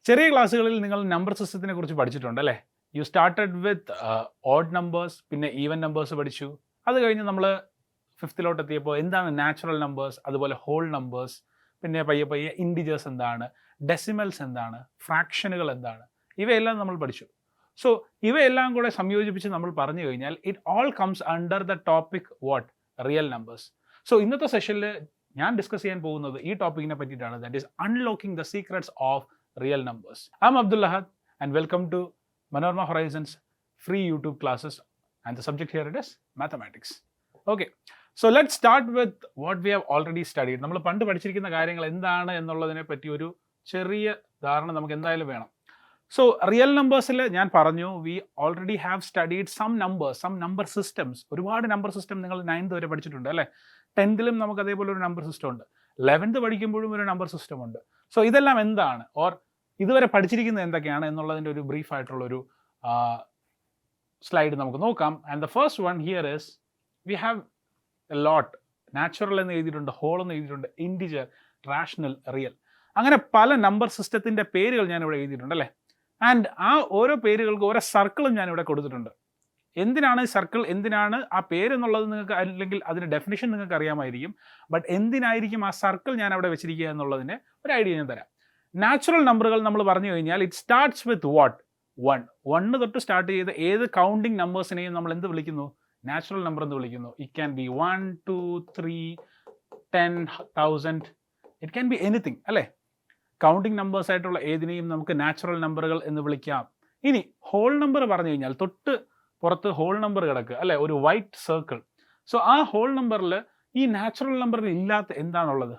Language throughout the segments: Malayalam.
ചെറിയ ക്ലാസ്സുകളിൽ നിങ്ങൾ നമ്പർ സിസ്റ്റത്തിനെ കുറിച്ച് പഠിച്ചിട്ടുണ്ട് അല്ലേ? You started with odd numbers, പിന്നെ ഈവൻ നമ്പേഴ്സ് പഠിച്ചു. അത് കഴിഞ്ഞ് നമ്മൾ ഫിഫ്ത്തിലോട്ട് എത്തിയപ്പോൾ എന്താണ് നാച്ചുറൽ നമ്പേഴ്സ്, അതുപോലെ ഹോൾ നമ്പേഴ്സ്, പിന്നെ പയ്യെ പയ്യെ ഇൻഡിജേഴ്സ് എന്താണ്, ഡെസിമൽസ് എന്താണ്, ഫ്രാക്ഷനുകൾ എന്താണ്, ഇവയെല്ലാം നമ്മൾ പഠിച്ചു. സോ ഇവയെല്ലാം കൂടെ സംയോജിപ്പിച്ച് നമ്മൾ പറഞ്ഞു കഴിഞ്ഞാൽ it all comes under the topic what, real numbers. So ഇന്നത്തെ സെഷനിൽ ഞാൻ ഡിസ്കസ് ചെയ്യാൻ പോകുന്നത് ഈ ടോപ്പിക്കിനെ പറ്റിയിട്ടാണ്. That is unlocking the secrets of real numbers. I'm Abdul Lahad and welcome to Manorama Horizon's free YouTube classes, and the subject here it is mathematics. Okay, so let's start with what we have already studied. നമ്മൾ പണ്ട് പഠിച്ചിരിക്കുന്ന കാര്യങ്ങൾ എന്താണ് എന്നുള്ളതിനെ പറ്റി ഒരു ചെറിയ ധാരണ നമുക്ക് എന്തായാലും വേണം. സോ റിയൽ നമ്പേഴ്സിൽ ഞാൻ പറഞ്ഞു we already have studied some numbers, some number systems. ഒരുപാട് നമ്പർ സിസ്റ്റം നിങ്ങൾ 9th വരെ പഠിച്ചിട്ടുണ്ട് അല്ലേ? 10th നമുക്ക് അതേപോലെ ഒരു നമ്പർ സിസ്റ്റം ഉണ്ട്. 11th പഠിക്കുമ്പോഴും ഒരു നമ്പർ സിസ്റ്റം ഉണ്ട്. സോ ഇതെല്ലാം എന്താണ്, ഓർ ഇതുവരെ പഠിച്ചിരിക്കുന്നത് എന്തൊക്കെയാണ് എന്നുള്ളതിൻ്റെ ഒരു ബ്രീഫ് ആയിട്ടുള്ളൊരു സ്ലൈഡ് നമുക്ക് നോക്കാം. And the first one here is we have a lot. Natural എന്ന് എഴുതിയിട്ടുണ്ട്, ഹോൾ എന്ന് എഴുതിയിട്ടുണ്ട്, ഇൻഡിജർ, റാഷണൽ, റിയൽ. അങ്ങനെ പല നമ്പർ സിസ്റ്റത്തിൻ്റെ പേരുകൾ ഞാനിവിടെ എഴുതിയിട്ടുണ്ട് അല്ലേ? ആൻഡ് ആ ഓരോ പേരുകൾക്ക് ഓരോ സർക്കിളും ഞാനിവിടെ കൊടുത്തിട്ടുണ്ട്. എന്തിനാണ് സർക്കിൾ, എന്തിനാണ് ആ പേരെന്നുള്ളത് നിങ്ങൾക്ക്, അല്ലെങ്കിൽ അതിൻ്റെ ഡെഫിനിഷൻ നിങ്ങൾക്ക് അറിയാമായിരിക്കും. ബട്ട് എന്തിനായിരിക്കും ആ സർക്കിൾ ഞാൻ അവിടെ വെച്ചിരിക്കുക എന്നുള്ളതിൻ്റെ ഒരു ഐഡിയ ഞാൻ തരാം. നാച്ചുറൽ നമ്പറുകൾ നമ്മൾ പറഞ്ഞു കഴിഞ്ഞാൽ ഇറ്റ് സ്റ്റാർട്ട്സ് വിത്ത് വാട്ട്, 1 തൊട്ട് സ്റ്റാർട്ട് ചെയ്ത് ഏത് കൗണ്ടിങ് നമ്പേഴ്സിനെയും നമ്മൾ എന്ത് വിളിക്കുന്നു, നാച്ചുറൽ നമ്പർ എന്ന് വിളിക്കുന്നു. It can be 1, 2, 3, 10, 1000. It can be anything അല്ലേ? കൗണ്ടിങ് നമ്പേഴ്സ് ആയിട്ടുള്ള ഏതിനെയും നമുക്ക് നാച്ചുറൽ നമ്പറുകൾ എന്ന് വിളിക്കാം. ഇനി ഹോൾ നമ്പർ പറഞ്ഞു കഴിഞ്ഞാൽ തൊട്ട് പുറത്ത് ഹോൾ നമ്പർ കിടക്കുക അല്ലേ, ഒരു വൈറ്റ് സർക്കിൾ. സോ ആ ഹോൾ നമ്പറിൽ ഈ നാച്ചുറൽ നമ്പറിൽ ഇല്ലാത്ത എന്താണുള്ളത്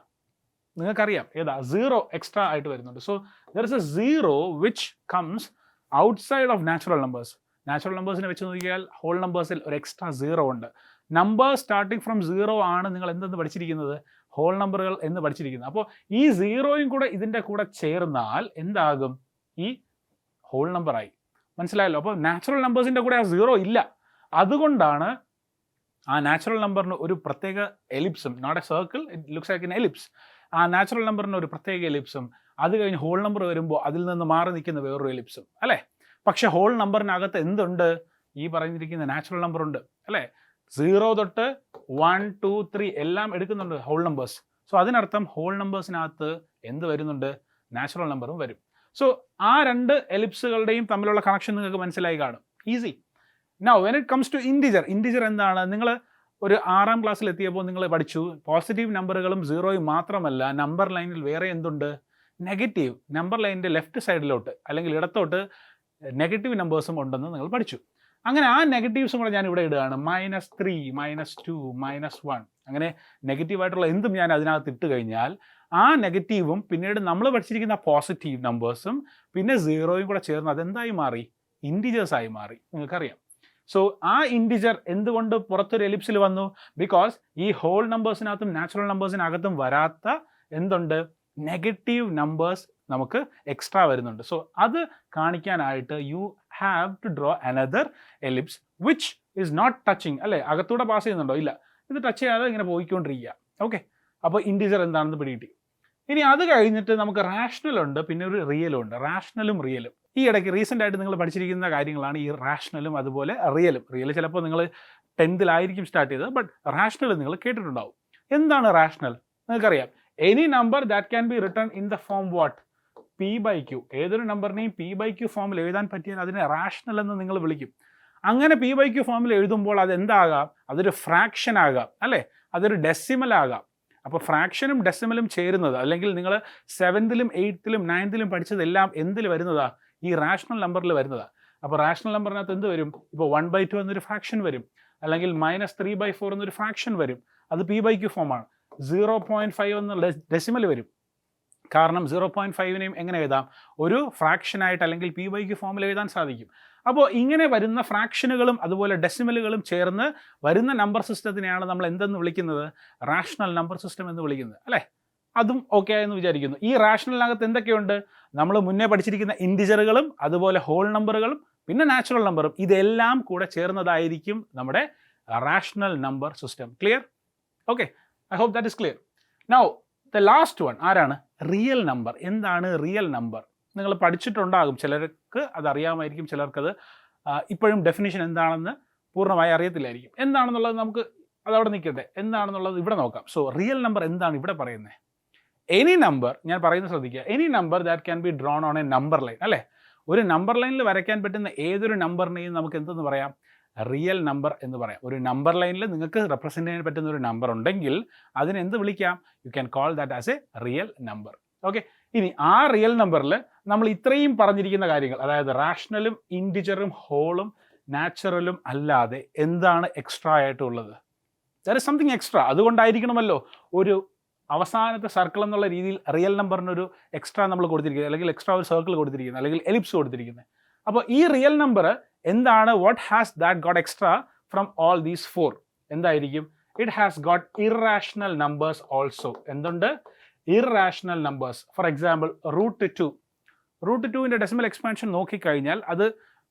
നിങ്ങൾക്കറിയാം, ഏതാ? 0 എക്സ്ട്രാ ആയിട്ട് വരുന്നുണ്ട്. So there is a 0 which comes outside of natural numbers. Natural നമ്പേഴ്സിനെ വെച്ച് നോക്കിയാൽ ഹോൾ നമ്പേഴ്സിൽ ഒരു എക്സ്ട്രാ 0 ഉണ്ട്. നമ്പർ സ്റ്റാർട്ടിങ് ഫ്രം 0 ആണ് നിങ്ങൾ എന്തെന്ന് പഠിച്ചിരിക്കുന്നത്, ഹോൾ നമ്പറുകൾ എന്ന് പഠിച്ചിരിക്കുന്നത്. അപ്പോൾ ഈ 0യും കൂടെ ഇതിൻ്റെ കൂടെ ചേർന്നാൽ എന്താകും, ഈ ഹോൾ നമ്പറായി. മനസ്സിലായല്ലോ? അപ്പോൾ നാച്ചുറൽ നമ്പേഴ്സിൻ്റെ കൂടെ ആ 0 ഇല്ല. അതുകൊണ്ടാണ് ആ നാച്ചുറൽ നമ്പറിന് ഒരു പ്രത്യേക എലിപ്സും, not a circle, it looks like an ellipse. ആ നാച്ചുറൽ നമ്പറിന് ഒരു പ്രത്യേക എലിപ്സും, അത് കഴിഞ്ഞ് ഹോൾ നമ്പർ വരുമ്പോൾ അതിൽ നിന്ന് മാറി നിൽക്കുന്ന വേറൊരു എലിപ്സും അല്ലേ? പക്ഷേ ഹോൾ നമ്പറിനകത്ത് എന്തുണ്ട്, ഈ പറഞ്ഞിരിക്കുന്ന നാച്ചുറൽ നമ്പർ ഉണ്ട് അല്ലേ? 0 തൊട്ട് 1, 2, 3 എല്ലാം എടുക്കുന്നുണ്ട് ഹോൾ നമ്പേഴ്സ്. സോ അതിനർത്ഥം ഹോൾ നമ്പേഴ്സിനകത്ത് എന്ത് വരുന്നുണ്ട്, നാച്ചുറൽ നമ്പറും വരും. സോ ആ 2 എലിപ്സുകളുടെയും തമ്മിലുള്ള കണക്ഷൻ നിങ്ങൾക്ക് മനസ്സിലായി കാണും. Easy. Now when it comes to integer, integer എന്താണ്? നിങ്ങൾ ഒരു 6ാം ക്ലാസ്സിൽ എത്തിയപ്പോൾ നിങ്ങൾ പഠിച്ചു പോസിറ്റീവ് നമ്പറുകളും 0യും മാത്രമല്ല, നമ്പർ ലൈനിൽ വേറെ എന്തുണ്ട്, നെഗറ്റീവ്. നമ്പർ ലൈനിൻ്റെ ലെഫ്റ്റ് സൈഡിലോട്ട് അല്ലെങ്കിൽ ഇടത്തോട്ട് നെഗറ്റീവ് നമ്പേഴ്സും ഉണ്ടെന്ന് നിങ്ങൾ പഠിച്ചു. അങ്ങനെ ആ നെഗറ്റീവ്സും കൂടെ ഞാൻ ഇവിടെ ഇടുകയാണ്. -3, -2, -1. അങ്ങനെ നെഗറ്റീവായിട്ടുള്ള എന്തും ഞാൻ അതിനകത്ത് ഇട്ട് കഴിഞ്ഞാൽ ആ നെഗറ്റീവും പിന്നീട് നമ്മൾ പഠിച്ചിരിക്കുന്ന പോസിറ്റീവ് നമ്പേഴ്സും പിന്നെ 0യും കൂടെ ചേർന്ന് അതെന്തായി മാറി, ഇൻഡിജേഴ്സായി മാറി. നിങ്ങൾക്കറിയാം. സോ ആ ഇൻഡിജർ എന്തുകൊണ്ട് പുറത്തൊരു എലിപ്സിൽ വന്നു? ബിക്കോസ് ഈ ഹോൾ നമ്പേഴ്സിനകത്തും നാച്ചുറൽ നമ്പേഴ്സിനകത്തും വരാത്ത എന്തുണ്ട്, നെഗറ്റീവ് നമ്പേഴ്സ് നമുക്ക് എക്സ്ട്രാ വരുന്നുണ്ട്. സോ അത് കാണിക്കാനായിട്ട് you have to draw another ellipse which is not touching അല്ലേ? അകത്തൂടെ പാസ് ചെയ്യുന്നുണ്ടോ? ഇല്ല. ഇത് ടച്ച് ചെയ്യാതെ ഇങ്ങനെ പോയിക്കൊണ്ടിരിക്കുക. ഓക്കെ, അപ്പോൾ ഇൻഡിജർ എന്താണെന്ന് പിടികിട്ടി. ഇനി അത് കഴിഞ്ഞിട്ട് നമുക്ക് റാഷണൽ ഉണ്ട്, പിന്നെ ഒരു റിയലും ഉണ്ട്. റാഷണലും റിയലും ഈ ഇടയ്ക്ക് റീസെൻ്റ് ആയിട്ട് നിങ്ങൾ പഠിച്ചിരിക്കുന്ന കാര്യങ്ങളാണ് ഈ റാഷണലും അതുപോലെ റിയലും. റിയൽ ചിലപ്പോൾ നിങ്ങൾ 10th സ്റ്റാർട്ട് ചെയ്തത്, ബട്ട് റാഷണൽ നിങ്ങൾ കേട്ടിട്ടുണ്ടാവും. എന്താണ് റാഷണൽ? നിങ്ങൾക്കറിയാം, any number that can be written in the form what, P/Q. ഏതൊരു നമ്പറിനെയും P/Q ഫോമിൽ എഴുതാൻ പറ്റിയാൽ അതിനെ റാഷണൽ എന്ന് നിങ്ങൾ വിളിക്കും. അങ്ങനെ P/Q ഫോമിൽ എഴുതുമ്പോൾ അതെന്താകാം, അതൊരു ഫ്രാക്ഷൻ ആകാം അല്ലേ, അതൊരു ഡെസിമൽ ആകാം. അപ്പോൾ ഫ്രാക്ഷനും ഡെസിമലും ചേരുന്നത്, അല്ലെങ്കിൽ നിങ്ങൾ 7th, 8th, 9th പഠിച്ചതെല്ലാം എന്തിൽ വരുന്നതാ, ഈ റാഷണൽ നമ്പറിൽ വരുന്നതാണ്. അപ്പോൾ റാഷണൽ നമ്പറിനകത്ത് എന്ത് വരും, ഇപ്പോൾ 1/2 എന്നൊരു ഫ്രാക്ഷൻ വരും, അല്ലെങ്കിൽ -3/4 എന്നൊരു ഫ്രാക്ഷൻ വരും. അത് P/Q ഫോമാണ്. 0.5 എന്ന ഡെസിമൽ വരും. കാരണം 0.5നെയും എങ്ങനെ എഴുതാം, ഒരു ഫ്രാക്ഷനായിട്ട് അല്ലെങ്കിൽ P/Q ഫോമിൽ എഴുതാൻ സാധിക്കും. അപ്പോൾ ഇങ്ങനെ വരുന്ന ഫ്രാക്ഷനുകളും അതുപോലെ ഡെസിമലുകളും ചേർന്ന് വരുന്ന നമ്പർ സിസ്റ്റത്തിനെയാണ് നമ്മൾ എന്തെന്ന് വിളിക്കുന്നത്, റാഷണൽ നമ്പർ സിസ്റ്റം എന്ന് വിളിക്കുന്നത് അല്ലേ? അതും ഓക്കെ ആയെന്ന് വിചാരിക്കുന്നു. ഈ റാഷണലിനകത്ത് എന്തൊക്കെയുണ്ട്, നമ്മൾ മുന്നേ പഠിച്ചിരിക്കുന്ന ഇൻഡിജറുകളും അതുപോലെ ഹോൾ നമ്പറുകളും പിന്നെ നാച്ചുറൽ നമ്പറും, ഇതെല്ലാം കൂടെ ചേർന്നതായിരിക്കും നമ്മുടെ rational number system. Clear? Okay, I hope that is clear. Now the last one ആരാണ്, റിയൽ നമ്പർ. എന്താണ് റിയൽ നമ്പർ? നിങ്ങൾ പഠിച്ചിട്ടുണ്ടാകും, ചിലർക്ക് അതറിയാമായിരിക്കും, ചിലർക്കത് ഇപ്പോഴും ഡെഫിനിഷൻ എന്താണെന്ന് പൂർണ്ണമായി അറിയത്തില്ലായിരിക്കും. എന്താണെന്നുള്ളത് നമുക്ക് അതവിടെ നിൽക്കട്ടെ, എന്താണെന്നുള്ളത് ഇവിടെ നോക്കാം. സോ റിയൽ നമ്പർ എന്താണ് ഇവിടെ പറയുന്നത്? എനി നമ്പർ, ഞാൻ പറയുന്നത് ശ്രദ്ധിക്കുക, any number that can be drone on A number line, അല്ലേ? ഒരു നമ്പർ ലൈനിൽ വരയ്ക്കാൻ പറ്റുന്ന ഏതൊരു നമ്പറിനെയും നമുക്ക് എന്തെന്ന് പറയാം? റിയൽ നമ്പർ എന്ന് പറയാം. ഒരു നമ്പർ ലൈനിൽ നിങ്ങൾക്ക് റെപ്രസെൻ്റ് ചെയ്യാൻ പറ്റുന്ന ഒരു നമ്പർ ഉണ്ടെങ്കിൽ അതിനെ എന്ത് വിളിക്കാം? You can call that as A real number. Okay, ഇനി ആ റിയൽ നമ്പറിൽ നമ്മൾ ഇത്രയും പറഞ്ഞിരിക്കുന്ന കാര്യങ്ങൾ, അതായത് റാഷണലും ഇൻറ്റിജറും ഹോളും നാച്ചുറലും അല്ലാതെ എന്താണ് എക്സ്ട്രാ ആയിട്ടുള്ളത്? There is something extra. അതുകൊണ്ടായിരിക്കണമല്ലോ ഒരു അവസാനത്തെ സർക്കിൾ എന്നുള്ള രീതിയിൽ റിയൽ നമ്പറിനൊരു എക്സ്ട്രാ നമ്മൾ കൊടുത്തിരിക്കുന്നത്, അല്ലെങ്കിൽ എക്സ്ട്രാ ഒരു സർക്കിൾ കൊടുത്തിരിക്കുന്നത്, അല്ലെങ്കിൽ എലിപ്സ് കൊടുത്തിരിക്കുന്നത്. അപ്പോൾ ഈ റിയൽ നമ്പർ എന്താണ്? What has that got extra from all these four? എന്തായിരിക്കും? It has got irrational numbers also. എന്തുണ്ട്? Irrational numbers. For example √2. √2ൻ്റെ ഡെസിമൽ എക്സ്പാൻഷൻ നോക്കിക്കഴിഞ്ഞാൽ അത്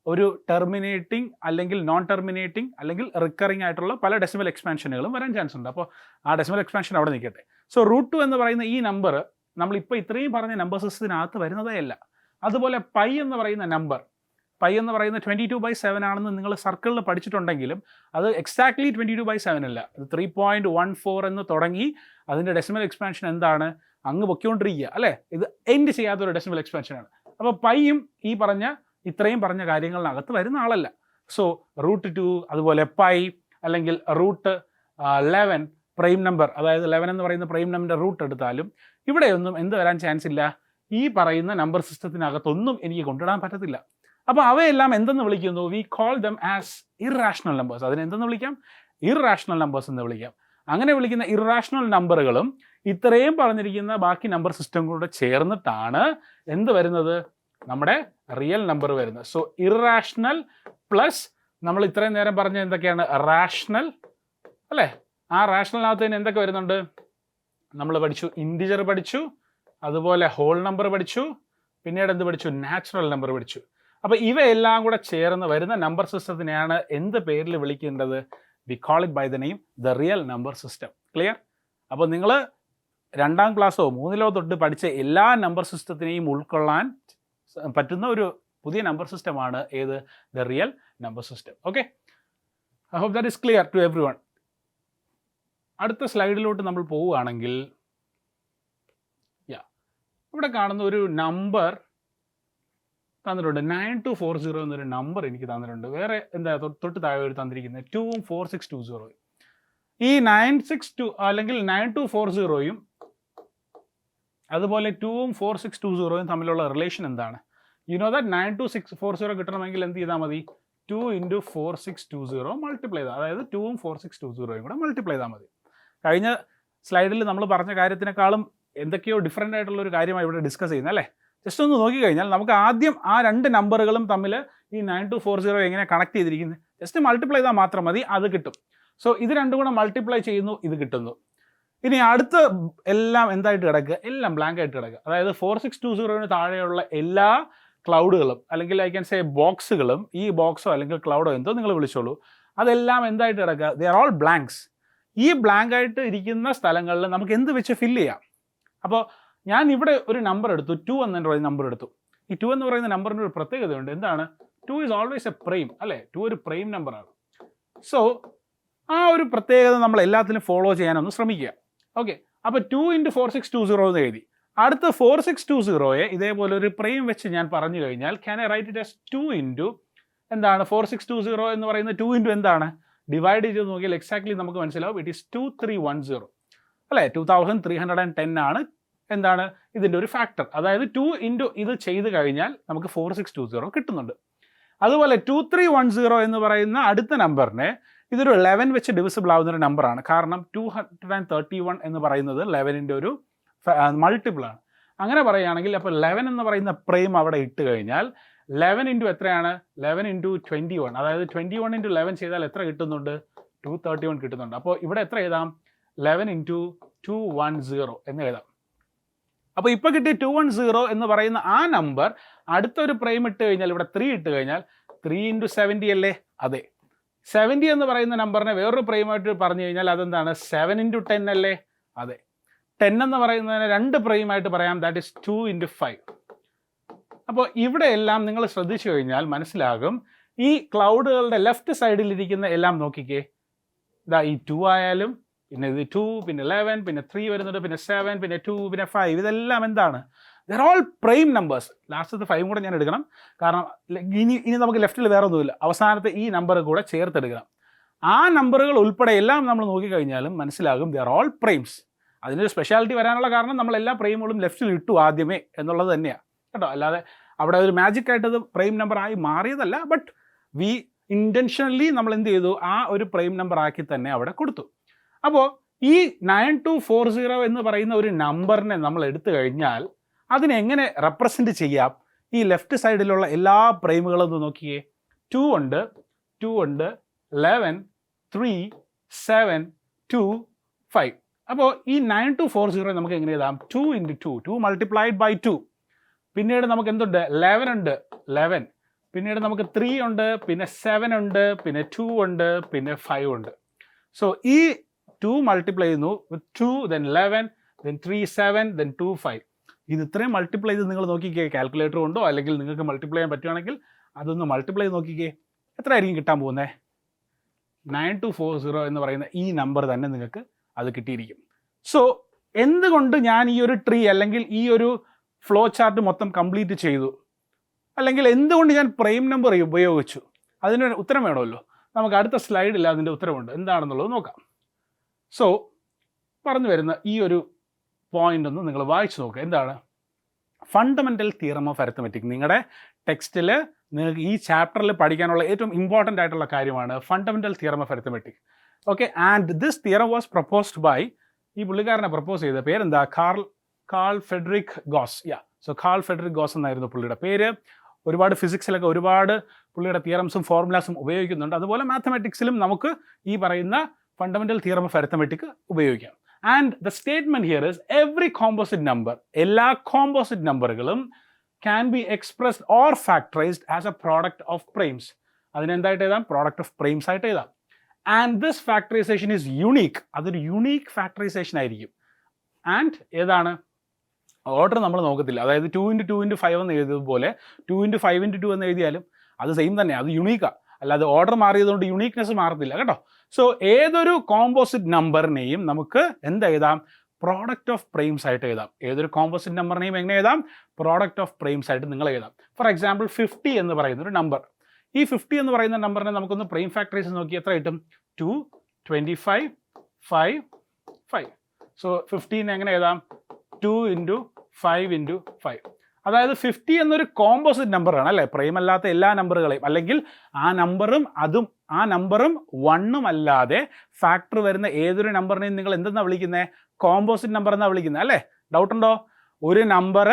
ഒരു ടെർമിനേറ്റിംഗ്, അല്ലെങ്കിൽ നോൺ ടെർമിനേറ്റിംഗ്, അല്ലെങ്കിൽ റിക്കറിംഗ് ആയിട്ടുള്ള പല ഡെസിമൽ എക്സ്പാൻഷനുകളും വരാൻ ചാൻസ് ഉണ്ട്. അപ്പോൾ ആ ഡെസിമൽ എക്സ്പാൻഷൻ അവിടെ നിൽക്കട്ടെ. സോ √2 എന്ന് പറയുന്ന ഈ നമ്പർ നമ്മളിപ്പോൾ ഇത്രയും പറഞ്ഞ നമ്പർ സിസ്റ്റത്തിനകത്ത് വരുന്നതേ അല്ല. അതുപോലെ പൈ എന്ന് പറയുന്ന നമ്പർ, പൈ എന്ന് പറയുന്ന 22/7 ആണെന്ന് നിങ്ങൾ സർക്കിളിൽ പഠിച്ചിട്ടുണ്ടെങ്കിലും അത് എക്സാക്ട്ലി 22/7 അല്ല. അത് 3.14 എന്ന് തുടങ്ങി അതിൻ്റെ ഡെസിമൽ എക്സ്പാൻഷൻ എന്താണ്? അങ്ങ് പൊയ്ക്കൊണ്ടിരിക്കുക, അല്ലേ? ഇത് എൻഡ് ചെയ്യാത്തൊരു ഡെസിമൽ എക്സ്പാൻഷനാണ്. അപ്പോൾ പൈയും ഈ പറഞ്ഞ ഇത്രയും പറഞ്ഞ കാര്യങ്ങളിനകത്ത് വരുന്ന ആളല്ല. സോ √2, അതുപോലെ പൈ, അല്ലെങ്കിൽ √11 പ്രൈം നമ്പർ, അതായത് 11 എന്ന് പറയുന്ന പ്രൈം നമ്പറിൻ്റെ റൂട്ട് എടുത്താലും ഇവിടെയൊന്നും എന്ത് വരാൻ ചാൻസ് ഇല്ല? ഈ പറയുന്ന നമ്പർ സിസ്റ്റത്തിനകത്തൊന്നും എനിക്ക് കൊണ്ടിടാൻ പറ്റത്തില്ല. അപ്പോൾ അവയെല്ലാം എന്തെന്ന് വിളിക്കുന്നു? We call them as irrational numbers. അതിനെന്തെന്ന് വിളിക്കാം? ഇറാഷണൽ നമ്പേഴ്സ് എന്ന് വിളിക്കാം. അങ്ങനെ വിളിക്കുന്ന ഇറാഷണൽ നമ്പറുകളും ഇത്രയും പറഞ്ഞിരിക്കുന്ന ബാക്കി നമ്പർ സിസ്റ്റം കൂടെ ചേർന്നിട്ടാണ് എന്ത് വരുന്നത്? നമ്മുടെ റിയൽ നമ്പർ വരുന്നത്. സോ ഇറാഷണൽ പ്ലസ് നമ്മൾ ഇത്രയും നേരം പറഞ്ഞ എന്തൊക്കെയാണ്? റാഷണൽ, അല്ലേ? ആ റാഷണലിനകത്ത് തന്നെ എന്തൊക്കെ വരുന്നുണ്ട്? നമ്മൾ പഠിച്ചു, ഇൻറ്റിജർ പഠിച്ചു, അതുപോലെ ഹോൾ നമ്പർ പഠിച്ചു, പിന്നീട് എന്ത് പഠിച്ചു? നാച്ചുറൽ നമ്പർ പഠിച്ചു. അപ്പോൾ ഇവയെല്ലാം കൂടെ ചേർന്ന് വരുന്ന നമ്പർ സിസ്റ്റത്തിനെയാണ് എന്ത് പേരിൽ വിളിക്കേണ്ടത്? We call it by the name the real number system. Clear? അപ്പോൾ നിങ്ങൾ 2ാം ക്ലാസ്സോ 3ലോ തൊട്ട് പഠിച്ച എല്ലാ നമ്പർ സിസ്റ്റത്തിനെയും ഉൾക്കൊള്ളാൻ പറ്റുന്ന ഒരു പുതിയ നമ്പർ സിസ്റ്റമാണ് ഏത്? The real number system. Okay, I hope that is clear to everyone. അടുത്ത സ്ലൈഡിലോട്ട് നമ്മൾ പോവുകയാണെങ്കിൽ, ഇവിടെ കാണുന്ന ഒരു നമ്പർ തന്നിട്ടുണ്ട്, 9240 എന്നൊരു നമ്പർ എനിക്ക് തന്നിട്ടുണ്ട്. വേറെ എന്താ തൊട്ട് താഴെ ഒരു തന്നിരിക്കുന്നത് 2ഉം 4620. ഈ 962 അല്ലെങ്കിൽ 9240യും അതുപോലെ 2ഉം 4620യും തമ്മിലുള്ള റിലേഷൻ എന്താണ്? യു നോ ദാറ്റ് 92640 കിട്ടണമെങ്കിൽ എന്ത് ചെയ്താൽ മതി? 2 × 4620 മൾട്ടിപ്ലൈ ചെയ്താൽ, അതായത് 2ഉം 4620യും കൂടെ മൾട്ടിപ്ലൈ ചെയ്താൽ മതി. കഴിഞ്ഞ സ്ലൈഡിൽ നമ്മൾ പറഞ്ഞ കാര്യത്തിനേക്കാളും എന്തൊക്കെയോ ഡിഫറെൻ്റ് ആയിട്ടുള്ള ഒരു കാര്യമാണ് ഇവിടെ ഡിസ്കസ് ചെയ്യുന്നത്, അല്ലേ? ജസ്റ്റ് ഒന്ന് നോക്കിക്കഴിഞ്ഞാൽ നമുക്ക് ആദ്യം ആ 2 നമ്പറുകളും തമ്മിൽ ഈ 9240 എങ്ങനെ കണക്ട് ചെയ്തിരിക്കുന്നത്? ജസ്റ്റ് മൾട്ടിപ്ലൈ ചെയ്താൽ മാത്രം മതി, അത് കിട്ടും. സോ ഇത് രണ്ടും കൂടെ മൾട്ടിപ്ലൈ ചെയ്യുന്നു, ഇത് കിട്ടുന്നു. ഇനി അടുത്ത എല്ലാം എന്തായിട്ട് കിടക്കുക? എല്ലാം ബ്ലാങ്ക് ആയിട്ട് കിടക്കുക. അതായത് 4620 താഴെയുള്ള എല്ലാ ക്ലൗഡുകളും, അല്ലെങ്കിൽ ഐ ക്യാൻ സേ ബോക്സുകളും, ഈ ബോക്സോ അല്ലെങ്കിൽ ക്ലൗഡോ എന്തോ നിങ്ങൾ വിളിച്ചോളൂ, അതെല്ലാം എന്തായിട്ട് കിടക്കുക? They are all blanks. ഈ ബ്ലാങ്ക് ആയിട്ട് ഇരിക്കുന്ന സ്ഥലങ്ങളിൽ നമുക്ക് എന്ത് വെച്ച് ഫില്ല് ചെയ്യാം? അപ്പോൾ ഞാൻ ഇവിടെ ഒരു നമ്പർ എടുത്തു, 2 എന്ന് പറയുന്ന നമ്പർ എടുത്തു. ഈ 2 എന്ന് പറയുന്ന നമ്പറിന് ഒരു പ്രത്യേകതയുണ്ട്. എന്താണ്? 2 ഈസ് ഓൾവേസ് എ പ്രൈം, അല്ലേ? 2 ഒരു പ്രൈം നമ്പറാണ്. സോ ആ ഒരു പ്രത്യേകത നമ്മൾ എല്ലാത്തിലും ഫോളോ ചെയ്യാനൊന്ന് ശ്രമിക്കുക. ഓക്കെ, അപ്പോൾ 2 × 4620 എന്ന് എഴുതി. അടുത്ത 4620യെ ഇതേപോലെ ഒരു പ്രൈം വെച്ച് ഞാൻ പറഞ്ഞു കഴിഞ്ഞാൽ can I write it as 2 × എന്താണ്? 4620 എന്ന് പറയുന്ന 2 × എന്താണ്? ഡിവൈഡ് ചെയ്ത് നോക്കിയാൽ എക്സാക്ട്ലി നമുക്ക് മനസ്സിലാവും. ഇറ്റ് ഈസ് 2310, അല്ലേ? 2310 ആണ് എന്താണ് ഇതിൻ്റെ ഒരു ഫാക്ടർ. അതായത് 2 × ഇത് ചെയ്ത് കഴിഞ്ഞാൽ നമുക്ക് 4620 കിട്ടുന്നുണ്ട്. അതുപോലെ 2310 എന്ന് പറയുന്ന അടുത്ത നമ്പറിനെ ഇതൊരു 11 വെച്ച് ഡിവിസിബിൾ ആവുന്നൊരു നമ്പറാണ്. കാരണം 231 എന്ന് പറയുന്നത് 11ൻ്റെ ഒരു മൾട്ടിപ്പിളാണ്. അങ്ങനെ പറയുകയാണെങ്കിൽ അപ്പോൾ 11 എന്ന് പറയുന്ന പ്രൈം അവിടെ ഇട്ട് കഴിഞ്ഞാൽ 11 × എത്രയാണ്? 11 × 21, അതായത് 21 × 11 ചെയ്താൽ എത്ര കിട്ടുന്നുണ്ട്? 231 കിട്ടുന്നുണ്ട്. അപ്പോൾ ഇവിടെ എത്ര എഴുതാം? 11 × 210 എന്ന് എഴുതാം. അപ്പോൾ ഇപ്പോൾ കിട്ടിയ 210 എന്ന് പറയുന്ന ആ നമ്പർ അടുത്തൊരു പ്രൈം ഇട്ട് കഴിഞ്ഞാൽ, ഇവിടെ 3 ഇട്ട് കഴിഞ്ഞാൽ 3 × 70 അല്ലേ? അതെ. 70 എന്ന് പറയുന്ന നമ്പറിനെ വേറൊരു പ്രൈമായിട്ട് പറഞ്ഞു കഴിഞ്ഞാൽ അതെന്താണ്? 7 × 10 അല്ലേ? അതെ. 10 എന്ന് പറയുന്നതിനെ 2 പ്രൈമായിട്ട് പറയാം, ദാറ്റ് ഈസ് 2 × 5. അപ്പോൾ ഇവിടെ എല്ലാം നിങ്ങൾ ശ്രദ്ധിച്ചു കഴിഞ്ഞാൽ മനസ്സിലാകും, ഈ ക്ലൗഡുകളുടെ ലെഫ്റ്റ് സൈഡിലിരിക്കുന്ന എല്ലാം നോക്കിക്കേ, ഇതാ ഈ 2 ആയാലും പിന്നെ ഇത് 2, പിന്നെ 11, പിന്നെ 3 വരുന്നുണ്ട്, പിന്നെ 7, പിന്നെ 2, പിന്നെ 5, ഇതെല്ലാം എന്താണ്? There all prime numbers. ലാസ്റ്റത്തെ 5 കൂടെ ഞാൻ എടുക്കണം, കാരണം ഇനി നമുക്ക് ലെഫ്റ്റിൽ വേറെ ഒന്നുമില്ല, അവസാനത്തെ ഈ നമ്പർ കൂടെ ചേർത്തെടുക്കണം. ആ നമ്പറുകൾ ഉൾപ്പെടെ എല്ലാം നമ്മൾ നോക്കിക്കഴിഞ്ഞാലും മനസ്സിലാകും ദർ ഓൾ പ്രൈംസ്. അതിനൊരു സ്പെഷ്യാലിറ്റി വരാനുള്ള കാരണം നമ്മൾ എല്ലാ പ്രൈമുകളും ലെഫ്റ്റിൽ ഇട്ടു ആദ്യമേ എന്നുള്ളത് തന്നെയാണ് കേട്ടോ. അല്ലാതെ അവിടെ ഒരു മാജിക് ആയിട്ട് അത് പ്രൈം നമ്പർ ആയി മാറിയതല്ല, ബട്ട് വി ഇൻറ്റൻഷനലി നമ്മൾ എന്ത് ചെയ്തു, ആ ഒരു പ്രൈം നമ്പർ ആക്കി തന്നെ അവിടെ കൊടുത്തു. അപ്പോൾ ഈ 9240 എന്ന് പറയുന്ന ഒരു നമ്പറിനെ നമ്മൾ എടുത്തു കഴിഞ്ഞാൽ അതിനെങ്ങനെ റെപ്രസെൻറ്റ് ചെയ്യാം? ഈ ലെഫ്റ്റ് സൈഡിലുള്ള എല്ലാ പ്രൈമുകളും ഒന്ന് നോക്കിയേ. 2 ഉണ്ട്, 11, 3, 7, 2, 5. അപ്പോൾ ഈ 9240 നമുക്ക് എങ്ങനെ എഴുതാം? 2 × 2, 2 മൾട്ടിപ്ലൈഡ് ബൈ 2. പിന്നീട് നമുക്ക് എന്തുണ്ട്? 11 ഉണ്ട്, 11. പിന്നീട് നമുക്ക് 3 ഉണ്ട്, പിന്നെ 7 ഉണ്ട്, പിന്നെ 2 ഉണ്ട്, പിന്നെ 5 ഉണ്ട്. സോ ഈ 2 മൾട്ടിപ്ലൈ ചെയ്യുന്നു വിത്ത് 2, then 11, then 3, 7, then 2, 5. ഇത് ഇത്രയും മൾട്ടിപ്ലൈ ചെയ്ത് നിങ്ങൾ നോക്കിക്കേ. കാൽക്കുലേറ്റർ ഉണ്ടോ, അല്ലെങ്കിൽ നിങ്ങൾക്ക് മൾട്ടിപ്ലൈ ചെയ്യാൻ പറ്റുവാണെങ്കിൽ അതൊന്ന് മൾട്ടിപ്ലൈ ചെയ്ത് നോക്കിക്കേ. എത്ര ആയിരിക്കും കിട്ടാൻ പോകുന്നത്? 9240 എന്ന് പറയുന്ന ഈ നമ്പർ തന്നെ നിങ്ങൾക്ക് അത് കിട്ടിയിരിക്കും. സോ എന്തുകൊണ്ട് ഞാൻ ഈ ഒരു ട്രീ അല്ലെങ്കിൽ ഈ ഒരു ഫ്ലോ ചാർട്ട് മൊത്തം കംപ്ലീറ്റ് ചെയ്തു, അല്ലെങ്കിൽ എന്തുകൊണ്ട് ഞാൻ പ്രൈം നമ്പർ ഉപയോഗിച്ചു, അതിനൊരു ഉത്തരം വേണമല്ലോ. നമുക്ക് അടുത്ത സ്ലൈഡിൽ അതിൻ്റെ ഉത്തരവുണ്ട്, എന്താണെന്നുള്ളത് നോക്കാം. സോ പറഞ്ഞു വരുന്ന ഈ ഒരു പോയിന്റ് ഒന്ന് നിങ്ങൾ വായിച്ചു നോക്കുക. എന്താണ്? Fundamental theorem of arithmetic. നിങ്ങളുടെ ടെക്സ്റ്റിൽ നിങ്ങൾക്ക് ഈ ചാപ്റ്ററിൽ പഠിക്കാനുള്ള ഏറ്റവും ഇമ്പോർട്ടൻ്റ് ആയിട്ടുള്ള കാര്യമാണ് fundamental theorem of arithmetic. Okay, and this theorem was proposed by, ഈ പുള്ളിക്കാരനെ പ്രപ്പോസ് ചെയ്ത പേരെന്താ? Carl Friedrich Gauss. So Carl Friedrich Gauss എന്നായിരുന്നു പുള്ളിയുടെ പേര്. ഒരുപാട് ഫിസിക്സിലൊക്കെ ഒരുപാട് പുള്ളിയുടെ തിയറംസും ഫോർമുലാസും ഉപയോഗിക്കുന്നുണ്ട്. അതുപോലെ മാത്തമാറ്റിക്സിലും നമുക്ക് ഈ പറയുന്ന ഫണ്ടമെൻ്റൽ തിയറം ഓഫ് അരിത്മെറ്റിക് ഉപയോഗിക്കാം. And the statement here is every composite number, എല്ലാ കോമ്പോസിറ്റ് നമ്പറുകളും can be expressed or factorised as a product of primes. അതിനെന്തായിട്ട് എഴുതാം? പ്രോഡക്റ്റ് ഓഫ് പ്രൈംസ് ആയിട്ട് എഴുതാം. And this factorisation is unique. അതൊരു യുണീക്ക് ഫാക്ടറൈസേഷൻ ആയിരിക്കും. ആൻഡ് ഏതാണ്? ഓർഡർ നമ്മൾ നോക്കത്തില്ല. അതായത് 2 × 2 × 5 എന്ന് എഴുതിയതുപോലെ 2 × 5 × 2 എന്ന് എഴുതിയാലും അത് സെയിം തന്നെ, അത് യുണീക്കാണ്. അല്ലാതെ ഓർഡർ മാറിയതുകൊണ്ട് യുണീക്നെസ് മാറത്തില്ല കേട്ടോ. സോ ഏതൊരു കോമ്പോസിറ്റ് നമ്പറിനെയും നമുക്ക് എന്ത് എഴുതാം? പ്രോഡക്റ്റ് ഓഫ് പ്രൈംസ് ആയിട്ട് എഴുതാം. ഏതൊരു കോമ്പോസിറ്റ് നമ്പറിനെയും എങ്ങനെ എഴുതാം? പ്രോഡക്റ്റ് ഓഫ് പ്രൈംസ് ആയിട്ട് നിങ്ങൾ എഴുതാം. ഫോർ എക്സാമ്പിൾ 50 എന്ന് പറയുന്ന ഒരു നമ്പർ. ഈ 50 എന്ന് പറയുന്ന നമ്പറിനെ നമുക്കൊന്ന് പ്രൈം ഫാക്ടറൈസ് നോക്കി എത്ര കിട്ടും? 2, 25, 5, 5. സോ 15 എങ്ങനെ എഴുതാം? 2 × 5 × 5. അതായത് 50 എന്നൊരു കോമ്പോസിറ്റ് നമ്പറാണ് അല്ലേ? പ്രൈം അല്ലാത്ത എല്ലാ നമ്പറുകളെയും, അല്ലെങ്കിൽ ആ നമ്പറും 1ഉം അല്ലാതെ ഫാക്ടർ വരുന്ന ഏതൊരു നമ്പറിനെയും നിങ്ങൾ എന്തെന്നാണ് വിളിക്കുന്നത്? കോമ്പോസിറ്റ് നമ്പർ എന്നാണ് വിളിക്കുന്നത് അല്ലേ? ഡൗട്ടുണ്ടോ? ഒരു നമ്പർ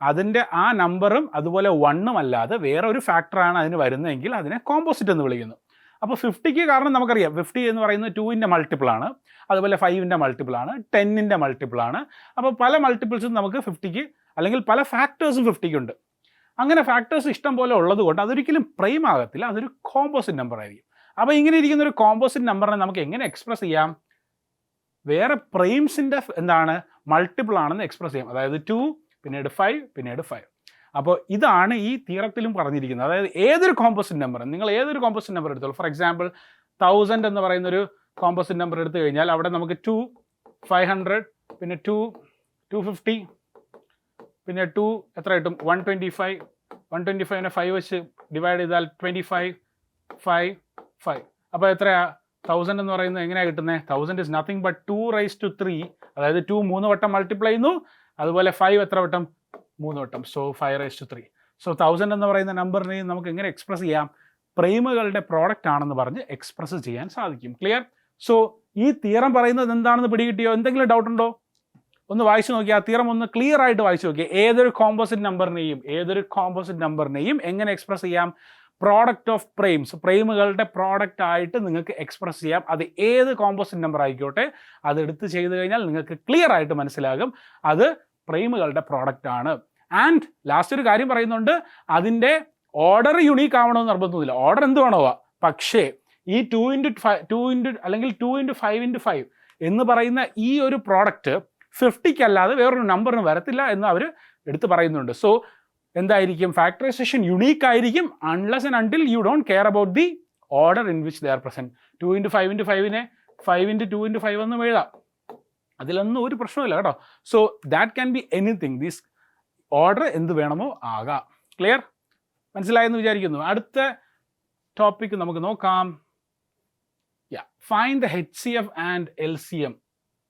അതിൻ്റെ ആ നമ്പറും അതുപോലെ 1ഉം അല്ലാതെ വേറെ ഒരു ഫാക്ടറാണ് അതിന് വരുന്നതെങ്കിൽ അതിനെ കോമ്പോസിറ്റ് എന്ന് വിളിക്കുന്നു. അപ്പോൾ 50ക്ക് കാരണം നമുക്കറിയാം 50 എന്ന് പറയുന്നത് 2ൻ്റെ മൾട്ടിപ്പിളാണ്, അതുപോലെ 5ൻ്റെ മൾട്ടിപ്പിളാണ്, 10ൻ്റെ മൾട്ടിപ്പിളാണ്. അപ്പോൾ പല മൾട്ടിപ്പിൾസും നമുക്ക് 50ക്ക്, അല്ലെങ്കിൽ പല ഫാക്ടേഴ്സും 50ക്കുണ്ട്. അങ്ങനെ ഫാക്ടേഴ്സ് ഇഷ്ടം പോലെ ഉള്ളത് കൊണ്ട് അതൊരിക്കലും പ്രൈം ആകത്തില്ല, അതൊരു കോമ്പോസിറ്റ് നമ്പർ ആയിരിക്കും. അപ്പോൾ ഇങ്ങനെ ഇരിക്കുന്ന ഒരു കോമ്പോസിറ്റ് നമ്പറിനെ നമുക്ക് എങ്ങനെ എക്സ്പ്രസ് ചെയ്യാം? വേറെ പ്രൈംസിൻ്റെ എന്താണ് മൾട്ടിപ്പിൾ ആണെന്ന് എക്സ്പ്രസ് ചെയ്യാം. അതായത് 2, പിന്നീട് 5, പിന്നീട് 5. അപ്പോൾ ഇതാണ് ഈ തിയറത്തിലും പറഞ്ഞിരിക്കുന്നത്. അതായത് ഏതൊരു കോമ്പോസിറ്റ് നമ്പർ, നിങ്ങൾ ഏതൊരു കോമ്പോസിറ്റ് നമ്പർ എടുത്തോളൂ. ഫോർ എക്സാമ്പിൾ 1000 എന്ന് പറയുന്നൊരു കോമ്പോസിറ്റ് നമ്പർ എടുത്തു കഴിഞ്ഞാൽ അവിടെ നമുക്ക് 2, 500, പിന്നെ 2, 250, പിന്നെ 2 എത്ര കിട്ടും? 125. 125നെ 5 വെച്ച് ഡിവൈഡ് ചെയ്താൽ 25, 5, 5. അപ്പോൾ എത്രയാ? 1000 എന്ന് പറയുന്നത് എങ്ങനെയാണ് കിട്ടുന്നത്? 1000 ഇസ് നത്തിങ് ബട്ട് 2⁻3. അതായത് 2 3 വട്ടം മൾട്ടിപ്ലൈ ചെയ്യുന്നു, അതുപോലെ 5 എത്ര വട്ടം? 3 വട്ടം. സോ 5⁻3. സോ 1000 എന്ന് പറയുന്ന നമ്പറിനെയും നമുക്ക് എങ്ങനെ എക്സ്പ്രസ് ചെയ്യാം? പ്രൈമുകളുടെ പ്രോഡക്റ്റ് ആണെന്ന് പറഞ്ഞ് എക്സ്പ്രസ് ചെയ്യാൻ സാധിക്കും. ക്ലിയർ? സോ ഈ തിയറം പറയുന്നത് എന്താണെന്ന് പിടികിട്ടിയോ? എന്തെങ്കിലും ഡൗട്ട് ഉണ്ടോ? ഒന്ന് വായിച്ചു നോക്കി, ആ തിയറം ഒന്ന് ക്ലിയർ ആയിട്ട് വായിച്ചു നോക്കി. ഏതൊരു കോമ്പോസിറ്റ് നമ്പറിനെയും എങ്ങനെ എക്സ്പ്രസ് ചെയ്യാം? പ്രോഡക്റ്റ് ഓഫ് പ്രൈംസ്, പ്രൈമുകളുടെ പ്രോഡക്റ്റ് ആയിട്ട് നിങ്ങൾക്ക് എക്സ്പ്രസ് ചെയ്യാം. അത് ഏത് കോമ്പോസിറ്റ് നമ്പർ ആയിക്കോട്ടെ, അത് എടുത്ത് ചെയ്ത് കഴിഞ്ഞാൽ നിങ്ങൾക്ക് ക്ലിയർ ആയിട്ട് മനസ്സിലാകും അത് പ്രൈമുകളുടെ പ്രോഡക്റ്റ് ആണ്. ആൻഡ് ലാസ്റ്റ് ഒരു കാര്യം പറയുന്നുണ്ട്, അതിൻ്റെ ഓർഡർ യുണീക്ക് ആവണമെന്ന് നിർബന്ധമില്ല. ഓർഡർ എന്ത് വേണോ, പക്ഷേ ഈ 2 × അല്ലെങ്കിൽ 2 × 5 × 5 എന്ന് പറയുന്ന ഈ ഒരു പ്രോഡക്റ്റ് 50ക്ക് അല്ലാതെ വേറൊരു നമ്പറിന് വരത്തില്ല എന്ന് അവർ എടുത്ത് പറയുന്നുണ്ട്. സോ എന്തായിരിക്കും? ഫാക്ടറൈസേഷൻ യുണീക്ക് ആയിരിക്കും unless and until you don't care about the order in which they are present. 2 × 5 × 5നെ 5 × 2 × 5 എന്നും എഴുതാം, അതിലൊന്നും ഒരു പ്രശ്നമില്ല കേട്ടോ. So that can be anything, this order എന്ത് വേണമോ ആകാം. ക്ലിയർ? മനസ്സിലായെന്ന് വിചാരിക്കുന്നു. അടുത്ത ടോപ്പിക്ക് നമുക്ക് നോക്കാം. Find the HCF and LCM.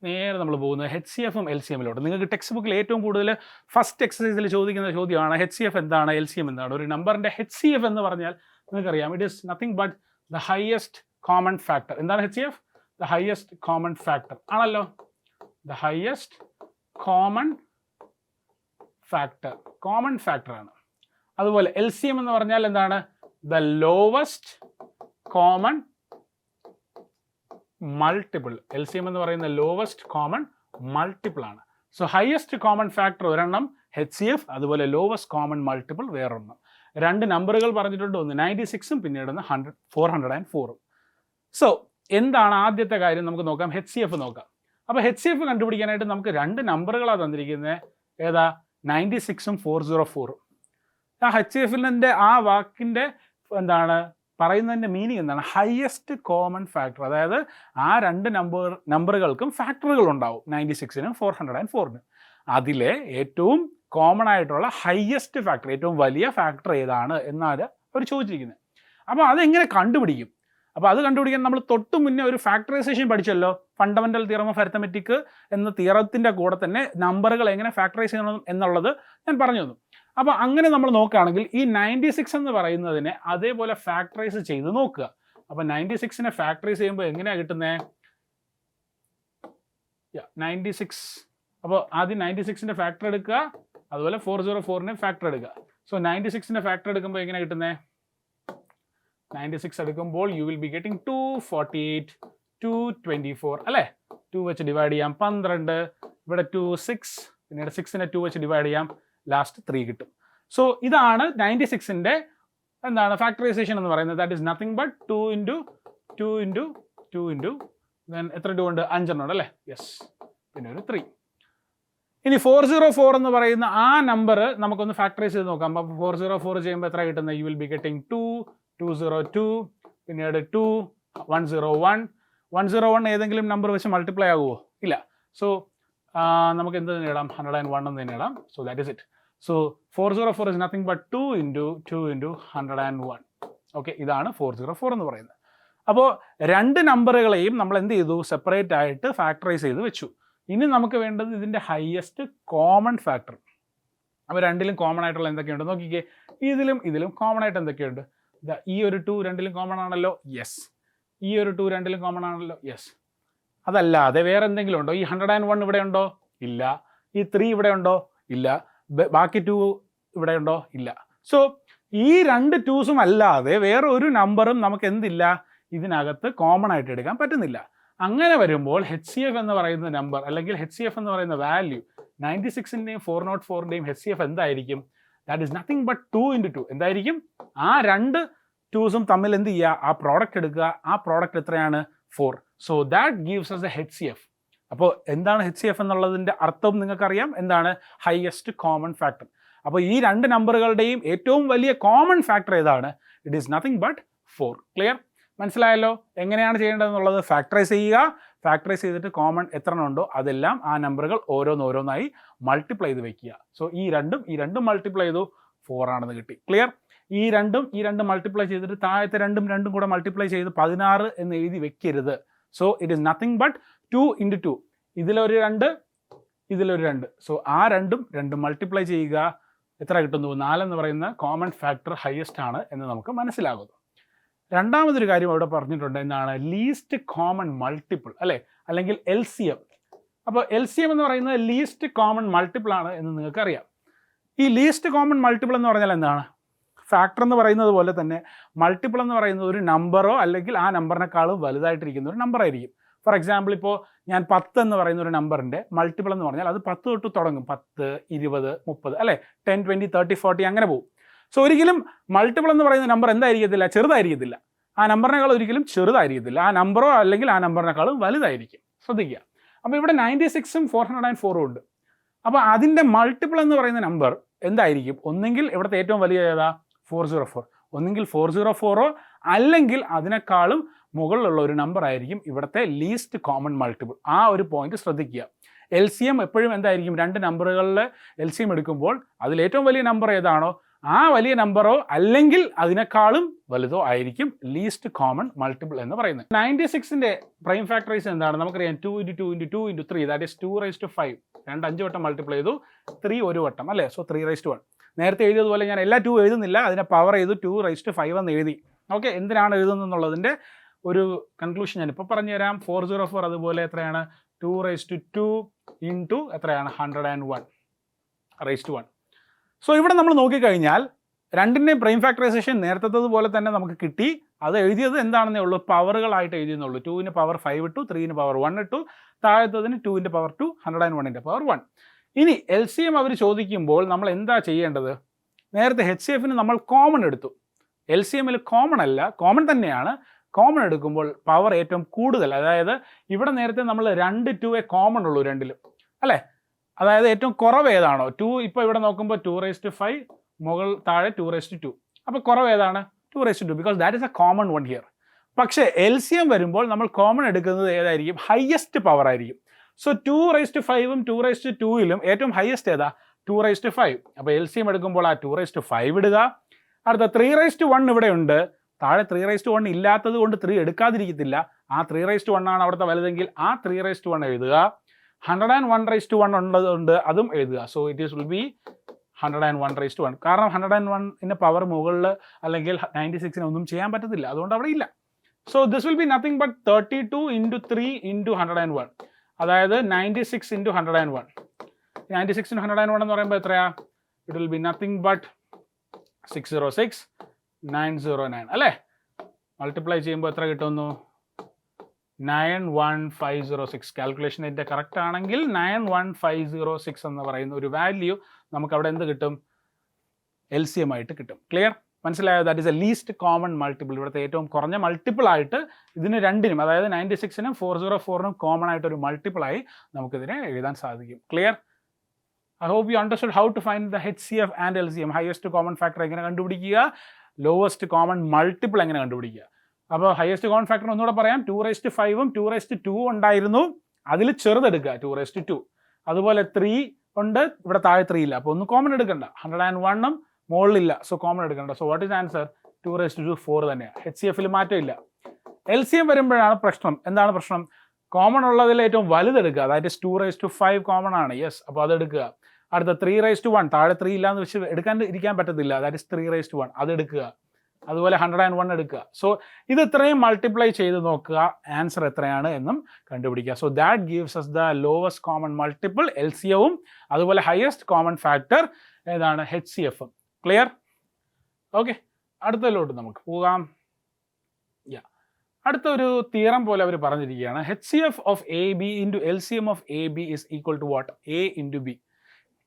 നേരെ നമ്മൾ പോകുന്നത് HCFും LCMിലോട്ട്. നിങ്ങൾക്ക് ടെക്സ്റ്റ് ബുക്കിൽ ഏറ്റവും കൂടുതൽ ഫസ്റ്റ് എക്സസൈസിൽ ചോദിക്കുന്ന ചോദ്യമാണ് HCF എന്താണ്, LCM എന്താണ്. ഒരു നമ്പറിൻ്റെ HCF എന്ന് പറഞ്ഞാൽ നിങ്ങൾക്കറിയാം, it is nothing but the highest common factor. എന്താണ് HCF? The highest common factor ആണല്ലോ, the highest common factor, common factor ആണ്. അതുപോലെ LCM എന്ന് പറഞ്ഞാൽ എന്താണ്? The lowest common multiple. LCM എന്ന് പറയുന്ന ലോവസ്റ്റ് കോമൺ മൾട്ടിപ്പിൾ ആണ്. സോ ഹയസ്റ്റ് കോമൺ ഫാക്ടർ ഒരെണ്ണം HCF, അതുപോലെ ലോവസ്റ്റ് കോമൺ മൾട്ടിപ്പിൾ വേറൊരെണ്ണം. രണ്ട് നമ്പറുകൾ പറഞ്ഞിട്ടുണ്ട്, ഒന്ന് 96ഉം പിന്നീട് 404ഉം. സോ എന്താണ് ആദ്യത്തെ കാര്യം നമുക്ക് നോക്കാം, HCF നോക്കാം. അപ്പോൾ HCF കണ്ടുപിടിക്കാനായിട്ട് നമുക്ക് രണ്ട് നമ്പറുകളാണ് തന്നിരിക്കുന്നത്. ഏതാ? 96ഉം 404ഉം. ആ HCFിൻ്റെ ആ വാക്കിൻ്റെ എന്താണ് പറയുന്നതിൻ്റെ മീനിങ് എന്താണ്? Highest common factor. അതായത് ആ രണ്ട് നമ്പറുകൾക്കും ഫാക്ടറുകൾ ഉണ്ടാവും, 96നും 404നും. അതിലെ ഏറ്റവും കോമൺ ആയിട്ടുള്ള ഹയസ്റ്റ് ഫാക്ടർ, ഏറ്റവും വലിയ ഫാക്ടർ ഏതാണ് എന്നാണ് അവർ ചോദിച്ചിരിക്കുന്നത്. അപ്പോൾ അതെങ്ങനെ കണ്ടുപിടിക്കും? അപ്പോൾ അത് കണ്ടുപിടിക്കാൻ നമ്മൾ തൊട്ട് മുന്നേ ഒരു ഫാക്ടറൈസേഷൻ പഠിച്ചല്ലോ, ഫണ്ടമെൻ്റൽ തിയറം ഓഫ് അരിത്തമെറ്റിക് എന്ന തിയറത്തിൻ്റെ കൂടെ തന്നെ നമ്പറുകൾ എങ്ങനെ ഫാക്ടറൈസ് ചെയ്യണം എന്നുള്ളത് ഞാൻ പറഞ്ഞു തന്നു. അപ്പോൾ അങ്ങനെ നമ്മൾ നോക്കുകയാണെങ്കിൽ ഈ 96 എന്ന് പറയുന്നതിനെ അതേപോലെ ഫാക്ടറൈസ് ചെയ്ത് നോക്കുക. അപ്പോൾ 96നെ ഫാക്ടറൈസ് ചെയ്യുമ്പോൾ എങ്ങനെയാണ് കിട്ടുന്നത്? 96. അപ്പോൾ ആദ്യം 96ൻ്റെ ഫാക്ടർ എടുക്കുക, അതുപോലെ 404നെ ഫാക്ടർ എടുക്കുക. സോ 96ൻ്റെ ഫാക്ടർ എടുക്കുമ്പോൾ എങ്ങനെയാണ് കിട്ടുന്നത്? 96 എടുക്കുമ്പോൾ യു വിൽ ബി ഗെറ്റിംഗ് 248, 224 അല്ലേ? 2 വെച്ച് ഡിവൈഡ് ചെയ്യാം 12, ഇവിടെ 2 6, പിന്നീട് 6നെ 2 വെച്ച് ഡിവൈഡ് ചെയ്യാം, ലാസ്റ്റ് 3 കിട്ടും. സോ ഇതാണ് 96ൻ്റെ എന്താണ് ഫാക്ടറൈസേഷൻ എന്ന് പറയുന്നത്. That is nothing but 2 × 2 × 2 × then എത്ര 2 ഉണ്ട്? 5 എണ്ണം ഉണ്ട് അല്ലേ? യെസ്, പിന്നെ ഒരു 3. ഇനി 404 എന്ന് പറയുന്ന ആ നമ്പർ നമുക്കൊന്ന് ഫാക്ടറൈസ് ചെയ്ത് നോക്കാം. അപ്പോൾ 404 ചെയ്യുമ്പോൾ എത്ര കിട്ടുന്നത്? യു വിൽ ബി ഗെറ്റിംഗ് 2, 202, പിന്നീട് 2, 101. 101 ഏതെങ്കിലും നമ്പർ വെച്ച് മൾട്ടിപ്ലൈ ആകുമോ? ഇല്ല. സോ നമുക്ക് എന്ത് നേടാം? 101 എന്ന് നേടാം. So that is it. So 404 is nothing but 2 × 2 × 101. Okay, ഇതാണ് 404 എന്ന് പറയുന്നത്. അപ്പോൾ രണ്ട് നമ്പറുകളെയും നമ്മൾ എന്ത് ചെയ്തു? സെപ്പറേറ്റ് ആയിട്ട് ഫാക്ടറൈസ് ചെയ്ത് വെച്ചു. ഇനി നമുക്ക് വേണ്ടത് ഇതിൻ്റെ ഹയസ്റ്റ് കോമൺ ഫാക്ടർ. അപ്പോൾ രണ്ടിലും കോമൺ ആയിട്ടുള്ള എന്തൊക്കെയുണ്ട് നോക്കിക്കേ. ഇതിലും കോമൺ ആയിട്ട് എന്തൊക്കെയുണ്ട്? ഈ ഒരു 2 രണ്ടിലും കോമൺ ആണല്ലോ, യെസ്. ഈ ഒരു 2 രണ്ടിലും കോമൺ ആണല്ലോ, യെസ്. അതല്ലാതെ വേറെ എന്തെങ്കിലും ഉണ്ടോ? ഈ 101 ഇവിടെ ഉണ്ടോ? ഇല്ല. ഈ 3 ഇവിടെ ഉണ്ടോ? ഇല്ല. ബാക്കി 2 ഇവിടെ ഉണ്ടോ? ഇല്ല. സോ ഈ രണ്ട് 2സും അല്ലാതെ വേറെ ഒരു നമ്പറും നമുക്ക് എന്തില്ല? ഇതിനകത്ത് കോമൺ ആയിട്ട് എടുക്കാൻ പറ്റുന്നില്ല. അങ്ങനെ വരുമ്പോൾ HCF എന്ന് പറയുന്ന നമ്പർ അല്ലെങ്കിൽ HCF എന്ന് പറയുന്ന വാല്യൂ 96ൻ്റെയും 404ൻ്റെയും HCF എന്തായിരിക്കും? That is nothing but 2 × 2. എന്തായിരിക്കും? ആ രണ്ട് 2സും തമ്മിൽ എന്ത് ചെയ്യുക? ആ പ്രോഡക്റ്റ് എടുക്കുക. ആ പ്രോഡക്റ്റ് എത്രയാണ്? 4. So that gives us A HCF. അപ്പോൾ എന്താണ് HCF എന്നുള്ളതിൻ്റെ അർത്ഥം നിങ്ങൾക്കറിയാം. എന്താണ്? Highest common factor. അപ്പോൾ ഈ രണ്ട് നമ്പറുകളുടെയും ഏറ്റവും വലിയ കോമൺ ഫാക്ടർ ഏതാണ്? It is nothing but 4. Clear? മനസ്സിലായല്ലോ എങ്ങനെയാണ് ചെയ്യേണ്ടതെന്നുള്ളത്? ഫാക്ടറൈസ് ചെയ്യുക. ഫാക്ടറൈസ് ചെയ്തിട്ട് കോമൺ എത്ര ഉണ്ടോ അതെല്ലാം ആ നമ്പറുകൾ ഓരോന്നോരോന്നായി മൾട്ടിപ്ലൈ ചെയ്ത് വെക്കുക. സോ ഈ രണ്ടും മൾട്ടിപ്ലൈ ചെയ്തു 4 ആണെന്ന് കിട്ടി. ക്ലിയർ? ഈ രണ്ടും മൾട്ടിപ്ലൈ ചെയ്തിട്ട് താഴത്തെ രണ്ടും കൂടെ മൾട്ടിപ്ലൈ ചെയ്ത് 16 എന്ന് എഴുതി വെക്കരുത്. So it is nothing but 2 × 2. ഇതിലൊരു 2. സോ ആ രണ്ടും മൾട്ടിപ്ലൈ ചെയ്യുക. എത്ര കിട്ടുന്നു? 4 എന്ന് പറയുന്ന കോമൺ ഫാക്ടർ ഹയസ്റ്റ് ആണ് എന്ന് നമുക്ക് മനസ്സിലാകുന്നു. രണ്ടാമതൊരു കാര്യം അവിടെ പറഞ്ഞിട്ടുണ്ട്. എന്താണ്? ലീസ്റ്റ് കോമൺ മൾട്ടിപ്പിൾ അല്ലേ, അല്ലെങ്കിൽ LCM. അപ്പോൾ LCM എന്ന് പറയുന്നത് ലീസ്റ്റ് കോമൺ മൾട്ടിപ്പിൾ ആണ് എന്ന് നിങ്ങൾക്കറിയാം. ഈ ലീസ്റ്റ് കോമൺ മൾട്ടിപ്പിൾ എന്ന് പറഞ്ഞാൽ എന്താണ്? ഫാക്ടർ എന്ന് പറയുന്നത് പോലെ തന്നെ മൾട്ടിപ്പിൾ എന്ന് പറയുന്നത് ഒരു നമ്പറോ അല്ലെങ്കിൽ ആ നമ്പറിനേക്കാളും വലുതായിട്ടിരിക്കുന്ന ഒരു നമ്പർ ആയിരിക്കും. ഫോർ എക്സാമ്പിൾ, ഇപ്പോൾ ഞാൻ 10 എന്ന് പറയുന്ന ഒരു നമ്പറിൻ്റെ മൾട്ടിപ്പിൾ എന്ന് പറഞ്ഞാൽ അത് 10 തൊട്ട് തുടങ്ങും. 10, 20, 30 അല്ലേ, 10, 20, 30, 40 അങ്ങനെ പോകും. സോ ഒരിക്കലും മൾട്ടിപ്പിൾ എന്ന് പറയുന്ന നമ്പർ എന്തായിരിക്കത്തില്ല? ചെറുതായിരിക്കത്തില്ല. ആ നമ്പറിനേക്കാൾ ഒരിക്കലും ചെറുതായിരിക്കത്തില്ല. ആ നമ്പറോ അല്ലെങ്കിൽ ആ നമ്പറിനേക്കാളും വലുതായിരിക്കും. ശ്രദ്ധിക്കുക. അപ്പോൾ ഇവിടെ 96ഉം 404ഉം ഉണ്ട്. അപ്പോൾ അതിൻ്റെ മൾട്ടിപ്പിൾ എന്ന് പറയുന്ന നമ്പർ എന്തായിരിക്കും? ഒന്നെങ്കിൽ ഇവിടുത്തെ ഏറ്റവും വലിയ ഏതാ? 404. ഒന്നെങ്കിൽ 404 അല്ലെങ്കിൽ അതിനേക്കാളും മുകളിലുള്ള ഒരു നമ്പർ ആയിരിക്കും ഇവിടുത്തെ ലീസ്റ്റ് കോമൺ മൾട്ടിപ്പിൾ. ആ ഒരു പോയിന്റ് ശ്രദ്ധിക്കുക. LCM എപ്പോഴും എന്തായിരിക്കും? രണ്ട് നമ്പറുകളിൽ LCM എടുക്കുമ്പോൾ അതിൽ ഏറ്റവും വലിയ നമ്പർ ഏതാണോ ആ വലിയ നമ്പറോ അല്ലെങ്കിൽ അതിനേക്കാളും വലുതോ ആയിരിക്കും ലീസ്റ്റ് കോമൺ മൾട്ടിപ്പിൾ എന്ന് പറയുന്നത്. 96ന്റെ പ്രൈം ഫാക്ടറൈസേഷൻ എന്താണ്? നമുക്കറിയാം 2 × 2 × 2 × 3 ദാറ്റ് ഈസ് 2⁵. 2 5 വട്ടം മൾട്ടിപ്ലൈ ചെയ്തു, 3 ഒരു വട്ടം അല്ലേ? സോ 3⁴. നേരത്തെ എഴുതിയതുപോലെ ഞാൻ എല്ലാ 2 എഴുതുന്നില്ല, അതിനെ പവർ ചെയ്തു 2⁵ എന്ന് എഴുതി. ഓക്കെ, എന്തിനാണ് എഴുതുന്നത് എന്നുള്ളതിൻ്റെ ഒരു കൺക്ലൂഷൻ ഞാനിപ്പോൾ പറഞ്ഞുതരാം. 404 അതുപോലെ എത്രയാണ്? 2⁵2 × എത്രയാണ്? 101⁻1. സോ ഇവിടെ നമ്മൾ നോക്കിക്കഴിഞ്ഞാൽ രണ്ടിൻ്റെയും പ്രൈം ഫാക്ടറൈസേഷൻ നേരത്തേതുപോലെ തന്നെ നമുക്ക് കിട്ടി. അത് എഴുതിയത് എന്താണെന്നേ ഉള്ളൂ, പവറുകളായിട്ട് എഴുതിയെന്നുള്ളൂ. 2ന് പവർ 5 ഇട്ടു, 3ന് പവർ 1 ഇട്ടു, താഴത്തതിന് 2ൻ്റെ പവർ 2, 101ൻ്റെ പവർ 1. ഇനി LCM അവർ ചോദിക്കുമ്പോൾ നമ്മൾ എന്താ ചെയ്യേണ്ടത്? നേരത്തെ HCFന് നമ്മൾ കോമൺ എടുത്തു. LCMൽ കോമൺ അല്ല, കോമൺ തന്നെയാണ്. കോമൺ എടുക്കുമ്പോൾ പവർ ഏറ്റവും കൂടുതൽ, അതായത് ഇവിടെ നേരത്തെ നമ്മൾ 2 2 കോമൺ ഉള്ളൂ രണ്ടിലും അല്ലേ? അതായത് ഏറ്റവും കുറവ് ഏതാണോ 2, ഇപ്പോൾ ഇവിടെ നോക്കുമ്പോൾ 2⁵, മുകൾ താഴെ 2⁵2. അപ്പോൾ കുറവ് ഏതാണ്? 2⁵2 because that is A common one here. പക്ഷേ LCM വരുമ്പോൾ നമ്മൾ കോമൺ എടുക്കുന്നത് ഏതായിരിക്കും? ഹയസ്റ്റ് പവർ ആയിരിക്കും. സോ 2⁵5ഉം 2⁵2ലും ഏറ്റവും ഹയസ്റ്റ് ഏതാ? 2⁵5. അപ്പോൾ LCM എടുക്കുമ്പോൾ ആ 2⁵5 ഇടുക. അടുത്ത 3⁵1 ഇവിടെ ഉണ്ട്. താഴെ 3⁵1 ഇല്ലാത്തത് കൊണ്ട് 3 എടുക്കാതിരിക്കത്തില്ല. ആ 3⁵1 ആണ് അവിടുത്തെ വലുതെങ്കിൽ ആ 3⁵1 എഴുതുക. 101⁻1 ഉള്ളതുകൊണ്ട് അതും എഴുതുക. So it is will be 101⁻1. കാരണം 101ൻ്റെ പവർ മുകളിൽ അല്ലെങ്കിൽ 96ന് ഒന്നും ചെയ്യാൻ പറ്റത്തില്ല, അതുകൊണ്ട് അവിടെ ഇല്ല. So this will be nothing but 32 × 3 × 101. അതായത് 96 × 101. 96 × 101 എന്ന് പറയുമ്പോൾ എത്രയാ? It will be nothing but 606,909 അല്ലേ? മൾട്ടിപ്ലൈ ചെയ്യുമ്പോൾ എത്ര കിട്ടുന്നു? 91506. കാൽക്കുലേഷൻ എൻ്റെ കറക്റ്റ് ആണെങ്കിൽ 91506 എന്ന് പറയുന്ന ഒരു വാല്യൂ നമുക്ക് അവിടെ എന്ത് കിട്ടും? LCM ആയിട്ട് കിട്ടും. ക്ലിയർ? മനസ്സിലായോ? That is A least common multiple. ഇവിടുത്തെ ഏറ്റവും കുറഞ്ഞ മൾട്ടിപ്പിൾ ആയിട്ട് ഇതിന് രണ്ടിനും, അതായത് 96നും 404നും കോമൺ ആയിട്ടൊരു മൾട്ടിപ്പിളായി നമുക്കിതിനെ എഴുതാൻ സാധിക്കും. Clear? I hope you understood how to find the HCF and LCM. Highest common factor എങ്ങനെ കണ്ടുപിടിക്കുക, ലോവസ്റ്റ് കോമൺ മൾട്ടിപ്പിൾ എങ്ങനെ കണ്ടുപിടിക്കുക. അപ്പോൾ ഹയസ്റ്റ് കോമൺ ഫാക്ടർ ഒന്നുകൂടെ പറയാം. 2⁵5ഉം 2⁵2 ഉണ്ടായിരുന്നു, അതിൽ ചെറുതെടുക്കുക 2⁵2. അതുപോലെ 3 ഉണ്ട്, ഇവിടെ താഴെ 3 ഇല്ല, അപ്പോൾ ഒന്ന് കോമൺ എടുക്കണ്ട. 101ഉം മുകളിലില്ല, സോ കോമൺ എടുക്കണ്ട. So what is answer? 2⁵2 4 തന്നെയാണ്. HCFൽ മാറ്റമില്ല. LCM വരുമ്പോഴാണ് പ്രശ്നം. എന്താണ് പ്രശ്നം? കോമൺ ഉള്ളതിൽ ഏറ്റവും വലുതെടുക്കുക. അതായത് 2⁵5 കോമൺ ആണ്. യെസ്, അപ്പോൾ അതെടുക്കുക. അടുത്ത 3⁵1, താഴെ 3 ഇല്ലാന്ന് വെച്ച് ഇരിക്കാൻ പറ്റത്തില്ല. That is 3⁵1, അതെടുക്കുക. അതുപോലെ 101 എടുക്കുക. സോ ഇത് ഇത്രയും മൾട്ടിപ്ലൈ ചെയ്ത് നോക്കുക, ആൻസർ എത്രയാണ് എന്നും കണ്ടുപിടിക്കുക. So that gives us the lowest common multiple LCMവും അതുപോലെ ഹയസ്റ്റ് കോമൺ ഫാക്ടർ ഏതാണ്? HCFും. ക്ലിയർ? ഓക്കെ, അടുത്തതിലോട്ട് നമുക്ക് പോകാം. അടുത്ത ഒരു തിയറം പോലെ അവർ പറഞ്ഞിരിക്കുകയാണ്. HCF of AB × LCM of AB is equal to what? A × B.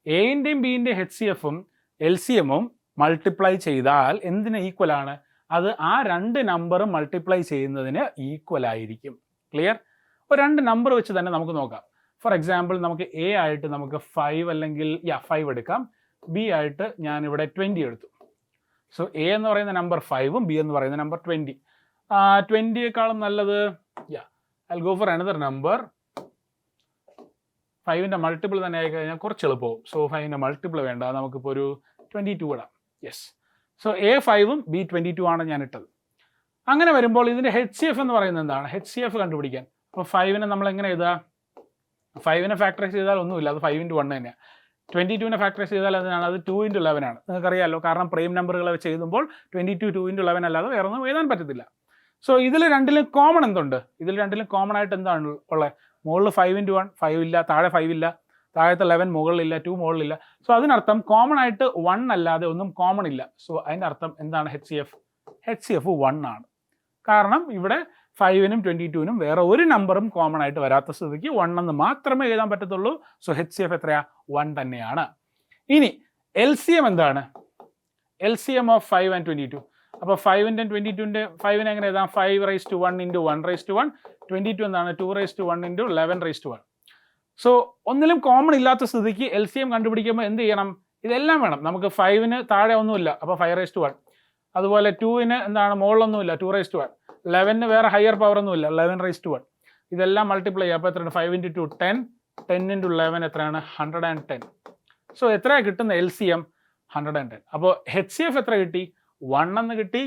എൻ്റെയും ബിൻ്റെയും HCFും LCMവും മൾട്ടിപ്ലൈ ചെയ്താൽ എന്തിന് ഈക്വൽ ആണ്? അത് ആ രണ്ട് നമ്പറും മൾട്ടിപ്ലൈ ചെയ്യുന്നതിന് ഈക്വൽ ആയിരിക്കും. ക്ലിയർ? അപ്പോൾ രണ്ട് നമ്പർ വെച്ച് തന്നെ നമുക്ക് നോക്കാം. ഫോർ എക്സാമ്പിൾ നമുക്ക് A ആയിട്ട് നമുക്ക് 5 അല്ലെങ്കിൽ 5 എടുക്കാം. B ആയിട്ട് ഞാനിവിടെ 20 എടുത്തു. സോ A എന്ന് പറയുന്ന നമ്പർ 5ഉം B എന്ന് പറയുന്ന നമ്പർ 20. 20യേക്കാളും നല്ലത് I go for another number. 5ൻ്റെ മൾട്ടിപ്പിൾ തന്നെ ആയി കഴിഞ്ഞാൽ കുറച്ച് എളുപ്പവും. സോ 5ൻ്റെ മൾട്ടിപ്പിൾ വേണ്ട, നമുക്കിപ്പോൾ ഒരു 22 ഇടാം. യെസ്, സോ A 5ഉം B 22 ആണ് ഞാൻ ഇട്ടത്. അങ്ങനെ വരുമ്പോൾ ഇതിൻ്റെ HCF എന്ന് പറയുന്നത് എന്താണ്? HCF കണ്ടുപിടിക്കാൻ അപ്പോൾ 5നെ നമ്മൾ എങ്ങനെ എഴുതുക? 5നെ ഫാക്ടറൈസ് ചെയ്താൽ ഒന്നുമില്ല, അത് 5 × 1 തന്നെയാണ്. 22നെ ഫാക്ടറൈസ് ചെയ്താൽ അതിനാണ്, അത് 2 × 11 ആണ്. നിങ്ങൾക്കറിയാമല്ലോ, കാരണം പ്രൈം നമ്പറുകൾ വെച്ച് എഴുതുമ്പോൾ 22 2 × 11 അല്ലാതെ വേറെ ഒന്നും എഴുതാൻ പറ്റത്തില്ല. സോ ഇതിൽ രണ്ടിലും കോമൺ എന്തുണ്ട്? ഇതിൽ രണ്ടിലും കോമൺ ആയിട്ട് എന്താണ് ഉള്ളത്? മുകളിൽ 5 × 1 5 ഇല്ല, താഴെ 5 ഇല്ല, താഴത്തെ 11 മുകളിലില്ല, 2 മുകളിലില്ല. സോ അതിനർത്ഥം കോമൺ ആയിട്ട് 1 അല്ലാതെ ഒന്നും കോമൺ ഇല്ല. സോ അതിൻ്റെ അർത്ഥം എന്താണ്? HCF 1 ആണ്. കാരണം ഇവിടെ 5നും 22നും വേറെ ഒരു നമ്പറും കോമൺ ആയിട്ട് വരാത്ത സ്ഥിതിക്ക് 1 എന്ന് മാത്രമേ എഴുതാൻ പറ്റത്തുള്ളൂ. സോ HCF എത്രയാ? 1 തന്നെയാണ്. ഇനി LCM എന്താണ്? LCM of 5 and 22. അപ്പോൾ 5ൻ്റെ 22ൻ്റെ 5നെ എങ്ങനെ എഴുതാം? 5⁻1 × 1⁻1. 22 എന്താണ്? 2⁻1 × 11⁻1. സോ ഒന്നിലും കോമൺ ഇല്ലാത്ത സ്ഥിതിക്ക് LCM കണ്ടുപിടിക്കുമ്പോൾ എന്ത് ചെയ്യണം? ഇതെല്ലാം വേണം. നമുക്ക് 5ന് താഴെ ഒന്നുമില്ല, അപ്പോൾ 5^1. അതുപോലെ 2ന് എന്താണ് മുകളിലൊന്നുമില്ല, 2^1. 11ന് വേറെ ഹയർ പവർ ഒന്നുമില്ല, 11^1. ഇതെല്ലാം മൾട്ടിപ്ലൈ ചെയ്യുക. അപ്പോൾ എത്രയാണ്? 5 × 2 10, 10 × 11 എത്രയാണ്? 110. സോ എത്രയാണ് കിട്ടുന്ന LCM? 110. അപ്പോൾ HCF എത്ര കിട്ടി? 1 എന്ന് കിട്ടി.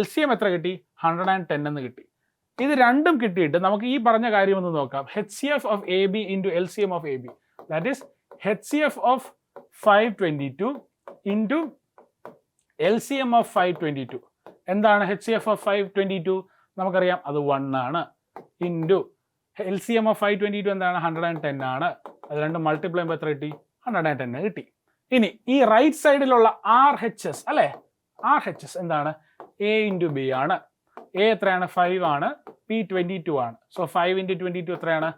LCM എത്ര കിട്ടി? 110 എന്ന് കിട്ടി. ഇത് രണ്ടും കിട്ടിയിട്ട് നമുക്ക് ഈ പറഞ്ഞ കാര്യം ഒന്ന് നോക്കാം. HCF of AB into LCM of AB, that is HCF of 522 into LCM of 522. എന്താണ് HCF of 522? നമുക്കറിയാം അത് 1 ആണ്. ഇൻറ്റു LCM of 522 എന്താണ്? 110 ആണ്. അത് രണ്ടും മൾട്ടിപ്ലൈ ചെയ്യുമ്പോൾ എത്ര കിട്ടി? 110 കിട്ടി. ഇനി ഈ റൈറ്റ് സൈഡിലുള്ള RHS അല്ലേ, RHS എന്താണ്? A into B ആണ്. A എത്രയാണ്? 5 ആണ്. P 22 ആണ്. സോ 5 × 22 എത്രയാണ്?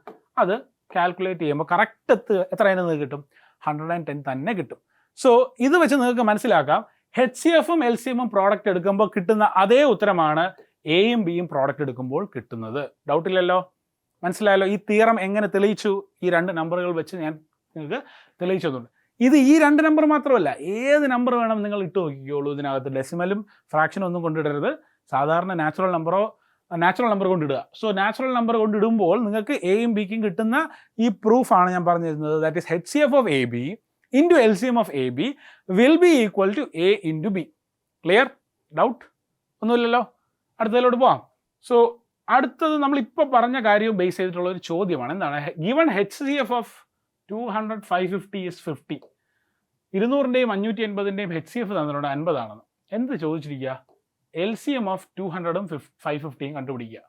അത് കാൽക്കുലേറ്റ് ചെയ്യുമ്പോൾ കറക്റ്റ് എത്രയാണ് നിങ്ങൾക്ക് കിട്ടും? 110 തന്നെ കിട്ടും. സോ ഇത് വെച്ച് നിങ്ങൾക്ക് മനസ്സിലാക്കാം HCFും LCMും പ്രോഡക്റ്റ് എടുക്കുമ്പോൾ കിട്ടുന്ന അതേ ഉത്തരമാണ് എയും ബിയും പ്രോഡക്റ്റ് എടുക്കുമ്പോൾ കിട്ടുന്നത്. ഡൗട്ടില്ലല്ലോ? മനസ്സിലായല്ലോ? ഈ തിയറം എങ്ങനെ തെളിയിച്ചു? ഈ രണ്ട് നമ്പറുകൾ വെച്ച് ഞാൻ നിങ്ങൾക്ക് തെളിയിച്ചു തന്നുണ്ട്. ഇത് ഈ രണ്ട് നമ്പർ മാത്രമല്ല, ഏത് നമ്പർ വേണം നിങ്ങൾ ഇട്ട് നോക്കിക്കോളൂ. ഇതിനകത്ത് ഡെസിമലും ഫ്രാക്ഷനും ഒന്നും കൊണ്ടിടരുത്. സാധാരണ നാച്ചുറൽ നമ്പർ കൊണ്ടിടുക. സോ നാച്ചുറൽ നമ്പർ കൊണ്ടിടുമ്പോൾ നിങ്ങൾക്ക് എയും ബിക്കും കിട്ടുന്ന ഈ പ്രൂഫാണ് ഞാൻ പറഞ്ഞു തരുന്നത്. That is HCF of AB into LCM of AB will be equal to A into B. Clear? Doubt ഒന്നുമില്ലല്ലോ? അടുത്തതിലോട്ട് പോവാം. സോ അടുത്തത് നമ്മളിപ്പോൾ പറഞ്ഞ കാര്യവും ബേസ് ചെയ്തിട്ടുള്ള ഒരു ചോദ്യമാണ്. എന്താണ്? Given HCF of 200 550 is 50. 200ൻ്റെയും 580ൻ്റെയും HCF തന്നിട്ടുണ്ട് 50 ആണെന്ന്. എന്ത് ചോദിച്ചിരിക്കുക? LCM of 200ഉം 550യും കണ്ടുപിടിക്കുക.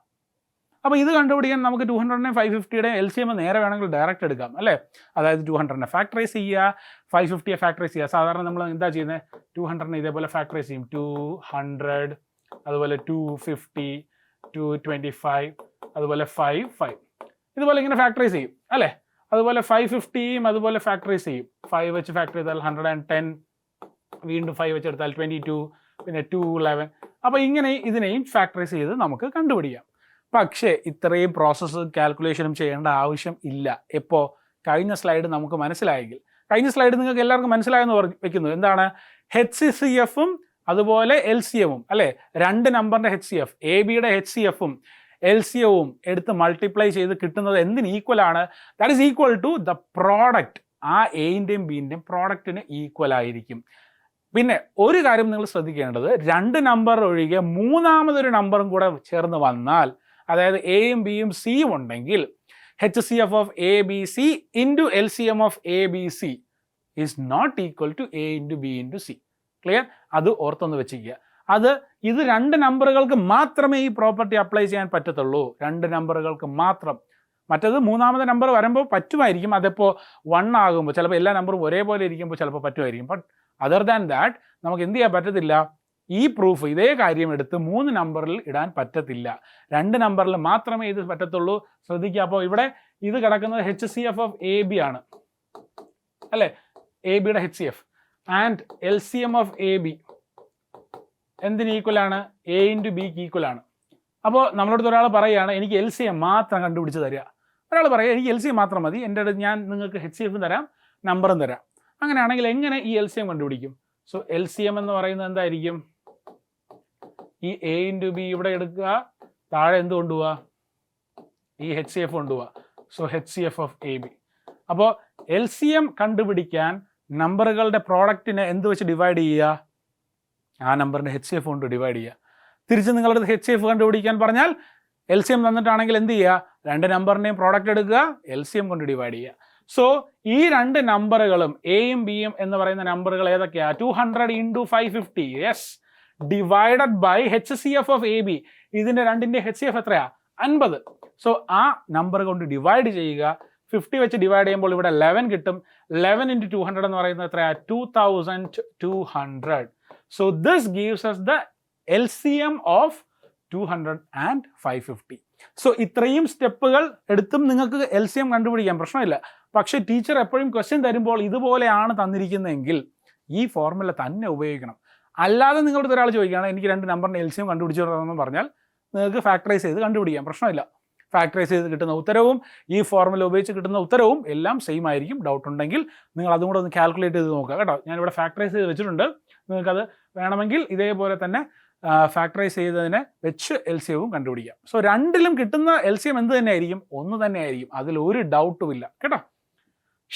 അപ്പോൾ ഇത് കണ്ടുപിടിക്കാൻ നമുക്ക് 200നെ 550യുടെയും LCM നേരെ വേണമെങ്കിൽ ഡയറക്റ്റ് എടുക്കാം അല്ലേ? അതായത് 200നെ ഫാക്ടറൈസ് ചെയ്യുക, 550യെ ഫാക്ടറൈസ് ചെയ്യുക. സാധാരണ നമ്മൾ എന്താ ചെയ്യുന്നത്? 200നെ ഇതേപോലെ ഫാക്ടറൈസ് ചെയ്യും. 200, അതുപോലെ 250, 225, അതുപോലെ 5 ഇതുപോലെ ഇങ്ങനെ ഫാക്ടറൈസ് ചെയ്യും അല്ലേ? അതുപോലെ 550യും അതുപോലെ ഫാക്ടറൈസ് ചെയ്യും. 5 വെച്ച് ഫാക്ടർ ചെയ്താൽ 110, വീണ്ടും 5 വെച്ചെടുത്താൽ 22, പിന്നെ 211. അപ്പോൾ ഇങ്ങനെ ഇതിനെയും ഫാക്ടറൈസ് ചെയ്ത് നമുക്ക് കണ്ടുപിടിക്കാം. പക്ഷേ ഇത്രയും പ്രോസസ്സും കാൽക്കുലേഷനും ചെയ്യേണ്ട ആവശ്യം ഇല്ല. എപ്പോൾ? കഴിഞ്ഞ സ്ലൈഡ് നമുക്ക് മനസ്സിലായെങ്കിൽ. കഴിഞ്ഞ സ്ലൈഡ് നിങ്ങൾക്ക് എല്ലാവർക്കും മനസ്സിലായെന്ന് വെക്കുന്നു. എന്താണ്? HCFും അതുപോലെ LCMും അല്ലേ? രണ്ട് നമ്പറിൻ്റെ HCF, AB-യുടെ HCFും LCMും എടുത്ത് മൾട്ടിപ്ലൈ ചെയ്ത് കിട്ടുന്നത് എന്തിന് ഈക്വൽ ആണ്? That is equal to the product. ആ എൻ്റെയും ബിൻ്റെയും പ്രോഡക്റ്റിന് ഈക്വൽ ആയിരിക്കും. പിന്നെ ഒരു കാര്യം നിങ്ങൾ ശ്രദ്ധിക്കേണ്ടത്, രണ്ട് നമ്പർ ഒഴികെ മൂന്നാമതൊരു നമ്പറും കൂടെ ചേർന്ന് വന്നാൽ, അതായത് എയും ബിയും സിയും ഉണ്ടെങ്കിൽ HCF of ABC into LCM of ABC is not equal to A into B into C. Clear? അത് ഓർത്തൊന്ന് വെച്ചിരിക്കുക. ഇത് രണ്ട് നമ്പറുകൾക്ക് മാത്രമേ ഈ പ്രോപ്പർട്ടി അപ്ലൈ ചെയ്യാൻ പറ്റത്തുള്ളൂ. രണ്ട് നമ്പറുകൾക്ക് മാത്രം. മറ്റത് മൂന്നാമത്തെ നമ്പർ വരുമ്പോൾ പറ്റുമായിരിക്കും. അതിപ്പോൾ 1 ആകുമ്പോൾ ചിലപ്പോൾ എല്ലാ നമ്പറും ഒരേപോലെ ഇരിക്കുമ്പോൾ ചിലപ്പോൾ പറ്റുമായിരിക്കും. ബട്ട് അതർ ദാൻ ദാറ്റ് നമുക്ക് എന്ത് ചെയ്യാൻ പറ്റത്തില്ല? ഈ പ്രൂഫ് ഇതേ കാര്യം എടുത്ത് 3 നമ്പറിൽ ഇടാൻ പറ്റത്തില്ല. 2 നമ്പറിൽ മാത്രമേ ഇത് പറ്റത്തുള്ളൂ. ശ്രദ്ധിക്കുക. അപ്പോൾ ഇവിടെ ഇത് കിടക്കുന്നത് HCF of AB ആണ് അല്ലേ? AB-യുടെ HCF and LCM of AB എന്തിന് ഈക്വലാണ്? A into Bക്ക് ഈക്വലാണ്. അപ്പോൾ നമ്മളോട് ഒരാൾ പറയുകയാണ് എനിക്ക് LCM മാത്രം കണ്ടുപിടിച്ച് തരിക. ഒരാൾ പറയുക എനിക്ക് LCM മാത്രം മതി, എൻ്റെ അടുത്ത് ഞാൻ നിങ്ങൾക്ക് HCF തരാം, നമ്പറും തരാം. അങ്ങനെയാണെങ്കിൽ എങ്ങനെ ഈ LCM കണ്ടുപിടിക്കും? സോ LCM എന്ന് പറയുന്നത് എന്തായിരിക്കും? ഈ A into B ഇവിടെ എടുക്കുക, താഴെ എന്ത് കൊണ്ടുപോവുക? ഈ HCF കൊണ്ടുപോവുക. So HCF of AB. അപ്പോൾ LCM കണ്ടുപിടിക്കാൻ നമ്പറുകളുടെ പ്രോഡക്റ്റിനെ എന്ത് വെച്ച് ഡിവൈഡ് ചെയ്യുക? ആ നമ്പറിൻ്റെ HCF കൊണ്ട് ഡിവൈഡ് ചെയ്യുക. തിരിച്ച് നിങ്ങളുടെ HCF കണ്ടുപിടിക്കാൻ പറഞ്ഞാൽ LCM തന്നിട്ടാണെങ്കിൽ എന്ത് ചെയ്യുക? രണ്ട് നമ്പറിനെയും പ്രോഡക്റ്റ് എടുക്കുക, LCM കൊണ്ട് ഡിവൈഡ് ചെയ്യുക. സോ ഈ രണ്ട് നമ്പറുകളും എയും ബിയും എന്ന് പറയുന്ന നമ്പറുകൾ ഏതൊക്കെയാണ്? 200 into 550, yes, divided by HCF of AB. ഇതിൻ്റെ രണ്ടിൻ്റെ HCF എത്രയാ? 50. സോ ആ നമ്പർ കൊണ്ട് ഡിവൈഡ് ചെയ്യുക. 50 വെച്ച് ഡിവൈഡ് ചെയ്യുമ്പോൾ ഇവിടെ 11 കിട്ടും. 11 into 200 എന്ന് പറയുന്നത് എത്രയാ? 2200. So this gives us the LCM of 200 and 550. So ഇത്രയും സ്റ്റെപ്പുകൾ എടുത്തും നിങ്ങൾക്ക് LCM കണ്ടുപിടിക്കാം, പ്രശ്നമില്ല. പക്ഷേ ടീച്ചർ എപ്പോഴും ക്വസ്റ്റ്യൻ തരുമ്പോൾ ഇതുപോലെയാണ് തന്നിരിക്കുന്നതെങ്കിൽ ഈ ഫോർമുല തന്നെ ഉപയോഗിക്കണം. അല്ലാതെ നിങ്ങളുടെ ഒരാൾ ചോദിക്കുകയാണ് എനിക്ക് രണ്ട് നമ്പറിൻ്റെ LCM കണ്ടുപിടിച്ചു എന്ന് പറഞ്ഞാൽ നിങ്ങൾക്ക് ഫാക്ടറൈസ് ചെയ്ത് കണ്ടുപിടിക്കാം, പ്രശ്നമില്ല. ഫാക്ടറൈസ് ചെയ്ത് കിട്ടുന്ന ഉത്തരവും ഈ ഫോർമുല ഉപയോഗിച്ച് കിട്ടുന്ന ഉത്തരവും എല്ലാം സെയിം ആയിരിക്കും. ഡൗട്ട് ഉണ്ടെങ്കിൽ നിങ്ങൾ അതും കൂടെ ഒന്ന് കാൽക്കുലേറ്റ് ചെയ്ത് നോക്കുക കേട്ടോ. ഞാനിവിടെ ഫാക്ടറൈസ് ചെയ്ത് വെച്ചിട്ടുണ്ട്. നിങ്ങൾക്കത് വേണമെങ്കിൽ ഇതേപോലെ തന്നെ ഫാക്ടറൈസ് ചെയ്തതിനെ വെച്ച് LCMവും കണ്ടുപിടിക്കാം. സോ രണ്ടിലും കിട്ടുന്ന LCM എന്ത് തന്നെ ആയിരിക്കും? ഒന്ന് തന്നെ ആയിരിക്കും. അതിലൊരു ഡൗട്ടും ഇല്ല കേട്ടോ.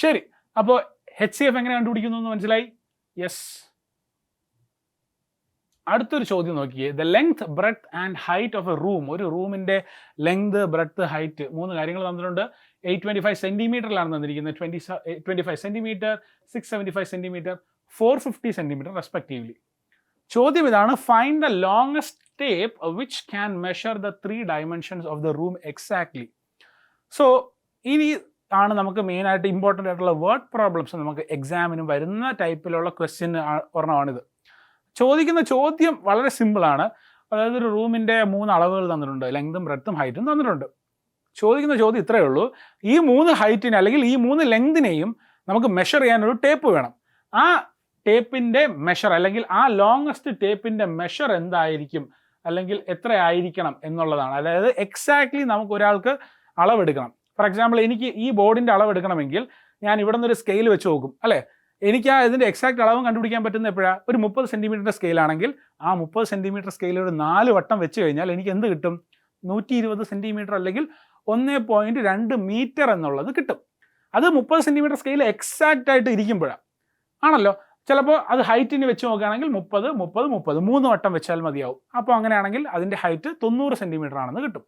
ശരി, അപ്പോൾ HCF എങ്ങനെ കണ്ടുപിടിക്കുന്നു എന്ന് മനസ്സിലായി? യെസ്. അടുത്തൊരു ചോദ്യം നോക്കിയേ. The length, breadth and height of A room. ഒരു റൂമിൻ്റെ ലെങ്ത്, ബ്രെഡ്ത്ത്, ഹൈറ്റ് 3 കാര്യങ്ങൾ തന്നിട്ടുണ്ട്. 825 സെൻറ്റിമീറ്ററിലാണ് തന്നിരിക്കുന്നത്. 25 സെൻറ്റിമീറ്റർ, 675 സെൻറ്റിമീറ്റർ, 450 സെൻറ്റിമീറ്റർ റെസ്പെക്റ്റീവ്ലി. ചോദ്യം ഇതാണ്: find the longest tape which can measure the 3 dimensions of the room exactly. So ഇനി ആണ് നമുക്ക് മെയിനായിട്ട് ഇമ്പോർട്ടൻ്റ് ആയിട്ടുള്ള വേർഡ് പ്രോബ്ലംസ് നമുക്ക് എക്സാമിന് വരുന്ന ടൈപ്പിലുള്ള ക്വസ്റ്റ്യൻ ഒരെണ്ണമാണിത്. ചോദിക്കുന്ന ചോദ്യം വളരെ സിമ്പിളാണ്. അതായത് ഒരു റൂമിൻ്റെ 3 അളവുകൾ തന്നിട്ടുണ്ട്. ലെങ്തും ബ്രെഡ്ത്തും ഹൈറ്റും തന്നിട്ടുണ്ട്. ചോദിക്കുന്ന ചോദ്യം ഇത്രയേ ഉള്ളൂ: ഈ 3 ഹൈറ്റിനെ അല്ലെങ്കിൽ ഈ 3 ലെങ്തിനെയും നമുക്ക് മെഷർ ചെയ്യാനൊരു ടേപ്പ് വേണം. ആ ടേപ്പിൻ്റെ മെഷർ അല്ലെങ്കിൽ ആ ലോങ്ങസ്റ്റ് ടേപ്പിൻ്റെ മെഷർ എന്തായിരിക്കും അല്ലെങ്കിൽ എത്ര ആയിരിക്കണം എന്നുള്ളതാണ്. അതായത് എക്സാക്ട്ലി നമുക്ക് ഒരാൾക്ക് അളവെടുക്കണം. ഫോർ എക്സാമ്പിൾ, എനിക്ക് ഈ ബോർഡിൻ്റെ അളവെടുക്കണമെങ്കിൽ ഞാൻ ഇവിടെ നിന്നൊരു സ്കെയിൽ വെച്ച് നോക്കും അല്ലേ. എനിക്ക് ഇതിൻ്റെ എക്സാക്ട് അളവും കണ്ടുപിടിക്കാൻ പറ്റുന്ന എപ്പോഴാണ്? ഒരു 30 സെൻറ്റിമീറ്ററിൻ്റെ സ്കെയിലാണെങ്കിൽ ആ 30 സെൻറ്റിമീറ്റർ സ്കെയിൽ ഒരു 4 വട്ടം വെച്ച് കഴിഞ്ഞാൽ എനിക്ക് എന്ത് കിട്ടും? 120 സെൻറ്റിമീറ്റർ അല്ലെങ്കിൽ 1.2 മീറ്റർ എന്നുള്ളത് കിട്ടും. അത് 30 സെൻറ്റിമീറ്റർ സ്കെയിൽ എക്സാക്റ്റ് ആയിട്ട് ഇരിക്കുമ്പോഴാണ് ആണല്ലോ. ചിലപ്പോൾ അത് ഹൈറ്റിന് വെച്ച് നോക്കുകയാണെങ്കിൽ 30, 30, 30 3 വട്ടം വെച്ചാൽ മതിയാവും. അപ്പോൾ അങ്ങനെയാണെങ്കിൽ അതിൻ്റെ ഹൈറ്റ് 90 സെൻറ്റിമീറ്റർ ആണെന്ന് കിട്ടും.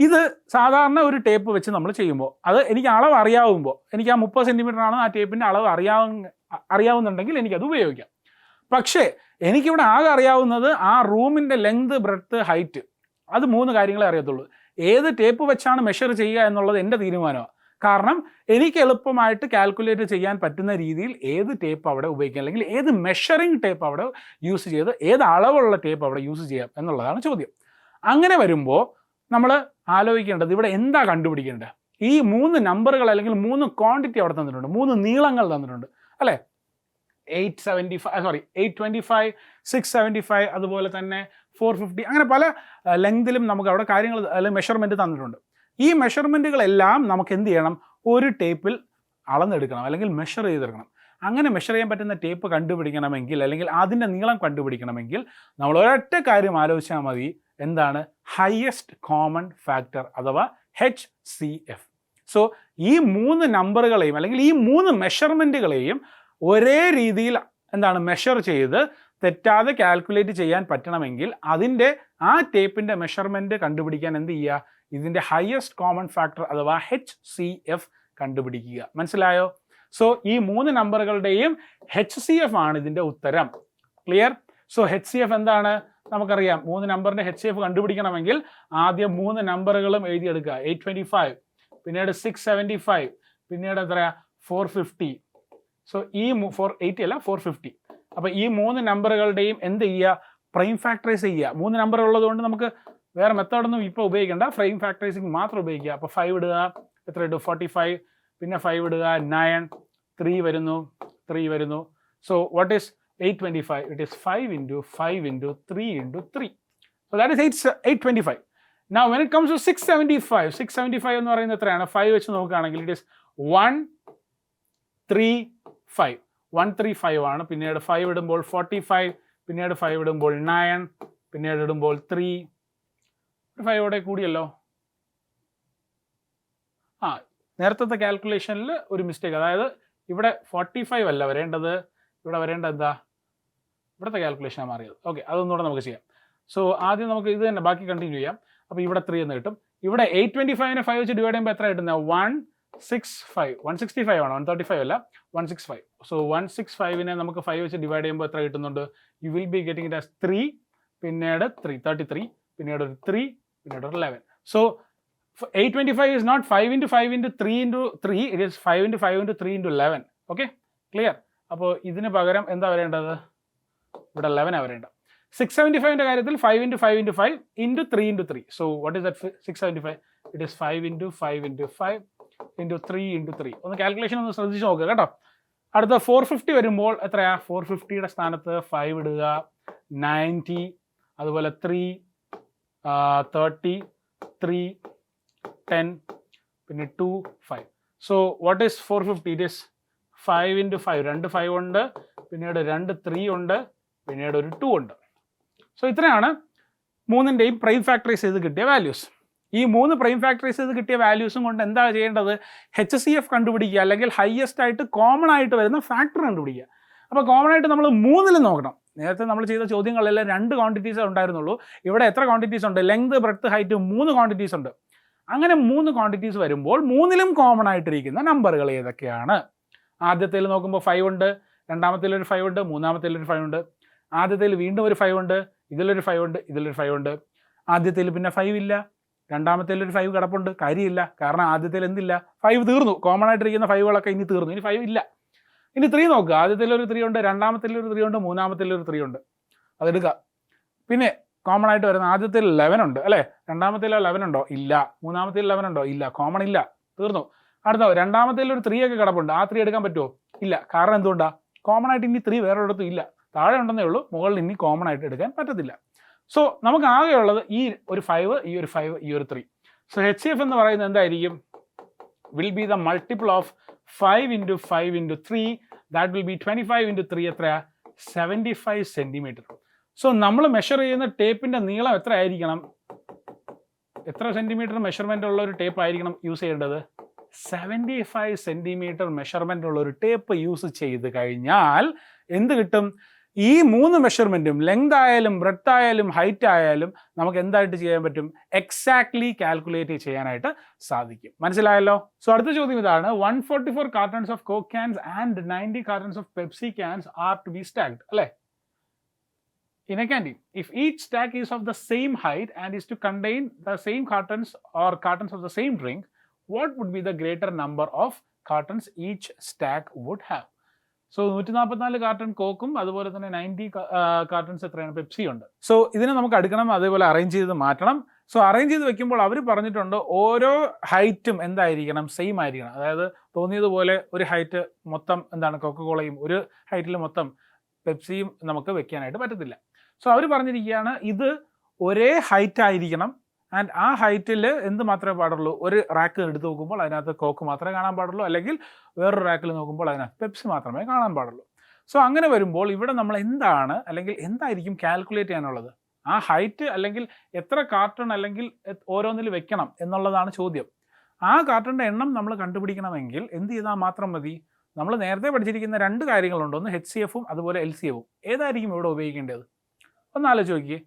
ഇത് സാധാരണ ഒരു ടേപ്പ് വെച്ച് നമ്മൾ ചെയ്യുമ്പോൾ അത് എനിക്ക് അളവ് അറിയാവുമ്പോൾ, എനിക്ക് ആ 30 സെൻറ്റിമീറ്റർ ആണ് ആ ടേപ്പിൻ്റെ അളവ് അറിയാവുന്നുണ്ടെങ്കിൽ എനിക്കത് ഉപയോഗിക്കാം. പക്ഷേ എനിക്കിവിടെ ആകെ അറിയാവുന്നത് ആ റൂമിൻ്റെ ലെങ്ത്, ബ്രെഡ്ത്ത്, ഹൈറ്റ്, അത് 3 കാര്യങ്ങളെ അറിയത്തുള്ളൂ. ഏത് ടേപ്പ് വെച്ചാണ് മെഷർ ചെയ്യുക എന്നുള്ളത് എൻ്റെ തീരുമാനമാണ്. കാരണം എനിക്ക് എളുപ്പമായിട്ട് കാൽക്കുലേറ്റ് ചെയ്യാൻ പറ്റുന്ന രീതിയിൽ ഏത് ടേപ്പ് അവിടെ ഉപയോഗിക്കാം അല്ലെങ്കിൽ ഏത് മെഷറിംഗ് ടേപ്പ് അവിടെ യൂസ് ചെയ്ത് ഏത് അളവുള്ള ടേപ്പ് അവിടെ യൂസ് ചെയ്യാം എന്നുള്ളതാണ് ചോദ്യം. അങ്ങനെ വരുമ്പോൾ നമ്മൾ ആലോചിക്കേണ്ടത് ഇവിടെ എന്താ കണ്ടുപിടിക്കേണ്ടത്? ഈ 3 നമ്പറുകൾ അല്ലെങ്കിൽ 3 ക്വാണ്ടിറ്റി അവിടെ തന്നിട്ടുണ്ട്, 3 നീളങ്ങൾ തന്നിട്ടുണ്ട് അല്ലേ. 825, 675, അതുപോലെ തന്നെ 450, അങ്ങനെ പല ലെങ്തിലും നമുക്ക് അവിടെ കാര്യങ്ങൾ അല്ലെങ്കിൽ മെഷർമെൻറ്റ് തന്നിട്ടുണ്ട്. ഈ മെഷർമെൻറ്റുകളെല്ലാം നമുക്ക് എന്ത് ചെയ്യണം? ഒരു ടേപ്പിൽ അളന്നെടുക്കണം അല്ലെങ്കിൽ മെഷർ ചെയ്തെടുക്കണം. അങ്ങനെ മെഷർ ചെയ്യാൻ പറ്റുന്ന ടേപ്പ് കണ്ടുപിടിക്കണമെങ്കിൽ അല്ലെങ്കിൽ അതിൻ്റെ നീളം കണ്ടുപിടിക്കണമെങ്കിൽ നമ്മൾ ഒരൊറ്റ കാര്യം ആലോചിച്ചാൽ മതി. എന്താണ്? ഹയസ്റ്റ് കോമൺ ഫാക്ടർ അഥവാ HCF. സോ ഈ 3 നമ്പറുകളെയും അല്ലെങ്കിൽ ഈ 3 മെഷർമെൻറ്റുകളെയും ഒരേ രീതിയിൽ എന്താണ് മെഷർ ചെയ്ത് തെറ്റാതെ കാൽക്കുലേറ്റ് ചെയ്യാൻ പറ്റണമെങ്കിൽ അതിൻ്റെ ആ ടേപ്പിൻ്റെ മെഷർമെൻറ്റ് കണ്ടുപിടിക്കാൻ എന്ത് ചെയ്യുക? ഇതിൻ്റെ ഹയസ്റ്റ് കോമൺ ഫാക്ടർ അഥവാ HCF കണ്ടുപിടിക്കുക. മനസ്സിലായോ? സോ ഈ 3 നമ്പറുകളുടെയും HCF ആണ് ഇതിൻ്റെ ഉത്തരം. ക്ലിയർ? സോ HCF എന്താണ്? നമുക്കറിയാം. 3 നമ്പറിൻ്റെ HCF കണ്ടുപിടിക്കണമെങ്കിൽ ആദ്യം 3 നമ്പറുകളും എഴുതിയെടുക്കുക. 825, പിന്നീട് 675, പിന്നീട് എത്രയാ? 450. സോ ഈ 480 അല്ല 450. അപ്പോൾ ഈ 3 നമ്പറുകളുടെയും എന്ത് ചെയ്യുക? പ്രൈം ഫാക്ടറൈസ് ചെയ്യുക. 3 നമ്പർ ഉള്ളതുകൊണ്ട് നമുക്ക് വേറെ മെത്തേഡൊന്നും ഇപ്പോൾ ഉപയോഗിക്കേണ്ട, പ്രൈം ഫാക്ടറൈസിങ് മാത്രം ഉപയോഗിക്കുക. അപ്പോൾ 5 ഇടുക, എത്ര ഇട്ടു? 45, പിന്നെ 5 ഇടുക, 9, 3 വരുന്നു, 3 വരുന്നു. So what is 825? It is 5 into 5 into 3 into 3. So that is 825. Now when it comes to 675 എന്ന് പറയുന്നത് എത്രയാണ്? 5 വെച്ച് നോക്കുകയാണെങ്കിൽ it is 135. 135 ആണ്. പിന്നീട് 5 ഇടുമ്പോൾ 45, പിന്നീട് 5 ഇടുമ്പോൾ 9, പിന്നീട് ഇടുമ്പോൾ 3. 5 കൂടിയല്ലോ. നേരത്തെ കാൽക്കുലേഷനിൽ ഒരു മിസ്റ്റേക്ക്. അതായത് ഇവിടെ 45 അല്ല വരേണ്ടത്, ഇവിടെ വരേണ്ടത് എന്താ? ഇവിടുത്തെ കാൽക്കുലേഷനാണ് മാറിയത്. ഓക്കെ, അതൊന്നുകൂടെ നമുക്ക് ചെയ്യാം. സോ ആദ്യം നമുക്ക് ഇത് തന്നെ ബാക്കി കണ്ടിന്യൂ ചെയ്യാം. അപ്പോൾ ഇവിടെ 3 എന്ന് കിട്ടും. ഇവിടെ 825നെ 5 വെച്ച് ഡിവൈഡ് ചെയ്യുമ്പോൾ എത്ര കിട്ടുന്നത്? 165. 165 ആണ്, 135 അല്ല, 165. സോ 165നെ നമുക്ക് 5 വെച്ച് ഡിവൈഡ് ചെയ്യുമ്പോൾ എത്ര കിട്ടുന്നുണ്ട്? You will be getting it as 3, പിന്നീട് 3, 33, പിന്നീട് ഒരു 3, പിന്നീട് ഒരു 11. So 825 is not 5 into 5 into 3 into 3, it is 5 into 5 into 3 into 11. Okay, clear? അപ്പോൾ ഇതിന് പകരം എന്താ വരേണ്ടത്? ഇവിടെ 11 വരേണ്ടത്. 675ൻ്റെ കാര്യത്തിൽ 5 into 5 into 5 into 3 into 3. So what is that 675? It is 5 into 5 into 5 into 3 into 3. ഒന്ന് കാൽക്കുലേഷൻ ഒന്ന് ശ്രദ്ധിച്ച് നോക്കുക കേട്ടോ. അടുത്ത 450 വരുമ്പോൾ എത്രയാ? 450യുടെ സ്ഥാനത്ത് 5 ഇടുക, 90, അതുപോലെ 3, 30, 3, 10, പിന്നെ 2, 5. So what is 450? It is 5 into 5. 2 5 ഉണ്ട്, പിന്നീട് 2 3 ഉണ്ട്, പിന്നീട് ഒരു 2 ഉണ്ട്. സോ ഇത്രയാണ് മൂന്നിൻ്റെയും പ്രൈം ഫാക്ടറൈസ് ചെയ്ത് കിട്ടിയ വാല്യൂസ്. ഈ 3 പ്രൈം ഫാക്ടറൈസ് ചെയ്ത് കിട്ടിയ വാല്യൂസും കൊണ്ട് എന്താ ചെയ്യേണ്ടത്? HCF കണ്ടുപിടിക്കുക, അല്ലെങ്കിൽ ഹയസ്റ്റ് ആയിട്ട് കോമൺ ആയിട്ട് വരുന്ന ഫാക്ടർ കണ്ടുപിടിക്കുക. അപ്പോൾ കോമൺ ആയിട്ട് നമ്മൾ 3 നോക്കണം. നേരത്തെ നമ്മൾ ചെയ്ത ചോദ്യങ്ങളെല്ലാം 2 ക്വാണ്ടിറ്റീസേ ഉണ്ടായിരുന്നുള്ളൂ. ഇവിടെ എത്ര ക്വാണ്ടിറ്റീസ് ഉണ്ട്? ലെങ്ത്, ബ്രെഡ്ത്ത്, ഹൈറ്റ് 3 ക്വാണ്ടിറ്റീസ് ഉണ്ട്. അങ്ങനെ 3 ക്വാണ്ടിറ്റീസ് വരുമ്പോൾ 3ലും കോമൺ ആയിട്ടിരിക്കുന്ന നമ്പറുകൾ ഏതൊക്കെയാണ്? ആദ്യത്തേൽ നോക്കുമ്പോൾ 5 ഉണ്ട്, രണ്ടാമത്തേൽ ഒരു 5 ഉണ്ട്, മൂന്നാമത്തേൽ ഒരു 5 ഉണ്ട്, ആദ്യത്തേൽ വീണ്ടും ഒരു 5 ഉണ്ട്, ഇതിലൊരു 5 ഉണ്ട്, ഇതിലൊരു 5 ഉണ്ട്. ആദ്യത്തേൽ പിന്നെ 5 ഇല്ല, രണ്ടാമത്തേൽ ഒരു 5 കിടപ്പുണ്ട്. കാര്യമില്ല, കാരണം ആദ്യത്തേൽ എന്തില്ല? 5 തീർന്നു. കോമൺ ആയിട്ടിരിക്കുന്ന 5കളൊക്കെ ഇനി തീർന്നു, ഇനി 5 ഇല്ല. ഇനി 3 നോക്കുക. ആദ്യത്തേൽ ഒരു 3 ഉണ്ട്, രണ്ടാമത്തേൽ ഒരു 3 ഉണ്ട്, മൂന്നാമത്തേൽ ഒരു 3 ഉണ്ട്. അതെടുക്കുക. പിന്നെ കോമൺ ആയിട്ട് വരുന്ന ആദ്യത്തേൽ 11 ഉണ്ട് അല്ലേ? രണ്ടാമത്തേൽ 11 ഉണ്ടോ? ഇല്ല. മൂന്നാമത്തേൽ 11 ഉണ്ടോ? ഇല്ല. കോമൺ ഇല്ല, തീർന്നു. അടുത്ത രണ്ടാമത്തേൽ ഒരു 3 ഒക്കെ കിടപ്പുണ്ട്. ആ 3 എടുക്കാൻ പറ്റുമോ? ഇല്ല. കാരണം എന്തുകൊണ്ടാണ്? കോമൺ ആയിട്ട് ഇനി 3 വേറെ ഒരിടത്തും ഇല്ല. താഴെ ഉണ്ടെന്നേ ഉള്ളൂ, മുകളിൽ ഇനി കോമൺ ആയിട്ട് എടുക്കാൻ പറ്റത്തില്ല. സോ നമുക്ക് ആകെയുള്ളത് ഈ ഒരു 5, ഈ ഒരു 5, ഈ ഒരു 3. സോ HCF എന്ന് പറയുന്നത് എന്തായിരിക്കും? Will be the multiple of 5 into 5 into 3. That will be 25 into 3. എത്രയാ? 75 സെൻറ്റിമീറ്റർ. സോ നമ്മൾ മെഷർ ചെയ്യുന്ന ടേപ്പിൻ്റെ നീളം എത്ര ആയിരിക്കണം? എത്ര സെൻറ്റിമീറ്റർ മെഷർമെൻ്റ് ഉള്ള ഒരു ടേപ്പ് ആയിരിക്കണം യൂസ് ചെയ്യേണ്ടത്? 75 സെൻറ്റിമീറ്റർ മെഷർമെൻ്റ് ഉള്ള ഒരു ടേപ്പ് യൂസ് ചെയ്ത് കഴിഞ്ഞാൽ എന്ത് കിട്ടും? ഈ 3 മെഷർമെൻറ്റും, ലെങ്ത് ആയാലും ബ്രെഡ്ത്ത് ആയാലും ഹൈറ്റ് ആയാലും നമുക്ക് എന്തായിട്ട് ചെയ്യാൻ പറ്റും? എക്സാക്ട്ലി കാൽക്കുലേറ്റ് ചെയ്യാനായിട്ട് സാധിക്കും. മനസ്സിലായല്ലോ? സോ അടുത്ത ചോദ്യം ഇതാണ്. 144 cartons of Coke cans and 90 cartons of Pepsi cans are to be stacked. അല്ലേ? In a canteen, if each stack is of the same height and is to contain the same cartons or cartons of the same drink, what would be the greater number of cartons each stack would have? So 144 carton കോക്കും അതുപോലെ തന്നെ 90 കാർട്ടൺസ് എത്രയാണ്? പെപ്സി ഉണ്ട്. സോ ഇതിനെ നമുക്ക് എടുക്കണം, അതേപോലെ അറേഞ്ച് ചെയ്ത് മാറ്റണം. സോ അറേഞ്ച് ചെയ്ത് വെക്കുമ്പോൾ അവർ പറഞ്ഞിട്ടുണ്ട് ഓരോ ഹൈറ്റും എന്തായിരിക്കണം? സെയിം ആയിരിക്കണം. അതായത് തോന്നിയതുപോലെ ഒരു ഹൈറ്റ് മൊത്തം എന്താണ് കൊക്കക്കോളയും ഒരു ഹൈറ്റിൽ മൊത്തം പെപ്സിയും നമുക്ക് വെക്കാനായിട്ട് പറ്റത്തില്ല. സോ അവർ പറഞ്ഞിരിക്കുകയാണ് ഇത് ഒരേ ഹൈറ്റ് ആയിരിക്കണം. ആൻഡ് ആ ഹൈറ്റിൽ എന്ത് മാത്രമേ പാടുള്ളൂ? ഒരു റാക്ക് എടുത്ത് നോക്കുമ്പോൾ അതിനകത്ത് കോക്ക് മാത്രമേ കാണാൻ പാടുള്ളൂ, അല്ലെങ്കിൽ വേറൊരു റാക്കിൽ നോക്കുമ്പോൾ അതിനകത്ത് പെപ്സി മാത്രമേ കാണാൻ പാടുള്ളൂ. സോ അങ്ങനെ വരുമ്പോൾ ഇവിടെ നമ്മൾ എന്താണ്, അല്ലെങ്കിൽ എന്തായിരിക്കും കാൽക്കുലേറ്റ് ചെയ്യാനുള്ളത്? ആ ഹൈറ്റ് അല്ലെങ്കിൽ എത്ര കാർട്ടൺ അല്ലെങ്കിൽ ഓരോന്നിൽ വെക്കണം എന്നുള്ളതാണ് ചോദ്യം. ആ കാർട്ടണിൻ്റെ എണ്ണം നമ്മൾ കണ്ടുപിടിക്കണമെങ്കിൽ എന്ത് ചെയ്താൽ മാത്രം മതി? നമ്മൾ നേരത്തെ പഠിച്ചിരിക്കുന്ന 2 കാര്യങ്ങളുണ്ട്. ഒന്ന് HCFും അതുപോലെ LCFും. ഏതായിരിക്കും ഇവിടെ ഉപയോഗിക്കേണ്ടത്? ഒന്ന് ആലോചിച്ച് നോക്കിയേ.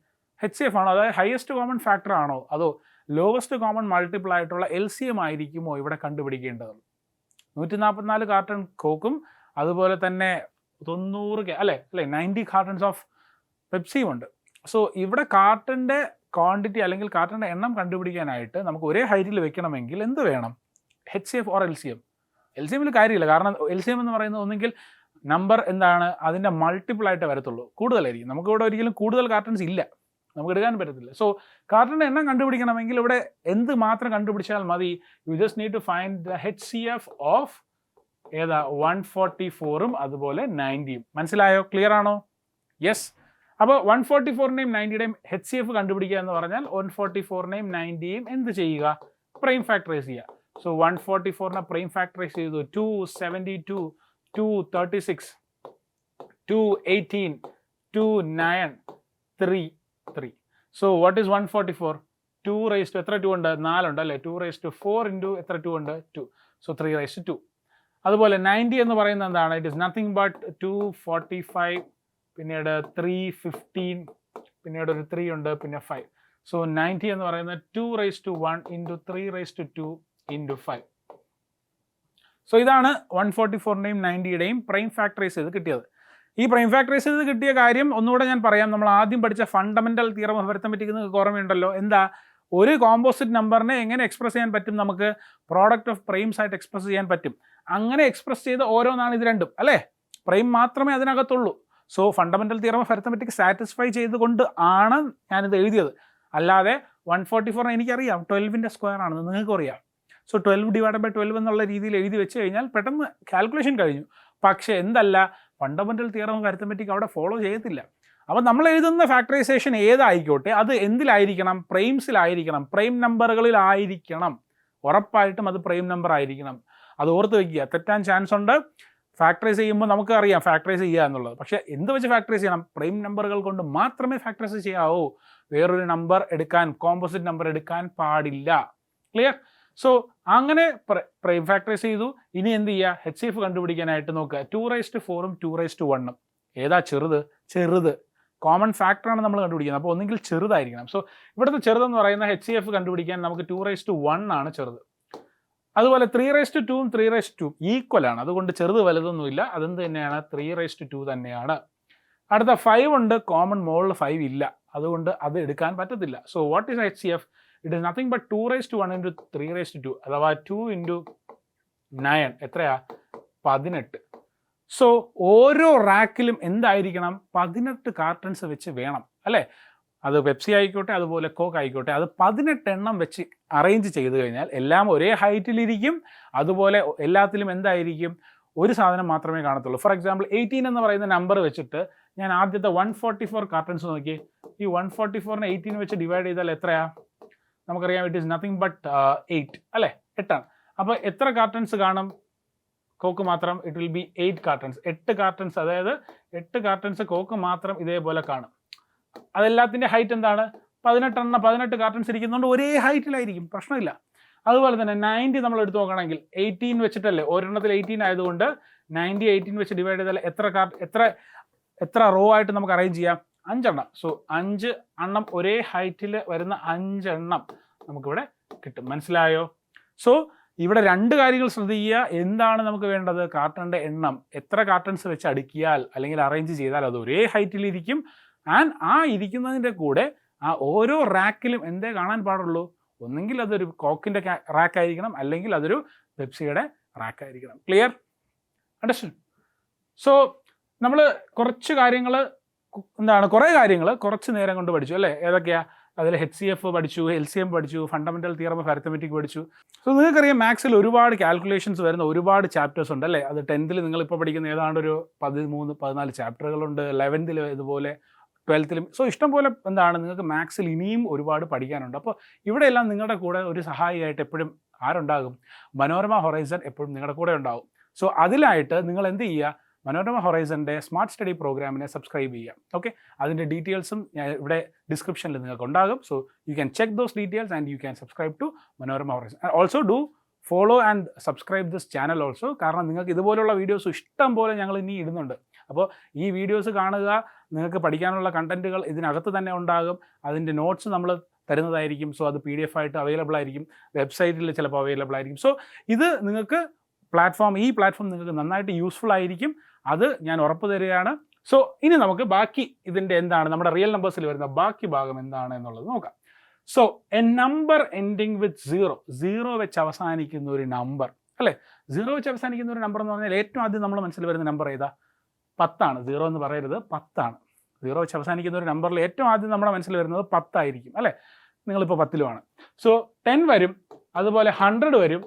HCF ആണോ, അതായത് ഹയസ്റ്റ് കോമൺ ഫാക്ടർ ആണോ, അതോ ലോവസ്റ്റ് കോമൺ മൾട്ടിപ്പിൾ ആയിട്ടുള്ള LCM ആയിരിക്കുമോ ഇവിടെ കണ്ടുപിടിക്കേണ്ടത്? 144 കാർട്ടൺ കോക്കും അതുപോലെ തന്നെ 90 കാർട്ടൺസ് ഓഫ് പെപ്സിയും ഉണ്ട്. സോ ഇവിടെ കാർട്ടൻ്റെ ക്വാണ്ടിറ്റി അല്ലെങ്കിൽ കാർട്ടൻ്റെ എണ്ണം കണ്ടുപിടിക്കാനായിട്ട് നമുക്ക് ഒരേ ഹൈറ്റിൽ വെക്കണമെങ്കിൽ എന്ത് വേണം? HCF or LCM? LCMൽ കാര്യമില്ല, കാരണം LCM എന്ന് പറയുന്നത് ഒന്നെങ്കിൽ നമ്പർ എന്താണ് അതിൻ്റെ മൾട്ടിപ്പിൾ ആയിട്ട് വരത്തുള്ളൂ, കൂടുതലായിരിക്കും. നമുക്കിവിടെ ഒരിക്കലും കൂടുതൽ കാർട്ടൺസ് ഇല്ല, നമുക്ക് എടുക്കാൻ പറ്റത്തില്ല. സോ കാർട്ടൻ്റെ എണ്ണം കണ്ടുപിടിക്കണമെങ്കിൽ ഇവിടെ എന്ത് മാത്രം കണ്ടുപിടിച്ചാൽ മതി? You just need to find the HCF of ഏതാ? 144ഉം അതുപോലെ 90യും. മനസ്സിലായോ? ക്ലിയർ ആണോ? യെസ്. അപ്പോൾ 144നെയും 90യുടെയും HCF കണ്ടുപിടിക്കുക എന്ന് പറഞ്ഞാൽ 144നെയും 90യും എന്ത് ചെയ്യുക? പ്രൈം ഫാക്ടറൈസ് ചെയ്യുക. സോ 144നെ പ്രൈം ഫാക്ടറൈസ് ചെയ്തു. 272, 236, 218, 29, 3. So what is 144? 2 raised to എത്ര 2 ഉണ്ട്? 4 ഉണ്ട് അല്ലേ? 2 raised to 4 into എത്ര 2 ഉണ്ട്? 2. So 3 raised to 2. അതുപോലെ 90 എന്ന് പറയുന്നത് എന്താണ്? ഇറ്റ് ഇസ് നത്തിങ് ബട്ട് 245, പിന്നീട് 315, പിന്നീട് ഒരു 3 ഉണ്ട്, പിന്നെ 5. സോ 90 എന്ന് പറയുന്നത് 2 raised to 1 into 3 raised to 2 into 5. So ഇതാണ് 144ൻ്റെയും 90യുടെയും പ്രൈം ഫാക്ടറൈസ് ചെയ്ത് കിട്ടിയത്. ഈ പ്രൈം ഫാക്ടറൈസ് ചെയ്ത് കിട്ടിയ കാര്യം ഒന്നുകൂടെ ഞാൻ പറയാം. നമ്മൾ ആദ്യം പഠിച്ച ഫണ്ടമെൻ്റൽ തിയറം ഓഫ് അരിത്മെറ്റിക് നിങ്ങൾക്ക് ഓർമ്മയുണ്ടല്ലോ. എന്താ? ഒരു കോമ്പോസിറ്റ് നമ്പറിനെ എങ്ങനെ എക്സ്പ്രസ് ചെയ്യാൻ പറ്റും? നമുക്ക് പ്രോഡക്റ്റ് ഓഫ് പ്രൈംസ് ആയിട്ട് എക്സ്പ്രസ് ചെയ്യാൻ പറ്റും. അങ്ങനെ എക്സ്പ്രസ് ചെയ്ത ഓരോന്നാണ് ഇത് രണ്ടും അല്ലേ? പ്രൈം മാത്രമേ അതിനകത്തുള്ളൂ. So fundamental theorem of arithmetic satisfy ചെയ്തുകൊണ്ട് ആണ് ഞാനിത് എഴുതിയത്. അല്ലാതെ 144 എനിക്കറിയാം 12ൻ്റെ സ്ക്വയർ ആണെന്ന് നിങ്ങൾക്കും അറിയാം. സോ 12 ഡിവൈഡ് ബൈ 12 എന്നുള്ള രീതിയിൽ എഴുതി വെച്ച് കഴിഞ്ഞാൽ പെട്ടെന്ന് കാൽക്കുലേഷൻ കഴിഞ്ഞു. പക്ഷേ എന്തല്ല, ഫണ്ടമെൻ്റൽ തിയറം ഓഫ് അരിത്മെറ്റിക് അവിടെ ഫോളോ ചെയ്യത്തില്ല. അപ്പോൾ നമ്മൾ എഴുതുന്ന ഫാക്ടറൈസേഷൻ ഏതായിക്കോട്ടെ അത് എന്തിലായിരിക്കണം? പ്രൈംസിലായിരിക്കണം, പ്രൈം നമ്പറുകളിലായിരിക്കണം. ഉറപ്പായിട്ടും അത് പ്രൈം നമ്പർ ആയിരിക്കണം. അത് ഓർത്ത് വയ്ക്കുക. തെറ്റാൻ ചാൻസ് ഉണ്ട്. ഫാക്ടറൈസ് ചെയ്യുമ്പോൾ നമുക്ക് അറിയാം ഫാക്ടറൈസ് ചെയ്യുക എന്നുള്ളത്. പക്ഷേ എന്ത് വെച്ച് ഫാക്ടറൈസ് ചെയ്യണം? പ്രൈം നമ്പറുകൾ കൊണ്ട് മാത്രമേ ഫാക്ടറൈസ് ചെയ്യാവൂ. വേറൊരു നമ്പർ എടുക്കാൻ, കോമ്പോസിറ്റ് നമ്പർ എടുക്കാൻ പാടില്ല. ക്ലിയർ? സോ അങ്ങനെ പ്രൈം ഫാക്ടറൈസ് ചെയ്തു. ഇനി എന്ത് ചെയ്യുക? HCF കണ്ടുപിടിക്കാനായിട്ട് നോക്കുക. 2⁴ 2⁴ ഏതാ ചെറുത്? ചെറുത് കോമൺ ഫാക്ടറാണ് നമ്മൾ കണ്ടുപിടിക്കുന്നത്. അപ്പോൾ ഒന്നെങ്കിൽ ചെറുതായിരിക്കണം. സോ ഇവിടുത്തെ ചെറുതെന്ന് പറയുന്ന HCF കണ്ടുപിടിക്കാൻ നമുക്ക് 2⁴ ആണ് ചെറുത്. അതുപോലെ 3⁴ ഉം 3⁴ ഈക്വൽ ആണ്. അതുകൊണ്ട് ചെറുത് വലുതൊന്നുമില്ല. അതെന്ത് തന്നെയാണ്? 3⁴ തന്നെയാണ്. അടുത്ത 5 ഉണ്ട്. കോമൺ മോളിൽ 5 ഇല്ല. അതുകൊണ്ട് അത് എടുക്കാൻ പറ്റത്തില്ല. So what is HCF? It is nothing but 2⁴ into 3⁴, അഥവാ 2 ഇൻറ്റു 9 എത്രയാ? 18. സോ ഓരോ റാക്കിലും എന്തായിരിക്കണം? 18 കാർട്ടൺസ് വെച്ച് വേണം അല്ലേ? അത് പെപ്സി ആയിക്കോട്ടെ, അതുപോലെ കോക്ക് ആയിക്കോട്ടെ, അത് 18 എണ്ണം വെച്ച് അറേഞ്ച് ചെയ്ത് കഴിഞ്ഞാൽ എല്ലാം ഒരേ ഹൈറ്റിലിരിക്കും. അതുപോലെ എല്ലാത്തിലും എന്തായിരിക്കും? ഒരു സാധനം മാത്രമേ കാണത്തുള്ളൂ. ഫോർ എക്സാമ്പിൾ 18 എന്ന് പറയുന്ന നമ്പർ വെച്ചിട്ട് ഞാൻ ആദ്യത്തെ 144 കാർട്ടൺസ് നോക്കി. ഈ 144നെ 18 വെച്ച് ഡിവൈഡ് ചെയ്താൽ എത്രയാ? നമുക്കറിയാം ഇറ്റ് ഈസ് നത്തിങ് ബട്ട് 8 അല്ലേ? 8 ആണ്. അപ്പോൾ എത്ര കാർട്ടൺസ് കാണും? കോക്ക് മാത്രം it will be 8 cartons. 8 cartons, അതായത് 8 കാർട്ടൺസ് കോക്ക് മാത്രം ഇതേപോലെ കാണും. അതെല്ലാത്തിൻ്റെ ഹൈറ്റ് എന്താണ്? 18 കാർട്ടൺസ് ഇരിക്കുന്നതുകൊണ്ട് ഒരേ ഹൈറ്റിലായിരിക്കും, പ്രശ്നമില്ല. അതുപോലെ തന്നെ 90 നമ്മൾ എടുത്ത് നോക്കുകയാണെങ്കിൽ 18 വെച്ചിട്ടല്ലേ, ഒരെണ്ണത്തിൽ 18 ആയതുകൊണ്ട് 90 18 വെച്ച് ഡിവൈഡ് ചെയ്താൽ എത്ര റോ ആയിട്ട് നമുക്ക് അറേഞ്ച് ചെയ്യാം? 5 എണ്ണം. സോ 5 എണ്ണം ഒരേ ഹൈറ്റിൽ വരുന്ന 5 എണ്ണം നമുക്കിവിടെ കിട്ടും. മനസ്സിലായോ? സോ ഇവിടെ 2 കാര്യങ്ങൾ ശ്രദ്ധിക്കുക. എന്താണ് നമുക്ക് വേണ്ടത്? കാർട്ടണിൻ്റെ എണ്ണം. എത്ര കാർട്ടൺസ് വെച്ച് അടുക്കിയാൽ അല്ലെങ്കിൽ അറേഞ്ച് ചെയ്താൽ അത് ഒരേ ഹൈറ്റിലിരിക്കും. ആൻഡ് ആ ഇരിക്കുന്നതിൻ്റെ കൂടെ ആ ഓരോ റാക്കിലും എന്തേ കാണാൻ പാടുള്ളൂ? ഒന്നെങ്കിൽ അതൊരു കോക്കിൻ്റെ റാക്കായിരിക്കണം, അല്ലെങ്കിൽ അതൊരു പെപ്സിയുടെ റാക്കായിരിക്കണം. ക്ലിയർ? അണ്ടർസ്റ്റാൻഡ്? സോ നമ്മൾ കുറച്ച് കാര്യങ്ങൾ കുറേ കാര്യങ്ങൾ കുറച്ച് നേരം കൊണ്ട് പഠിച്ചു അല്ലേ? ഏതൊക്കെയാണ്? അതിൽ HCF പഠിച്ചു, LCM പഠിച്ചു, ഫണ്ടമെൻ്റൽ തിയറം ഓഫ് അരിത്തമെറ്റിക് പഠിച്ചു. സോ നിങ്ങൾക്കറിയാം മാത്സിൽ ഒരുപാട് കാൽക്കുലേഷൻസ് വരുന്ന ഒരുപാട് ചാപ്റ്റേഴ്സ് ഉണ്ട് അല്ലേ? അത് 10th നിങ്ങളിപ്പോൾ പഠിക്കുന്ന ഏതാണ്ട് ഒരു 13-14 ചാപ്റ്ററുകളുണ്ട്. 11th ഇതുപോലെ, 12th. സോ ഇഷ്ടംപോലെ നിങ്ങൾക്ക് മാത്സിൽ ഇനിയും ഒരുപാട് പഠിക്കാനുണ്ട്. അപ്പോൾ ഇവിടെയെല്ലാം നിങ്ങളുടെ കൂടെ ഒരു സഹായിയായിട്ട് എപ്പോഴും ആരുണ്ടാകും? മനോരമ ഹൊറൈസൺ എപ്പോഴും നിങ്ങളുടെ കൂടെ ഉണ്ടാകും. സോ അതിലായിട്ട് നിങ്ങൾ എന്ത് ചെയ്യുക? മനോരമ ഹൊറൈസൻ്റെ സ്മാർട്ട് സ്റ്റഡി പ്രോഗ്രാമിനെ സബ്സ്ക്രൈബ് ചെയ്യുക. ഓക്കെ, അതിൻ്റെ ഡീറ്റെയിൽസും ഇവിടെ ഡിസ്ക്രിപ്ഷനിൽ നിങ്ങൾക്ക് ഉണ്ടാകും. So you can check those details and you can subscribe to Manorama Horizon. Also do follow and subscribe this channel also. കാരണം നിങ്ങൾക്ക് ഇതുപോലുള്ള വീഡിയോസ് ഇഷ്ടം പോലെ ഞങ്ങൾ ഇനി ഇടുന്നുണ്ട്. അപ്പോൾ ഈ വീഡിയോസ് കാണുക. നിങ്ങൾക്ക് പഠിക്കാനുള്ള കണ്ടൻറ്റുകൾ ഇതിനകത്ത് തന്നെ ഉണ്ടാകും. അതിൻ്റെ നോട്ട്സ് നമ്മൾ തരുന്നതായിരിക്കും. സോ അത് PDF ആയിട്ട് അവൈലബിൾ ആയിരിക്കും, വെബ്സൈറ്റിൽ ചിലപ്പോൾ അവൈലബിൾ ആയിരിക്കും. സോ ഇത് നിങ്ങൾക്ക് ഈ പ്ലാറ്റ്ഫോം നിങ്ങൾക്ക് നന്നായിട്ട് യൂസ്ഫുൾ ആയിരിക്കും. അത് ഞാൻ ഉറപ്പ് തരികയാണ്. സോ ഇനി നമുക്ക് ബാക്കി ഇതിൻ്റെ എന്താണ് നമ്മുടെ റിയൽ നമ്പേഴ്സിൽ വരുന്ന ബാക്കി ഭാഗം എന്താണ് എന്നുള്ളത് നോക്കാം. സോ എ നമ്പർ എൻഡിങ് വിത്ത് 0 വെച്ച് അവസാനിക്കുന്ന ഒരു നമ്പർ അല്ലേ? 0 വെച്ച് അവസാനിക്കുന്ന ഒരു നമ്പർ എന്ന് പറഞ്ഞാൽ ഏറ്റവും ആദ്യം നമ്മുടെ മനസ്സിൽ വരുന്ന നമ്പർ ഏതാ? 10 ആണ്. 0 എന്ന് പറയരുത്, 10 ആണ്. 0 വെച്ച് അവസാനിക്കുന്ന ഒരു നമ്പറിൽ ഏറ്റവും ആദ്യം നമ്മുടെ മനസ്സിൽ വരുന്നത് 10 ആയിരിക്കും അല്ലേ? നിങ്ങളിപ്പോൾ 10ലുമാണ്. സോ 10 വരും, അതുപോലെ 100 വരും,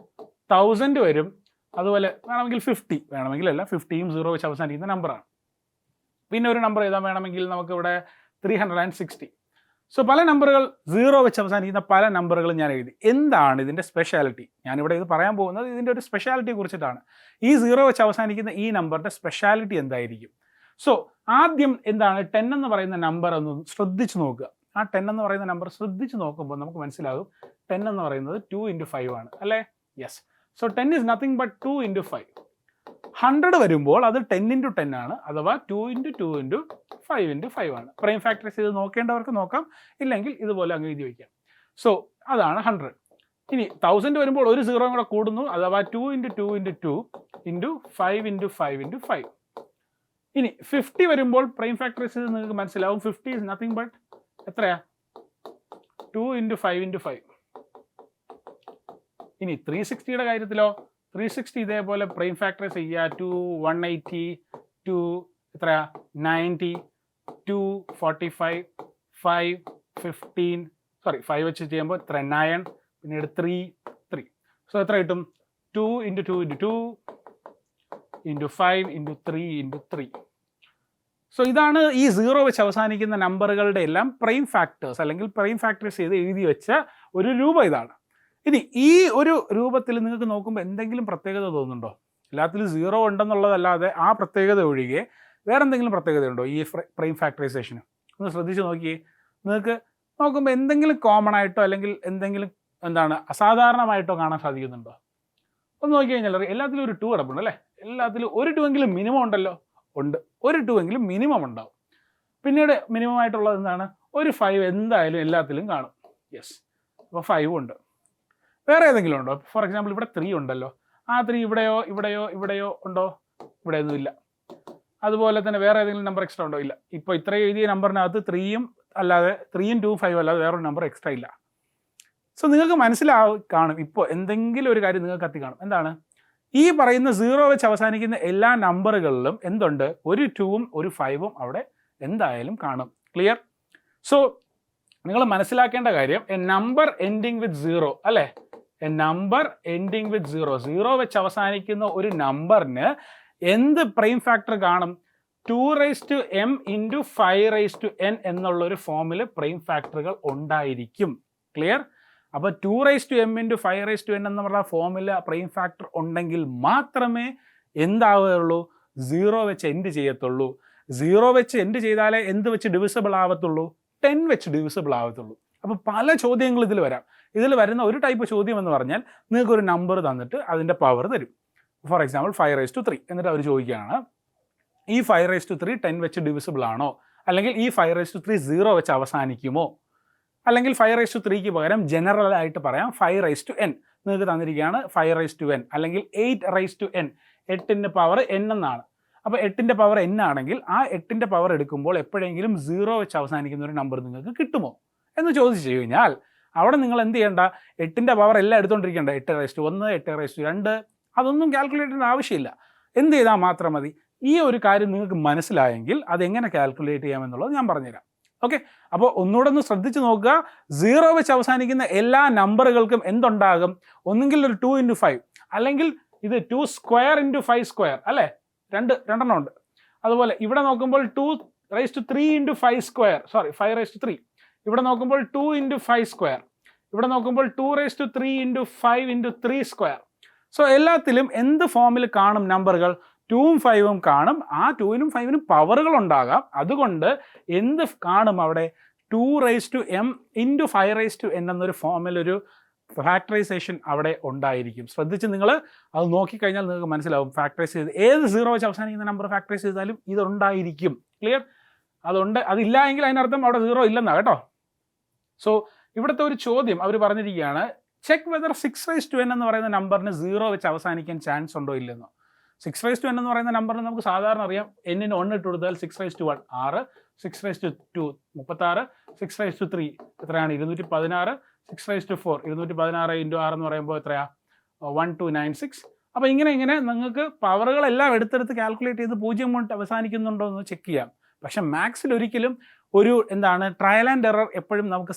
1000 വരും, അതുപോലെ വേണമെങ്കിൽ 50, വേണമെങ്കിലല്ല 50യും 0 വെച്ച് അവസാനിക്കുന്ന നമ്പറാണ്. പിന്നെ ഒരു നമ്പർ ഏതാ വേണമെങ്കിൽ നമുക്കിവിടെ 360. സോ പല നമ്പറുകൾ 0 വെച്ച് അവസാനിക്കുന്ന പല നമ്പറുകളും ഞാൻ എഴുതി. എന്താണ് ഇതിൻ്റെ സ്പെഷ്യാലിറ്റി? ഞാനിവിടെ ഇത് പറയാൻ പോകുന്നത് ഇതിൻ്റെ ഒരു സ്പെഷ്യാലിറ്റിയെ കുറിച്ചിട്ടാണ്. ഈ 0 വെച്ച് അവസാനിക്കുന്ന ഈ നമ്പറിൻ്റെ സ്പെഷ്യാലിറ്റി എന്തായിരിക്കും? സോ ആദ്യം എന്താണ് 10 എന്ന് പറയുന്ന നമ്പർ ഒന്ന് ശ്രദ്ധിച്ച് നോക്കുക. ആ 10 എന്ന് പറയുന്ന നമ്പർ ശ്രദ്ധിച്ച് നോക്കുമ്പോൾ നമുക്ക് മനസ്സിലാകും 10 എന്ന് പറയുന്നത് 2 × 5 ആണ് അല്ലേ? Yes. So 10 is nothing but 2 × 5. 100 വരുമ്പോൾ അത് 10 × 10 ആണ്, അഥവാ 2 × 2 × 5 × 5 ആണ്. പ്രൈം ഫാക്ടറൈസ് ചെയ്ത് നോക്കേണ്ടവർക്ക് നോക്കാം, ഇല്ലെങ്കിൽ ഇതുപോലെ അങ്ങ് എഴുതി വയ്ക്കാം. സോ അതാണ് 100. ഇനി 1000 വരുമ്പോൾ ഒരു 0 കൂടെ കൂടുന്നു, അഥവാ 2 × 2 × 2 × 5 × 5 × 5. ഇനി 50 വരുമ്പോൾ പ്രൈം ഫാക്ടറൈസ് ചെയ്ത് നിങ്ങൾക്ക് മനസ്സിലാവും 50 ഈസ് നത്തിങ് ബട്ട് എത്രയാ? 2 × 5 × 5. ഇനി 360യുടെ കാര്യത്തിലോ 360 ഇതേപോലെ പ്രൈം ഫാക്ടറൈസ് ചെയ്യുക. 2 180, 2 എത്രയാ 90, 2 45, 5 15, 5 വെച്ച് ചെയ്യുമ്പോൾ എത്ര 9, പിന്നീട് 3. സോ എത്ര കിട്ടും? 2 × 2 × 2 × 5 × 3 × 3. സോ ഇതാണ് ഈ 0 വെച്ച് അവസാനിക്കുന്ന നമ്പറുകളുടെ എല്ലാം പ്രൈം ഫാക്ടേഴ്സ്, അല്ലെങ്കിൽ പ്രൈം ഫാക്ടറൈസ് ചെയ്ത് എഴുതി വെച്ച ഒരു രൂപം ഇതാണ്. ഇനി ഈ ഒരു രൂപത്തിൽ നിങ്ങൾക്ക് നോക്കുമ്പോൾ എന്തെങ്കിലും പ്രത്യേകത തോന്നുന്നുണ്ടോ? എല്ലാത്തിലും 0 ഉണ്ടെന്നുള്ളതല്ലാതെ ആ പ്രത്യേകത ഒഴികെ വേറെ എന്തെങ്കിലും പ്രത്യേകതയുണ്ടോ ഈ പ്രൈം ഫാക്ടറൈസേഷന്? ഒന്ന് ശ്രദ്ധിച്ച് നോക്കിയേ. നിങ്ങൾക്ക് നോക്കുമ്പോൾ എന്തെങ്കിലും കോമൺ ആയിട്ടോ അല്ലെങ്കിൽ എന്തെങ്കിലും അസാധാരണമായിട്ടോ കാണാൻ സാധിക്കുന്നുണ്ടോ? ഒന്ന് നോക്കി കഴിഞ്ഞാൽ എല്ലാത്തിലും ഒരു 2 കിടപ്പുണ്ട് അല്ലേ? എല്ലാത്തിലും ഒരു 2 എങ്കിലും മിനിമം ഉണ്ടല്ലോ. ഉണ്ട്, ഒരു 2 എങ്കിലും മിനിമം ഉണ്ടാവും. പിന്നീട് മിനിമം ആയിട്ടുള്ളത് എന്താണ്? ഒരു 5 എന്തായാലും എല്ലാത്തിലും കാണും. യെസ്, അപ്പോൾ 5 ഉണ്ട്. വേറെ ഏതെങ്കിലും ഉണ്ടോ? ഫോർ എക്സാമ്പിൾ ഇവിടെ 3 ഉണ്ടല്ലോ. ആ 3 ഇവിടെയോ ഉണ്ടോ? ഇവിടെ ഒന്നുമില്ല. അതുപോലെ തന്നെ വേറെ ഏതെങ്കിലും നമ്പർ എക്സ്ട്രാ ഉണ്ടോ? ഇല്ല. ഇപ്പോൾ ഇത്രയും എഴുതിയ നമ്പറിനകത്ത് 3യും അല്ലാതെ 3യും 2 5 അല്ലാതെ വേറൊരു നമ്പർ എക്സ്ട്രാ ഇല്ല. സോ നിങ്ങൾക്ക് കാണും ഇപ്പോൾ എന്തെങ്കിലും ഒരു കാര്യം നിങ്ങൾക്ക് കത്തി കാണും. എന്താണ്? ഈ പറയുന്ന 0 വെച്ച് അവസാനിക്കുന്ന എല്ലാ നമ്പറുകളിലും എന്തുണ്ട്? ഒരു 2ഉം ഒരു 5ഉം അവിടെ എന്തായാലും കാണും. ക്ലിയർ? സോ നിങ്ങൾ മനസ്സിലാക്കേണ്ട കാര്യം, എ നമ്പർ എൻഡിങ് വിത്ത് 0 അല്ലേ? എ നമ്പർ എൻഡിങ് വിത്ത് 0 വെച്ച് അവസാനിക്കുന്ന ഒരു നമ്പറിന് എന്ത് പ്രൈം ഫാക്ടർ കാണും? 2m × 5n എന്നുള്ളൊരു ഫോമിൽ പ്രൈം ഫാക്ടറുകൾ ഉണ്ടായിരിക്കും. ക്ലിയർ? അപ്പോൾ 2m × 5n എന്ന് പറഞ്ഞ ഫോമിൽ പ്രൈം ഫാക്ടർ ഉണ്ടെങ്കിൽ മാത്രമേ എന്താവുകയുള്ളൂ? 0 വെച്ച് എൻഡ് ചെയ്യത്തുള്ളൂ. 0 വെച്ച് എൻഡ് ചെയ്താലേ എന്ത് വെച്ച് ഡിവിസിബിൾ ആവത്തുള്ളൂ? 10 വെച്ച് ഡിവിസിബിൾ ആവത്തുള്ളൂ. അപ്പോൾ പല ചോദ്യങ്ങൾ ഇതിൽ വരാം. ഇതിൽ വരുന്ന ഒരു ടൈപ്പ് ചോദ്യം എന്ന് പറഞ്ഞാൽ നിങ്ങൾക്കൊരു നമ്പർ തന്നിട്ട് അതിൻ്റെ പവർ തരും. ഫോർ എക്സാമ്പിൾ 5⁻3 എന്നിട്ട് അവർ ചോദിക്കുകയാണ്, ഈ 5⁻3 10 വെച്ച് ഡിവിസിബിൾ ആണോ? അല്ലെങ്കിൽ ഈ 5⁻3 0 വെച്ച് അവസാനിക്കുമോ? അല്ലെങ്കിൽ 5⁻3ക്ക് പകരം ജനറൽ ആയിട്ട് പറയാം 5n. നിങ്ങൾക്ക് തന്നിരിക്കുകയാണ് 5n അല്ലെങ്കിൽ 8n. 8ൻ്റെ പവർ n എന്നാണ്. അപ്പോൾ 8ൻ്റെ പവർ n ആണെങ്കിൽ ആ 8ൻ്റെ പവർ എടുക്കുമ്പോൾ എപ്പോഴെങ്കിലും 0 വെച്ച് അവസാനിക്കുന്ന ഒരു നമ്പർ നിങ്ങൾക്ക് കിട്ടുമോ എന്ന് ചോദിച്ചു കഴിഞ്ഞാൽ അവിടെ നിങ്ങൾ എന്ത് ചെയ്യേണ്ട? 8ൻ്റെ പവർ എല്ലാം എടുത്തുകൊണ്ടിരിക്കേണ്ട. 8⁻1 8⁻2 അതൊന്നും കാൽക്കുലേറ്റ് ചെയ്യേണ്ട ആവശ്യമില്ല. എന്ത് ചെയ്താൽ മാത്രം മതി? ഈ ഒരു കാര്യം നിങ്ങൾക്ക് മനസ്സിലായെങ്കിൽ അതെങ്ങനെ കാൽക്കുലേറ്റ് ചെയ്യാമെന്നുള്ളത് ഞാൻ പറഞ്ഞുതരാം. ഓക്കെ, അപ്പോൾ ഒന്നുകൂടെ ഒന്ന് ശ്രദ്ധിച്ച് നോക്കുക. 0 വെച്ച് അവസാനിക്കുന്ന എല്ലാ നമ്പറുകൾക്കും എന്തുണ്ടാകും? ഒന്നുകിൽ ഒരു 2 × 5 അല്ലെങ്കിൽ ഇത് 2² × 5² അല്ലേ? രണ്ടെണ്ണം ഉണ്ട്. അതുപോലെ ഇവിടെ നോക്കുമ്പോൾ 2⁻3 × 5², 5⁻3. ഇവിടെ നോക്കുമ്പോൾ 2 × 5². ഇവിടെ നോക്കുമ്പോൾ 2⁻3 × 5 × 3². സോ എല്ലാത്തിലും എന്ത് ഫോമിൽ കാണും നമ്പറുകൾ? 2ഉം 5ഉം കാണും. ആ 2നും 5നും പവറുകൾ ഉണ്ടാകാം. അതുകൊണ്ട് എന്ത് കാണും അവിടെ? 2m × 5n എന്നൊരു ഫോമിലൊരു ഫാക്ടറൈസേഷൻ അവിടെ ഉണ്ടായിരിക്കും. ശ്രദ്ധിച്ച് നിങ്ങൾ അത് നോക്കിക്കഴിഞ്ഞാൽ നിങ്ങൾക്ക് മനസ്സിലാവും. ഫാക്ടറൈസ് ചെയ്ത് ഏത് 0 വെച്ച് അവസാനിക്കുന്ന നമ്പർ ഫാക്ടറൈസ് ചെയ്താലും ഇതുണ്ടായിരിക്കും. ക്ലിയർ? അതുണ്ട്. അതില്ല എങ്കിൽ അതിനർത്ഥം അവിടെ 0 ഇല്ലെന്നാണ് കേട്ടോ. സോ ഇവിടുത്തെ ഒരു ചോദ്യം അവർ പറഞ്ഞിരിക്കുകയാണ്, ചെക്ക് വെദർ 6n എന്ന് പറയുന്ന നമ്പറിന് 0 വെച്ച് അവസാനിക്കാൻ ചാൻസ് ഉണ്ടോ ഇല്ലെന്നോ. 6n എന്ന് പറയുന്ന നമ്പറിന് നമുക്ക് സാധാരണ അറിയാം, n-ന് 1 ഇട്ട് കൊടുത്താൽ 6⁻1 6, 6⁻2 36, 6⁻3 എത്രയാണ്? 216, 6⁻4 216 × 6 എന്ന് പറയുമ്പോൾ എത്രയാ? 1296. അപ്പോൾ ഇങ്ങനെ നിങ്ങൾക്ക് പവറുകളെല്ലാം എടുത്തെടുത്ത് കാൽക്കുലേറ്റ് ചെയ്ത് 0 കൊണ്ട് അവസാനിക്കുന്നുണ്ടോ എന്ന് ചെക്ക് ചെയ്യാം. പക്ഷെ മാത്സിൽ ഒരിക്കലും ഒരു ട്രയൽ ആൻഡ് എറർ എപ്പോഴും നമുക്ക്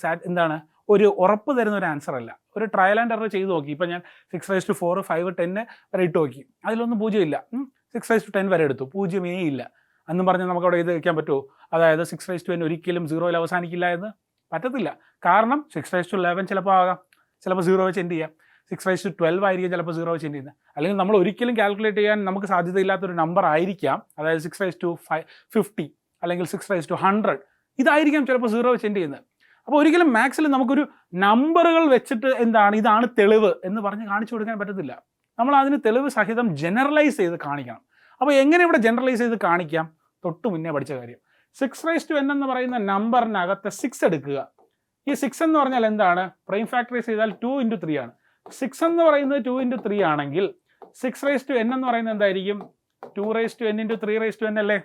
ഒരു ഉറപ്പ് തരുന്ന ഒരു ആൻസർ അല്ല. ഒരു ട്രയൽ ആൻഡ് എറർ ചെയ്ത് നോക്കി. ഇപ്പം ഞാൻ 6⁻4 5 10 വരെ ഇട്ട് നോക്കി, അതിലൊന്നും 0 ഇല്ല. 6�10 വരെ എടുത്തു, 0 ഇല്ല എന്നും പറഞ്ഞാൽ നമുക്ക് അവിടെ ഇത് വയ്ക്കാൻ പറ്റുമോ? അതായത് 6⁻n ഒരിക്കലും 0-ൽ അവസാനിക്കില്ല എന്ന് പറ്റത്തില്ല. കാരണം 6⁻11 ചിലപ്പോൾ ആകാം, ചിലപ്പോൾ 0 വെച്ച് എൻഡ് ചെയ്യാം. 6⁻12 ആയിരിക്കും ചിലപ്പോൾ 0 വെച്ച് എൻഡ് ചെയ്യുന്നത്. അല്ലെങ്കിൽ നമ്മൾ ഒരിക്കലും കാൽക്കുലേറ്റ് ചെയ്യാൻ നമുക്ക് സാധ്യതയില്ലാത്തൊരു നമ്പർ ആയിരിക്കാം. അതായത് 6⁻50 അല്ലെങ്കിൽ 6⁻100 ഇതായിരിക്കാം ചിലപ്പോൾ 0 വെച്ച് എൻഡ് ചെയ്യുന്നത്. അപ്പോൾ ഒരിക്കലും മാത്സിൽ നമുക്കൊരു നമ്പറുകൾ വെച്ചിട്ട് ഇതാണ് തെളിവ് എന്ന് പറഞ്ഞ് കാണിച്ചു കൊടുക്കാൻ പറ്റത്തില്ല. നമ്മൾ അതിന് തെളിവ് സഹിതം ജനറലൈസ് ചെയ്ത് കാണിക്കണം. അപ്പോൾ എങ്ങനെ ഇവിടെ ജനറലൈസ് ചെയ്ത് കാണിക്കാം? തൊട്ട് മുന്നേ പഠിച്ച കാര്യം, 6n എന്ന് പറയുന്ന നമ്പറിനകത്ത് 6 എടുക്കുക. ഈ 6 എന്ന് പറഞ്ഞാൽ എന്താണ്? പ്രൈം ഫാക്ടറൈസ് ചെയ്താൽ 2 × 3 ആണ്. 6 എന്ന് പറയുന്നത് 2 × 3 ആണെങ്കിൽ 6n എന്ന് പറയുന്നത് എന്തായിരിക്കും? 2n × 3n അല്ലേ?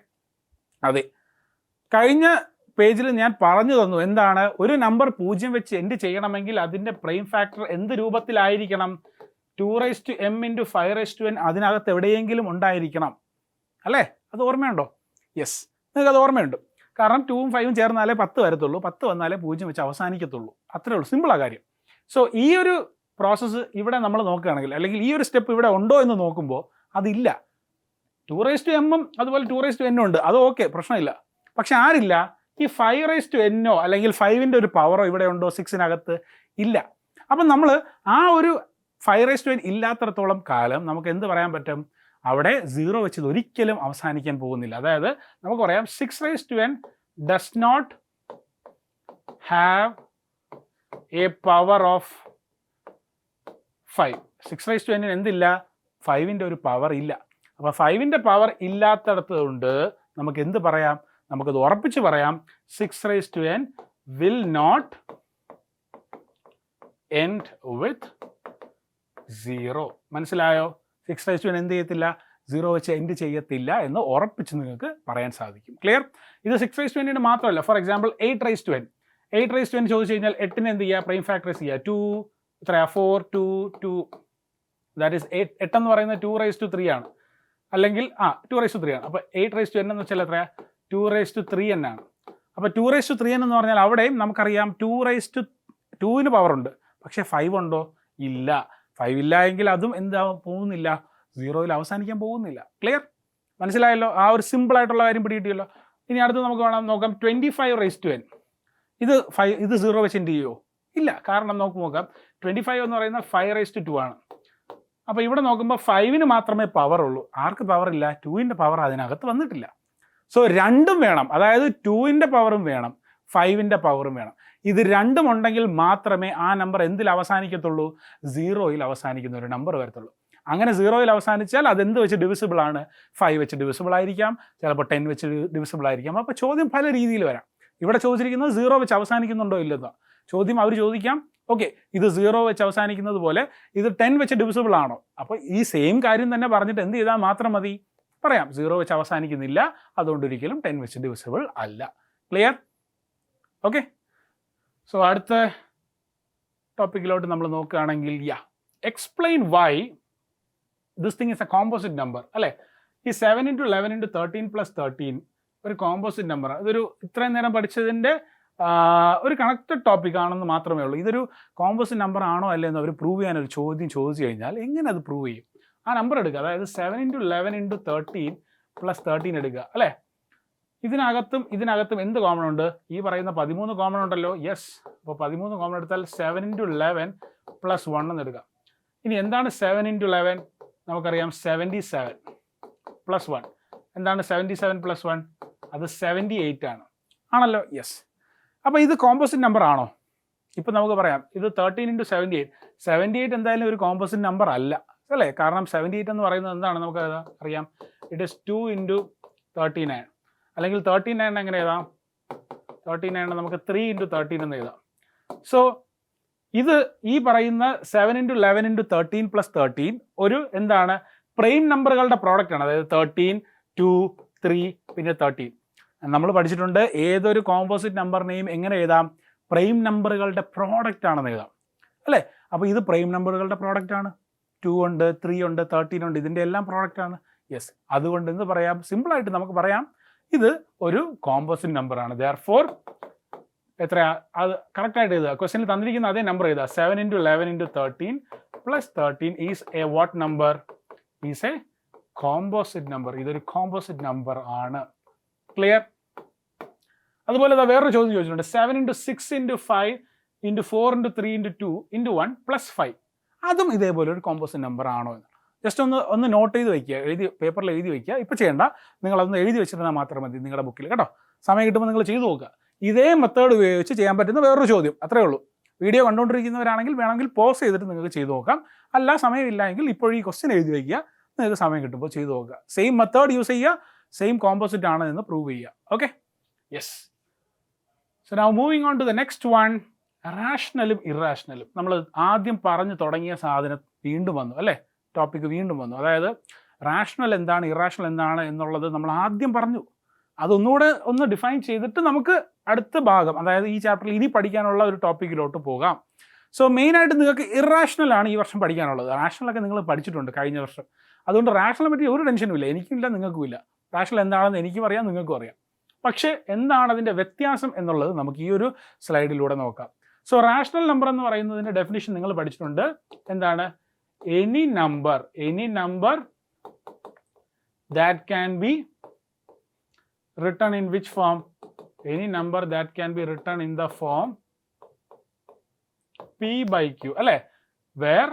അതെ. കഴിഞ്ഞ പേജിൽ ഞാൻ പറഞ്ഞു തന്നു എന്താണ്? ഒരു നമ്പർ 0 വെച്ച് എൻഡ് ചെയ്യണമെങ്കിൽ അതിൻ്റെ പ്രൈം ഫാക്ടർ എന്ത് രൂപത്തിലായിരിക്കണം? 2m × 5n അതിനകത്ത് എവിടെയെങ്കിലും ഉണ്ടായിരിക്കണം അല്ലേ? അത് ഓർമ്മയുണ്ടോ? യെസ്, നിങ്ങൾക്ക് അത് ഓർമ്മയുണ്ട്. കാരണം 2ഉം 5ഉം ചേർന്നാലേ 10 വരത്തുള്ളൂ, 10 വന്നാലേ 0 വെച്ച് അവസാനിക്കത്തുള്ളൂ. അത്രേ ഉള്ളൂ, സിമ്പിളാണ് കാര്യം. സോ ഈ ഒരു പ്രോസസ്സ് ഇവിടെ നമ്മൾ നോക്കുകയാണെങ്കിൽ, അല്ലെങ്കിൽ ഈ ഒരു സ്റ്റെപ്പ് ഇവിടെ ഉണ്ടോ എന്ന് നോക്കുമ്പോൾ അതില്ല. 2m അതുപോലെ 2n ഉണ്ട്, അത് ഓക്കെ, പ്രശ്നമില്ല. പക്ഷെ ആരില്ല? ഈ 5n അല്ലെങ്കിൽ 5ൻ്റെ ഒരു പവറോ ഇവിടെ ഉണ്ടോ 6-നകത്ത്? ഇല്ല. അപ്പം നമ്മൾ ആ ഒരു 5n ഇല്ലാത്തിടത്തോളം കാലം നമുക്ക് എന്ത് പറയാൻ പറ്റും, അവിടെ 0 വെച്ചത് ഒരിക്കലും അവസാനിക്കാൻ പോകുന്നില്ല. അതായത് നമുക്ക് പറയാം 6n does not have a power of 5. 6n എന്തില്ല, 5ൻ്റെ ഒരു പവർ ഇല്ല. അപ്പോൾ 5ൻ്റെ പവർ ഇല്ലാത്തടത്ത് കൊണ്ട് നമുക്ക് എന്ത് പറയാം, നമുക്കത് ഉറപ്പിച്ച് പറയാം 6n will not end with 0. മനസ്സിലായോ? 6n എന്ത് ചെയ്യത്തില്ല, 0 വെച്ച് എൻഡ് ചെയ്യത്തില്ല എന്ന് ഉറപ്പിച്ച് നിങ്ങൾക്ക് പറയാൻ സാധിക്കും. ക്ലിയർ? ഇത് 6n മാത്രമല്ല. ഫോർ എക്സാമ്പിൾ 8n ചോദിച്ചു കഴിഞ്ഞാൽ 8നെ എന്ത് ചെയ്യുക, പ്രൈം ഫാക്ടറൈസ് ചെയ്യുക. 2 എത്രയാ, 4 2 2, ദാറ്റ് ഈസ് 8 എന്ന് പറയുന്നത് 2^3 ആണ്, അല്ലെങ്കിൽ 2^3 ആണ്. അപ്പോൾ 8n എന്ന് വെച്ചാൽ എത്രയാ, 2^3n ആണ്. അപ്പോൾ 2^3n എന്ന് പറഞ്ഞാൽ അവിടെയും നമുക്കറിയാം 2^2ന് പവറുണ്ട്, പക്ഷേ 5 ഉണ്ടോ, ഇല്ല. 5 ഇല്ല എങ്കിൽ അതും എന്താ പോകുന്നില്ല, 0യിൽ അവസാനിക്കാൻ പോകുന്നില്ല. ക്ലിയർ? മനസ്സിലായല്ലോ? ആ ഒരു സിമ്പിൾ ആയിട്ടുള്ള കാര്യം പിടികിട്ടിയല്ലോ. ഇനി അടുത്ത് നമുക്ക് വേണം നോക്കാം 25n. ഇത് 0 വെച്ച് എൻഡ് ചെയ്യുമോ? ഇല്ല. കാരണം നോക്കാം 25 എന്ന് പറയുന്നത് 5^2 ആണ്. അപ്പോൾ ഇവിടെ നോക്കുമ്പോൾ 5ന് മാത്രമേ പവർ ഉള്ളൂ. ആർക്ക് പവർ ഇല്ല? 2ൻ്റെ പവർ അതിനകത്ത് വന്നിട്ടില്ല. സോ രണ്ടും വേണം. അതായത് 2ൻ്റെ പവറും വേണം, 5ൻ്റെ പവറും വേണം. ഇത് രണ്ടും ഉണ്ടെങ്കിൽ മാത്രമേ ആ നമ്പർ എന്തിൽ അവസാനിക്കത്തുള്ളൂ, 0യിൽ അവസാനിക്കുന്ന ഒരു നമ്പർ വരത്തുള്ളൂ. അങ്ങനെ 0യിൽ അവസാനിച്ചാൽ അതെന്ത് വെച്ച് ഡിവിസിബിൾ ആണ്, 5 വെച്ച് ഡിവിസിബിൾ ആയിരിക്കാം, ചിലപ്പോൾ 10 വെച്ച് ഡിവിസിബിൾ ആയിരിക്കാം. അപ്പോൾ ചോദ്യം പല രീതിയിൽ വരാം. ഇവിടെ ചോദിച്ചിരിക്കുന്നത് 0 വെച്ച് അവസാനിക്കുന്നുണ്ടോ ഇല്ലെന്നോ ചോദ്യം. അവർ ചോദിക്കാം ഓക്കെ ഇത് 0 വെച്ച് അവസാനിക്കുന്നത് പോലെ ഇത് 10 വെച്ച് ഡിവിസിബിൾ ആണോ. അപ്പോൾ ഈ സെയിം കാര്യം തന്നെ പറഞ്ഞിട്ട് എന്ത് ചെയ്താൽ മാത്രം മതി, പറയാം 0 വെച്ച് അവസാനിക്കുന്നില്ല, അതുകൊണ്ട് ഒരിക്കലും 10 വെച്ച് ഡിവിസിബിൾ അല്ല. ക്ലിയർ? ഓക്കെ. സോ അടുത്ത ടോപ്പിക്കിലോട്ട് നമ്മൾ നോക്കുകയാണെങ്കിൽ explain why this thing is A composite number. അല്ലേ, ഈ 7 × 11 × 13 + 13 ഒരു കോമ്പോസിറ്റ് നമ്പറാണ്. ഇതൊരു ഇത്രയും നേരം പഠിച്ചതിൻ്റെ ഒരു കണക്റ്റഡ് ടോപ്പിക് ആണെന്ന് മാത്രമേ ഉള്ളൂ. ഇതൊരു കോമ്പോസിറ്റ് നമ്പർ ആണോ അല്ലേ എന്ന് അവർ പ്രൂവ് ചെയ്യാനൊരു ചോദ്യം ചോദിച്ചു കഴിഞ്ഞാൽ എങ്ങനെ അത് പ്രൂവ് ചെയ്യും? ആ നമ്പർ എടുക്കുക, അതായത് 7 × 11 × 13 + 13 എടുക്കുക. അല്ലേ, ഇതിനകത്തും എന്ത് കോമൺ ഉണ്ട്? ഈ പറയുന്ന 13 കോമൺ ഉണ്ടല്ലോ. യെസ്. അപ്പോൾ 13 കോമൺ എടുത്താൽ 7 × 11 + 1 എന്ന് എടുക്കാം. ഇനി എന്താണ് 7 × 11? നമുക്കറിയാം 77 + 1. എന്താണ് 77 + 1? അത് 78 ആണ്, ആണല്ലോ. യെസ്. അപ്പോൾ ഇത് കോമ്പോസിറ്റ് നമ്പർ ആണോ? ഇപ്പം നമുക്ക് പറയാം ഇത് 13 × 78. 78 എന്തായാലും ഒരു കോമ്പോസിറ്റ് നമ്പർ അല്ല, അല്ലേ? കാരണം 78 എന്ന് പറയുന്നത് എന്താണ് നമുക്ക് അറിയാം, ഇറ്റ് ഈസ് 2 × 39. അല്ലെങ്കിൽ 39 എങ്ങനെ എഴുതാം? 39 നമുക്ക് 3 × 13 എന്ന് എഴുതാം. സോ ഇത് ഈ പറയുന്ന 7 × 11 × 13 + 13 ഒരു എന്താണ്, പ്രൈം നമ്പറുകളുടെ പ്രോഡക്റ്റ് ആണ്. അതായത് 13, 2, 3 പിന്നെ 13. നമ്മൾ പഠിച്ചിട്ടുണ്ട് ഏതൊരു കോമ്പോസിറ്റ് നമ്പറിനെയും എങ്ങനെ എഴുതാം, പ്രൈം നമ്പറുകളുടെ പ്രോഡക്റ്റ് ആണെന്ന് എഴുതാം, അല്ലേ? അപ്പോൾ ഇത് പ്രൈം നമ്പറുകളുടെ പ്രോഡക്റ്റ് ആണ്. 2 ഉണ്ട്, 3 ഉണ്ട്, 13 ഉണ്ട്, ഇതിൻ്റെ എല്ലാം പ്രോഡക്റ്റ് ആണ്. യെസ്. അതുകൊണ്ട് എന്ത് പറയാം, സിമ്പിളായിട്ട് നമുക്ക് പറയാം ഇത് ഒരു കോമ്പോസിറ്റ് നമ്പറാണ്. ദെയർഫോർ എത്രയാ, അത് കറക്റ്റായിട്ട് എഴുതുക. ക്വസ്റ്റ്യനിൽ തന്നിരിക്കുന്ന അതേ നമ്പർ എഴുതുക. 7 × 11 × 13 + 13 is A what number? Is A composite number. ഇതൊരു കോമ്പോസിറ്റ് നമ്പർ ആണ്. ക്ലിയർ? അതുപോലെ വേറൊരു ചോദ്യം ചോദിച്ചിട്ടുണ്ട്. 7 × 6 × 5 × 4 × 3 × 2 × 1 + 5. അതും ഇതേപോലെ ഒരു കോമ്പോസിറ്റ് നമ്പർ ആണോ എന്ന് ജസ്റ്റ് ഒന്ന് നോട്ട് ചെയ്ത് വയ്ക്കുക, പേപ്പറിൽ എഴുതി വയ്ക്കുക. ഇപ്പോൾ ചെയ്യേണ്ട, നിങ്ങളതൊന്ന് എഴുതി വെച്ചിരുന്നാൽ മാത്രം മതി നിങ്ങളുടെ ബുക്കിൽ, കേട്ടോ. സമയം കിട്ടുമ്പോൾ നിങ്ങൾ ചെയ്തു നോക്കുക. ഇതേ മെത്തേഡ് ഉപയോഗിച്ച് ചെയ്യാൻ പറ്റുന്ന വേറൊരു ചോദ്യം, അത്രേ ഉള്ളൂ. വീഡിയോ കണ്ടുകൊണ്ടിരിക്കുന്നവരാണെങ്കിൽ വേണമെങ്കിൽ പോസ് ചെയ്തിട്ട് നിങ്ങൾക്ക് ചെയ്തു നോക്കാം. അല്ല, സമയമില്ല എങ്കിൽ ഇപ്പോഴും ഈ ക്വസ്റ്റ്യൻ എഴുതി വയ്ക്കുക, നിങ്ങൾക്ക് സമയം കിട്ടുമ്പോൾ ചെയ്തു നോക്കുക. സെയിം മെത്തേഡ് യൂസ് ചെയ്യുക, സെയിം കോമ്പോസിറ്റ് ആണ് എന്ന് പ്രൂവ് ചെയ്യുക. Okay, yes. So now moving on to the next one, റാഷണലും ഇറാഷണലും. നമ്മൾ ആദ്യം പറഞ്ഞു തുടങ്ങിയ സാധനം വീണ്ടും വന്നു, അല്ലേ? ടോപ്പിക്ക് വീണ്ടും വന്നു. അതായത് റാഷണൽ എന്താണ്, ഇറാഷണൽ എന്താണ് എന്നുള്ളത് നമ്മൾ ആദ്യം പറഞ്ഞു. അതൊന്നുകൂടെ ഒന്ന് ഡിഫൈൻ ചെയ്തിട്ട് നമുക്ക് അടുത്ത ഭാഗം, അതായത് ഈ ചാപ്റ്ററിൽ ഇനി പഠിക്കാനുള്ള ഒരു ടോപ്പിക്കിലോട്ട് പോകാം. സോ മെയിനായിട്ട് നിങ്ങൾക്ക് ഇറാഷണലാണ് ഈ വർഷം പഠിക്കാനുള്ളത്. റാഷണലൊക്കെ നിങ്ങൾ പഠിച്ചിട്ടുണ്ട് കഴിഞ്ഞ വർഷം. അതുകൊണ്ട് റാഷണലെ പറ്റി ഒരു ടെൻഷനും ഇല്ല, എനിക്കില്ല, നിങ്ങൾക്കുമില്ല. റാഷണൽ എന്താണെന്ന് എനിക്കും അറിയാം, നിങ്ങൾക്കും അറിയാം. പക്ഷേ എന്താണ് അതിൻ്റെ വ്യത്യാസം എന്നുള്ളത് നമുക്ക് ഈ ഒരു സ്ലൈഡിലൂടെ നോക്കാം. സോ റാഷണൽ നമ്പർ എന്ന് പറയുന്നതിൻ്റെ ഡെഫിനിഷൻ നിങ്ങൾ പഠിച്ചിട്ടുണ്ട്. എന്താണ്? any number that can be written in which form? Any number that can be written in the form P/Q അല്ലേ, where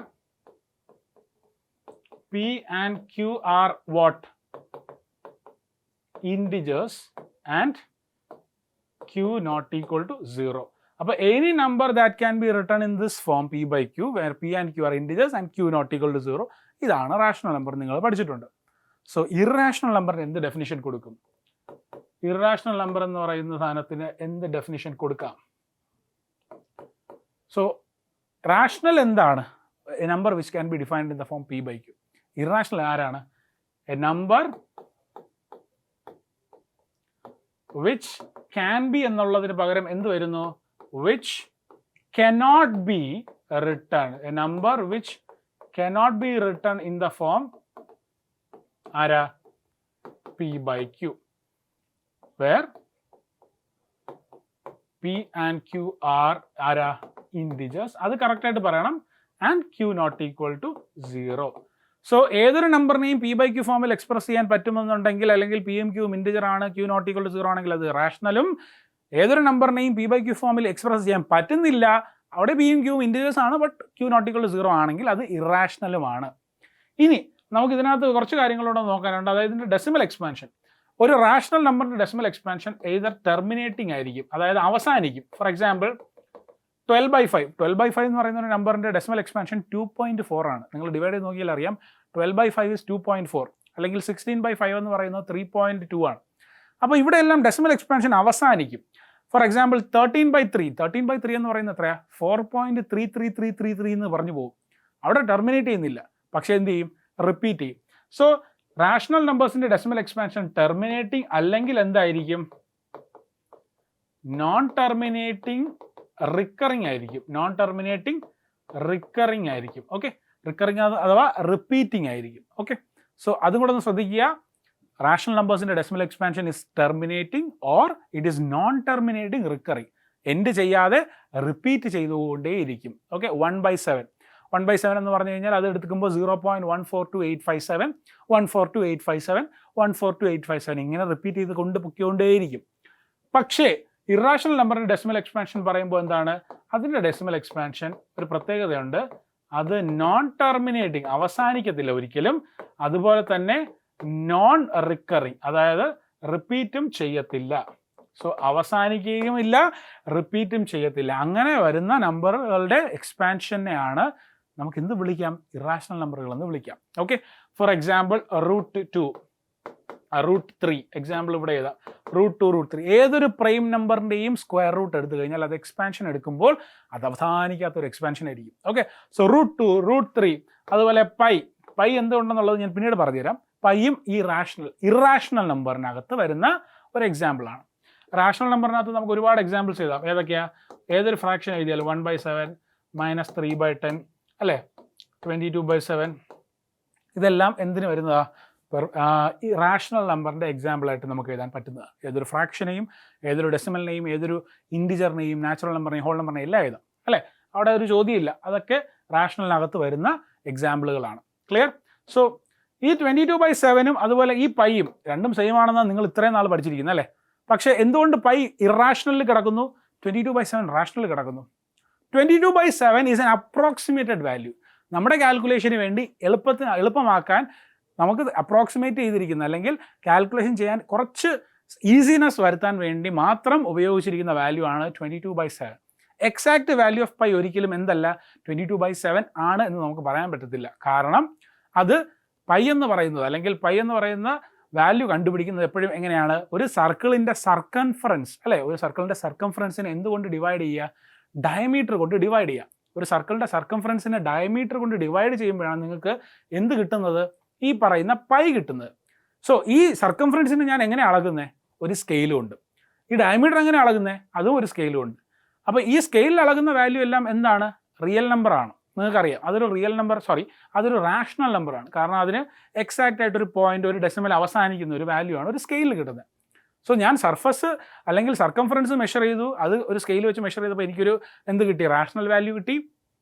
P and Q are what? Integers and Q not equal to 0. അപ്പോൾ any number that can be written in this form P/Q where P and Q are integers and Q not equal to 0, ഇതാണ് റാഷണൽ നമ്പർ. നിങ്ങൾ പഠിച്ചിട്ടുണ്ട്. സോ ഇറാഷണൽ നമ്പറിന് എന്ത് ഡെഫിനിഷൻ കൊടുക്കും? ഇറാഷണൽ നമ്പർ എന്ന് പറയുന്ന സാധനത്തിന് എന്ത് ഡെഫിനിഷൻ കൊടുക്കാം? സോ റാഷണൽ എന്താണ്? A number which can be defined in the form P/Q. Irrational ആരാണ്? A number which can be എന്നുള്ളതിന് പകരം എന്ത് വരുന്നു? വിച്ച് cannot be written. A number which cannot be written in the form ആരാ? P/Q, where P and Q are ആരാ? Integers. അത് കറക്റ്റ് ആയിട്ട് പറയണം. And Q not equal to 0. So ഏതൊരു നമ്പറിനെയും P/Q ഫോമിൽ എക്സ്പ്രസ് ചെയ്യാൻ പറ്റുമെന്നുണ്ടെങ്കിൽ, അല്ലെങ്കിൽ P-യും Qയും ഇൻറ്റിജർ ആണ്, Q not equal to 0 ആണെങ്കിൽ അത് റാഷണലും. ഏതൊരു നമ്പറിനെയും P/Q ഫോമിൽ എക്സ്പ്രസ് ചെയ്യാൻ പറ്റുന്നില്ല, അവിടെ P-യും Qയും ഇൻറ്റിജേഴ്സ് ആണ്, but Q not equal to 0 ആണെങ്കിൽ അത് ഇറാഷണലുമാണ്. ഇനി നമുക്ക് ഇതിനകത്ത് കുറച്ച് കാര്യങ്ങളോട് നോക്കാനുണ്ട്. അതായത് ഇതിൻ്റെ ഡെസിമൽ എക്സ്പാൻഷൻ. ഒരു റാഷണൽ നമ്പറിൻ്റെ ഡെസിമൽ എക്സ്പാൻഷൻ എയ്തർ ടെർമിനേറ്റിംഗ് ആയിരിക്കും, അതായത് അവസാനിക്കും. For example 12/5. 12/5 എന്ന് പറയുന്ന ഒരു നമ്പറിൻ്റെ ഡെസിമൽ എക്സ്പാൻഷൻ 2.4 ആണ്. നിങ്ങൾ ഡിവൈഡ് ചെയ്ത് നോക്കിയാൽ അറിയാം 12/5 is 2.4. അല്ലെങ്കിൽ 16/5 എന്ന് പറയുന്നത് 3.2 ആണ്. അപ്പോൾ ഇവിടെ എല്ലാം ഡെസിമൽ എക്സ്പാൻഷൻ അവസാനിക്കും. For example 13/3. 13/3 എന്ന് പറയുന്നത് എത്രയാ? 4.33333 എന്ന് പറഞ്ഞു പോകും. അവിടെ ടെർമിനേറ്റ് ചെയ്യുന്നില്ല, പക്ഷേ എന്ത് ചെയ്യും? റിപ്പീറ്റ് ചെയ്യും. സോ റാഷണൽ നമ്പേഴ്സിന്റെ ഡെസിമൽ എക്സ്പാൻഷൻ ടെർമിനേറ്റിംഗ് അല്ലെങ്കിൽ എന്തായിരിക്കും? നോൺ ടെർമിനേറ്റിംഗ് റിക്കറിംഗ് ആയിരിക്കും. നോൺ ടെർമിനേറ്റിംഗ് റിക്കറിംഗ് ആയിരിക്കും. ഓക്കെ, റിക്കറിംഗ് അഥവാ റിപ്പീറ്റിംഗ് ആയിരിക്കും. ഓക്കെ, സോ അതും കൂടെ ഒന്ന് ശ്രദ്ധിക്കുക. റാഷണൽ നമ്പേഴ്സിന്റെ decimal expansion is terminating or it is non terminating recurring. End ചെയ്യാതെ റിപ്പീറ്റ് ചെയ്തുകൊണ്ടേയിരിക്കും. ഓക്കെ, 1/7. 1/7 എന്ന് പറഞ്ഞു കഴിഞ്ഞാൽ അത് എടുക്കുമ്പോൾ 0.142857, 142,857, 142,857 ഇങ്ങനെ റിപ്പീറ്റ് ചെയ്ത് കൊണ്ട് പൊക്കിക്കൊണ്ടേയിരിക്കും. പക്ഷേ ഇറാഷണൽ നമ്പറിൻ്റെ ഡെസിമൽ എക്സ്പാൻഷൻ പറയുമ്പോൾ എന്താണ്? അതിൻ്റെ ഡെസിമൽ എക്സ്പാൻഷൻ ഒരു പ്രത്യേകതയുണ്ട്. അത് നോൺ ടെർമിനേറ്റിംഗ്, അവസാനിക്കത്തില്ല ഒരിക്കലും. അതുപോലെ തന്നെ നോൺ റിക്കറിങ്, അതായത് റിപ്പീറ്റും ചെയ്യത്തില്ല. സോ അവസാനിക്കുകയുമില്ല, റിപ്പീറ്റും ചെയ്യത്തില്ല. അങ്ങനെ വരുന്ന നമ്പറുകളുടെ എക്സ്പാൻഷനെയാണ് നമുക്ക് എന്ത് വിളിക്കാം? ഇറാഷണൽ നമ്പറുകൾ എന്ന് വിളിക്കാം. Okay, four example √2, √3. എക്സാമ്പിൾ ഇവിടെ എഴുതാം. √2, √3. ഏതൊരു പ്രൈം നമ്പറിൻ്റെയും സ്ക്വയർ റൂട്ട് എടുത്തു കഴിഞ്ഞാൽ അത് എക്സ്പാൻഷൻ എടുക്കുമ്പോൾ അത് അവസാനിക്കാത്തൊരു എക്സ്പാൻഷൻ ആയിരിക്കും. Okay, so √2, √3. അതുപോലെ പൈ എന്തുകൊണ്ടെന്നുള്ളത് ഞാൻ പിന്നീട് പറഞ്ഞുതരാം. പൈയും ഈ ഇറാഷണൽ നമ്പറിനകത്ത് വരുന്ന ഒരു എക്സാമ്പിളാണ്. റാഷണൽ നമ്പറിനകത്ത് നമുക്ക് ഒരുപാട് എക്സാമ്പിൾസ് എഴുതാം. ഏതൊക്കെയാ? ഏതൊരു ഫ്രാക്ഷൻ എഴുതിയാലും 1/7, -3/10 അല്ലേ, 22/7. ഇതെല്ലാം എന്തിനു വരുന്നതാ? ഈ റാഷണൽ നമ്പറിൻ്റെ എക്സാമ്പിളായിട്ട് നമുക്ക് എഴുതാൻ പറ്റുന്നത്. ഏതൊരു ഫ്രാക്ഷനെയും, ഏതൊരു ഡെസിമലിനെയും, ഏതൊരു ഇൻറ്റിജറിനെയും, നാച്ചുറൽ നമ്പറിനെയും, ഹോൾ നമ്പറിനെയും എല്ലാം എഴുതാം അല്ലേ. അവിടെ ഒരു ചോദ്യമില്ല. അതൊക്കെ റാഷണലിനകത്ത് വരുന്ന എക്സാമ്പിളുകളാണ്. ക്ലിയർ? സോ ഈ 22/7ഉം അതുപോലെ ഈ പൈയും രണ്ടും സെയിം ആണെന്നാണ് നിങ്ങൾ ഇത്രയും നാൾ പഠിച്ചിരിക്കുന്നത് അല്ലേ. പക്ഷേ എന്തുകൊണ്ട് പൈ ഇറാഷണലിൽ കിടക്കുന്നു, 22/7 റാഷണലിൽ കിടക്കുന്നു? 22/7 ഈസ് ആൻ അപ്രോക്സിമേറ്റഡ് വാല്യൂ. നമ്മുടെ കാൽക്കുലേഷന് വേണ്ടി എളുപ്പമാക്കാൻ നമുക്ക് അപ്രോക്സിമേറ്റ് ചെയ്തിരിക്കുന്ന, അല്ലെങ്കിൽ കാൽക്കുലേഷൻ ചെയ്യാൻ കുറച്ച് ഈസിനെസ് വരുത്താൻ വേണ്ടി മാത്രം ഉപയോഗിച്ചിരിക്കുന്ന വാല്യൂ ആണ് 22/7. എക്സാക്ട് വാല്യൂ ഓഫ് പൈ ഒരിക്കലും എന്തല്ല 22/7 ആണ് എന്ന് നമുക്ക് പറയാൻ പറ്റത്തില്ല. കാരണം അത് പൈ എന്ന് പറയുന്നത്, അല്ലെങ്കിൽ പൈ എന്ന് പറയുന്ന വാല്യൂ കണ്ടുപിടിക്കുന്നത് എപ്പോഴും എങ്ങനെയാണ്? ഒരു സർക്കിളിൻ്റെ സർക്കംഫറൻസ് അല്ലേ. ഒരു സർക്കിളിൻ്റെ സർക്കംഫറൻസിനെ എന്തുകൊണ്ട് ഡിവൈഡ് ചെയ്യുക? ഡയമീറ്റർ കൊണ്ട് ഡിവൈഡ് ചെയ്യുക. ഒരു സർക്കിളിൻ്റെ സർക്കംഫറൻസിനെ ഡയമീറ്റർ കൊണ്ട് ഡിവൈഡ് ചെയ്യുമ്പോഴാണ് നിങ്ങൾക്ക് എന്ത് കിട്ടുന്നത്? ഈ പറയുന്ന പൈ കിട്ടുന്നത്. സോ ഈ സർക്കംഫറൻസിനെ ഞാൻ എങ്ങനെ അളകുന്നത്? ഒരു സ്കെയിലും ഉണ്ട്. ഈ ഡയമീറ്റർ എങ്ങനെ അളകുന്നത്? അതും ഒരു സ്കെയിലും ഉണ്ട്. അപ്പോൾ ഈ സ്കെയിലിൽ അളകുന്ന വാല്യൂ എല്ലാം എന്താണ്? റിയൽ നമ്പറാണ്. നിങ്ങൾക്കറിയാം അതൊരു റിയൽ നമ്പർ, അതൊരു റാഷണൽ നമ്പറാണ്. കാരണം അതിന് എക്സാക്റ്റ് ആയിട്ടൊരു പോയിന്റ്, ഒരു ഡെസിമൽ അവസാനിക്കുന്ന ഒരു വാല്യൂ ആണ് ഒരു സ്കെയിലിൽ കിട്ടുന്നത്. സോ ഞാൻ സർഫസ് അല്ലെങ്കിൽ സർക്കംഫറൻസ് മെഷർ ചെയ്തു, അത് ഒരു സ്കെയിൽ വെച്ച് മെഷർ ചെയ്തപ്പോൾ എനിക്കൊരു എന്ത് കിട്ടി? റാഷണൽ വാല്യൂ കിട്ടി.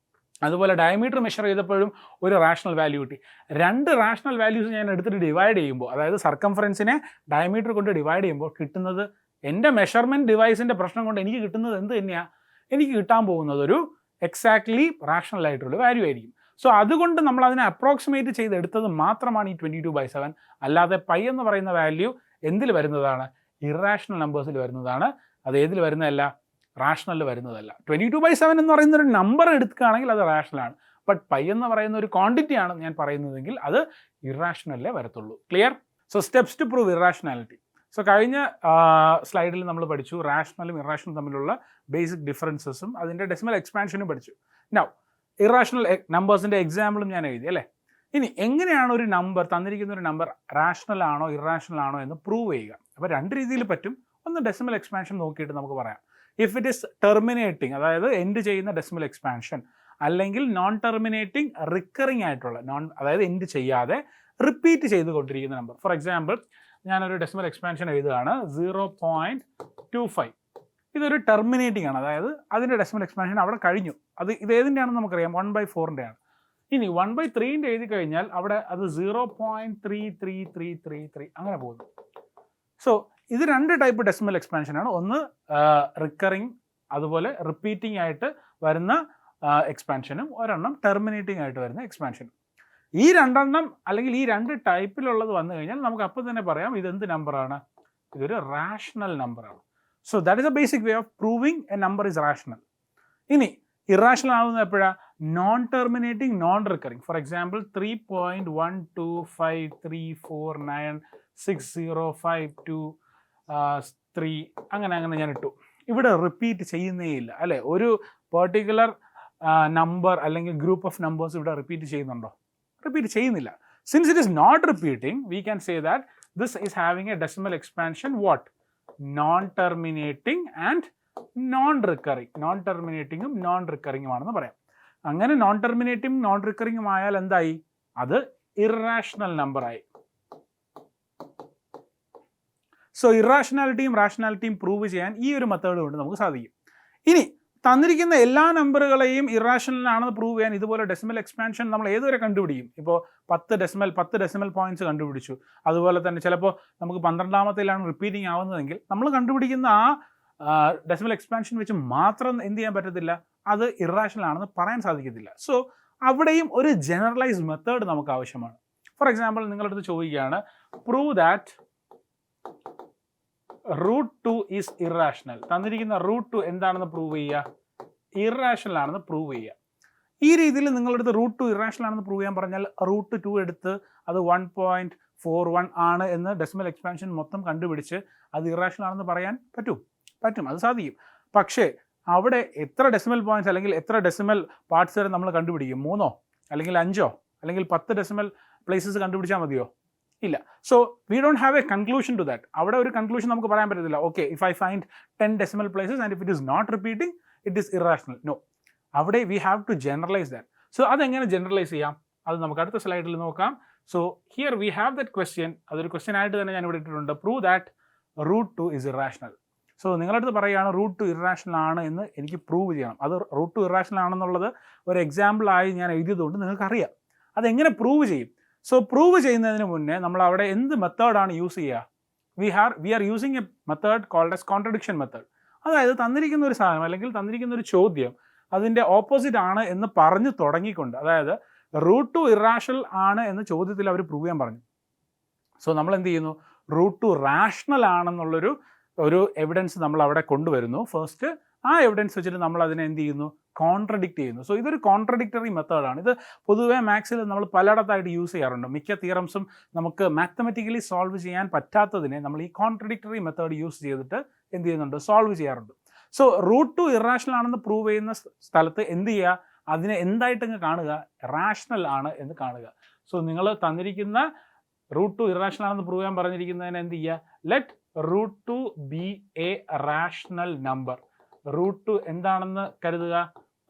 അതുപോലെ ഡയമീറ്റർ മെഷർ ചെയ്തപ്പോഴും ഒരു റാഷണൽ വാല്യൂ കിട്ടി. രണ്ട് റാഷണൽ വാല്യൂസ് ഞാൻ എടുത്തിട്ട് ഡിവൈഡ് ചെയ്യുമ്പോൾ, അതായത് സർക്കംഫറൻസിനെ ഡയമീറ്റർ കൊണ്ട് ഡിവൈഡ് ചെയ്യുമ്പോൾ കിട്ടുന്നത്, എൻ്റെ മെഷർമെൻറ്റ് ഡിവൈസിൻ്റെ പ്രശ്നം കൊണ്ട് എനിക്ക് കിട്ടുന്നത് എന്ത് തന്നെയാണ്? എനിക്ക് കിട്ടാൻ പോകുന്നത് ഒരു എക്സാക്ട്ലി റാഷണൽ ആയിട്ടുള്ള വാല്യൂ ആയിരിക്കും. സോ അതുകൊണ്ട് നമ്മൾ അതിനെ അപ്രോക്സിമേറ്റ് ചെയ്തെടുത്തത് മാത്രമാണ് ഈ 22/7. അല്ലാതെ പൈ എന്ന് പറയുന്ന വാല്യൂ എന്തിൽ വരുന്നതാണ്? ഇറാഷണൽ നമ്പേഴ്സിൽ വരുന്നതാണ്. അത് ഏതിൽ വരുന്നതല്ല? റാഷണലിൽ വരുന്നതല്ല. 22/7 എന്ന് പറയുന്ന ഒരു നമ്പർ എടുക്കുകയാണെങ്കിൽ അത് റാഷണലാണ്. ബട്ട് പൈ എന്ന് പറയുന്ന ഒരു ക്വാണ്ടിറ്റി ആണ് ഞാൻ പറയുന്നതെങ്കിൽ അത് ഇറാഷണലിലേ വരത്തുള്ളൂ. Clear? So steps to prove irrationality. So കഴിഞ്ഞ സ്ലൈഡിൽ നമ്മൾ പഠിച്ചു റാഷണലും ഇറാഷണലും തമ്മിലുള്ള ബേസിക് ഡിഫറൻസസും അതിൻ്റെ ഡെസിമൽ എക്സ്പാൻഷനും പഠിച്ചു. നൗ ഇറാഷണൽ നമ്പേഴ്സിൻ്റെ എക്സാമ്പിളും ഞാൻ എഴുതി അല്ലേ. ഇനി എങ്ങനെയാണ് ഒരു നമ്പർ, തന്നിരിക്കുന്ന ഒരു നമ്പർ റാഷണൽ ആണോ ഇറാഷണൽ ആണോ എന്ന് പ്രൂവ് ചെയ്യുക? അപ്പോൾ രണ്ട് രീതിയിൽ പറ്റും. ഒന്ന് ഡെസിമൽ എക്സ്പാൻഷൻ നോക്കിയിട്ട് നമുക്ക് പറയാം. ഇഫ് ഇറ്റ് ഈസ് ടെർമിനേറ്റിംഗ്, അതായത് എൻഡ് ചെയ്യുന്ന ഡെസിമൽ എക്സ്പാൻഷൻ, അല്ലെങ്കിൽ നോൺ ടെർമിനേറ്റിംഗ് റിക്കറിങ് ആയിട്ടുള്ള അതായത് എൻഡ് ചെയ്യാതെ റിപ്പീറ്റ് ചെയ്തുകൊണ്ടിരിക്കുന്ന നമ്പർ. ഫോർ എക്സാമ്പിൾ ഞാനൊരു ഡെസിമൽ എക്സ്പാൻഷൻ എഴുതുകയാണ് 0.25. ഇതൊരു ടെർമിനേറ്റിംഗ് ആണ്, അതായത് അതിൻ്റെ ഡെസിമൽ എക്സ്പാൻഷൻ അവിടെ കഴിഞ്ഞു. ഇത് ഏതിൻ്റെയാണെന്ന് നമുക്കറിയാം, 1/4 ആണ്. ഇനി 1/3 എഴുതി കഴിഞ്ഞാൽ അവിടെ അത് 0.33333 അങ്ങനെ പോകുന്നു. സോ ഇത് രണ്ട് ടൈപ്പ് ഡെസിമൽ എക്സ്പാൻഷനാണ്. ഒന്ന് റിക്കറിങ്, അതുപോലെ റിപ്പീറ്റിംഗ് ആയിട്ട് വരുന്ന എക്സ്പാൻഷനും, ഒരെണ്ണം ടെർമിനേറ്റിംഗ് ആയിട്ട് വരുന്ന എക്സ്പാൻഷനും. ഈ രണ്ടെണ്ണം അല്ലെങ്കിൽ ഈ രണ്ട് ടൈപ്പിലുള്ളത് വന്നു കഴിഞ്ഞാൽ നമുക്ക് അപ്പോൾ തന്നെ പറയാം ഇതെന്ത് നമ്പറാണ്? ഇതൊരു റാഷണൽ നമ്പറാണ്. So that is A basic way of proving A number is rational. ഇനി ഇറാഷണൽ ആവുന്നത് എപ്പോഴാണ്? Non terminating, non recurring. For example 3.12534960523 അങ്ങനെ ഞാൻ ഇട്ടു. ഇവിടെ റിപ്പീറ്റ് ചെയ്യുന്നേ ഇല്ല അല്ലേ? ഒരു പെർട്ടിക്കുലർ നമ്പർ അല്ലെങ്കിൽ ഗ്രൂപ്പ് ഓഫ് നമ്പേഴ്സ് ഇവിടെ റിപ്പീറ്റ് ചെയ്യുന്നുണ്ടോ? റിപ്പീറ്റ് ചെയ്യുന്നില്ല. Since it is not repeating, we can say that this is having a decimal expansion what? Non terminating and non recurring. Non ടെർമിനേറ്റിംഗും നോൺ റിക്കറിങ്ങുമാണെന്ന് പറയാം. അങ്ങനെ നോൺ ടെർമിനേറ്റിംഗ് നോൺ റിക്കറിങ്ങും ആയാൽ എന്തായി? അത് ഇറാഷണൽ നമ്പറായി. സോ ഇറാഷണാലിറ്റിയും റാഷണാലിറ്റിയും പ്രൂവ് ചെയ്യാൻ ഈ ഒരു മെത്തേഡ് കൊണ്ട് നമുക്ക് സാധിക്കും. ഇനി തന്നിരിക്കുന്ന എല്ലാ നമ്പറുകളെയും ഇറാഷണൽ ആണെന്ന് പ്രൂവ് ചെയ്യാൻ ഇതുപോലെ ഡെസിമൽ എക്സ്പാൻഷൻ നമ്മൾ ഏതുവരെ കണ്ടുപിടിക്കും? ഇപ്പോൾ 10 ഡെസിമൽ പോയിന്റ്സ് കണ്ടുപിടിച്ചു. അതുപോലെ തന്നെ ചിലപ്പോൾ നമുക്ക് 12ാമത്തേലാണ് റിപ്പീറ്റിംഗ് ആവുന്നതെങ്കിൽ നമ്മൾ കണ്ടുപിടിക്കുന്ന ആ ഡെസിമൽ എക്സ്പാൻഷൻ വെച്ച് മാത്രം എന്ത് ചെയ്യാൻ പറ്റത്തില്ല? അത് ഇറാഷണൽ ആണെന്ന് പറയാൻ സാധിക്കത്തില്ല. സോ അവിടെയും ഒരു ജനറലൈസ്ഡ് മെത്തേഡ് നമുക്ക് ആവശ്യമാണ്. ഫോർ എക്സാമ്പിൾ നിങ്ങളുടെ അടുത്ത് ചോദിക്കുകയാണ് പ്രൂവ് ദാറ്റ് √2 ഈസ് ഇറാഷണൽ. തന്നിരിക്കുന്ന √2 എന്താണെന്ന് പ്രൂവ് ചെയ്യുക? ഇറാഷണൽ ആണെന്ന് പ്രൂവ് ചെയ്യുക. ഈ രീതിയിൽ നിങ്ങളെടുത്ത് √2 ഇറാഷണൽ ആണെന്ന് പ്രൂവ് ചെയ്യാൻ പറഞ്ഞാൽ √2 എടുത്ത് അത് 1.41 ആണ് എന്ന് ഡെസിമൽ എക്സ്പാൻഷൻ മൊത്തം കണ്ടുപിടിച്ച് അത് ഇറാഷണൽ ആണെന്ന് പറയാൻ പറ്റും, അത് സാധിക്കും. പക്ഷേ അവിടെ എത്ര ഡെസിമൽ പോയിന്റ്സ് അല്ലെങ്കിൽ എത്ര ഡെസിമൽ പാർട്സ് വരെ നമ്മൾ കണ്ടുപിടിക്കും? 3 അല്ലെങ്കിൽ 5 അല്ലെങ്കിൽ 10 ഡെസിമൽ പ്ലേസസ് കണ്ടുപിടിച്ചാൽ മതിയോ? ഇല്ല. So we don't have a conclusion to that. അവിടെ ഒരു കൺക്ലൂഷൻ നമുക്ക് പറയാൻ പറ്റത്തില്ല. Okay, if I find 10 decimal places and if it is not repeating it is irrational. No, അവിടെ we have to generalise that. So അതെങ്ങനെ ജനറലൈസ് ചെയ്യാം? അത് നമുക്ക് അടുത്ത സ്ലൈഡിൽ നോക്കാം. So here we have that question. അതൊരു ക്വസ്റ്റ്യൻ ആയിട്ട് തന്നെ ഞാൻ ഇവിടെ ഇട്ടിട്ടുണ്ട്. Prove that √2 is irrational. So നിങ്ങളടുത്ത് പറയുകയാണ് √2 ഇറാഷണൽ ആണ് എന്ന് എനിക്ക് പ്രൂവ് ചെയ്യണം. അത് √2 ഇറാഷണൽ ആണെന്നുള്ളത് ഒരു എക്സാമ്പിളായി ഞാൻ എഴുതിയതുകൊണ്ട് നിങ്ങൾക്കറിയാം. അതെങ്ങനെ പ്രൂവ് ചെയ്യും? സോ പ്രൂവ് ചെയ്യുന്നതിന് മുന്നേ നമ്മൾ അവിടെ എന്ത് മെത്തേഡാണ് യൂസ് ചെയ്യുക? We are using a method called as contradiction method. അതായത് തന്നിരിക്കുന്ന ഒരു സാധനം അല്ലെങ്കിൽ തന്നിരിക്കുന്ന ഒരു ചോദ്യം അതിൻ്റെ ഓപ്പോസിറ്റ് ആണ് എന്ന് പറഞ്ഞു തുടങ്ങിക്കൊണ്ട്, അതായത് √2 ഇറാഷണൽ ആണ് എന്ന് ചോദ്യത്തിൽ അവർ പ്രൂവ് ചെയ്യാൻ പറഞ്ഞു. സോ നമ്മൾ എന്ത് ചെയ്യുന്നു? √2 റാഷണൽ ആണെന്നുള്ളൊരു എവിഡൻസ് നമ്മൾ അവിടെ കൊണ്ടുവരുന്നു. ഫസ്റ്റ് ആ എവിഡൻസ് വെച്ചിട്ട് നമ്മൾ അതിനെ എന്ത് ചെയ്യുന്നു? കോൺട്രഡിക്റ്റ് ചെയ്യുന്നു. സോ ഇതൊരു കോൺട്രഡിക്ടറി മെത്തേഡാണ്. ഇത് പൊതുവേ മാത്സിൽ നമ്മൾ പലയിടത്തായിട്ട് യൂസ് ചെയ്യാറുണ്ട്. മിക്ക തിയറംസും നമുക്ക് മാത്തമെറ്റിക്കലി സോൾവ് ചെയ്യാൻ പറ്റാത്തതിനെ നമ്മൾ ഈ കോൺട്രഡിക്ടറി മെത്തേഡ് യൂസ് ചെയ്തിട്ട് എന്ത് ചെയ്യുന്നുണ്ട്? സോൾവ് ചെയ്യാറുണ്ട്. സോ √2 ഇറാഷണൽ ആണെന്ന് പ്രൂവ് ചെയ്യുന്ന സ്ഥലത്ത് എന്ത് ചെയ്യുക? അതിനെ എന്തായിട്ടങ്ങ് കാണുക? റാഷണൽ ആണ് എന്ന് കാണുക. സോ നിങ്ങൾ തന്നിരിക്കുന്ന √2 ഇറാഷണൽ ആണെന്ന് പ്രൂവ് ചെയ്യാൻ പറഞ്ഞിരിക്കുന്നതിന് എന്ത് ചെയ്യുക? Let √2 B A rational number. √2 എന്താണെന്ന് കരുതുക?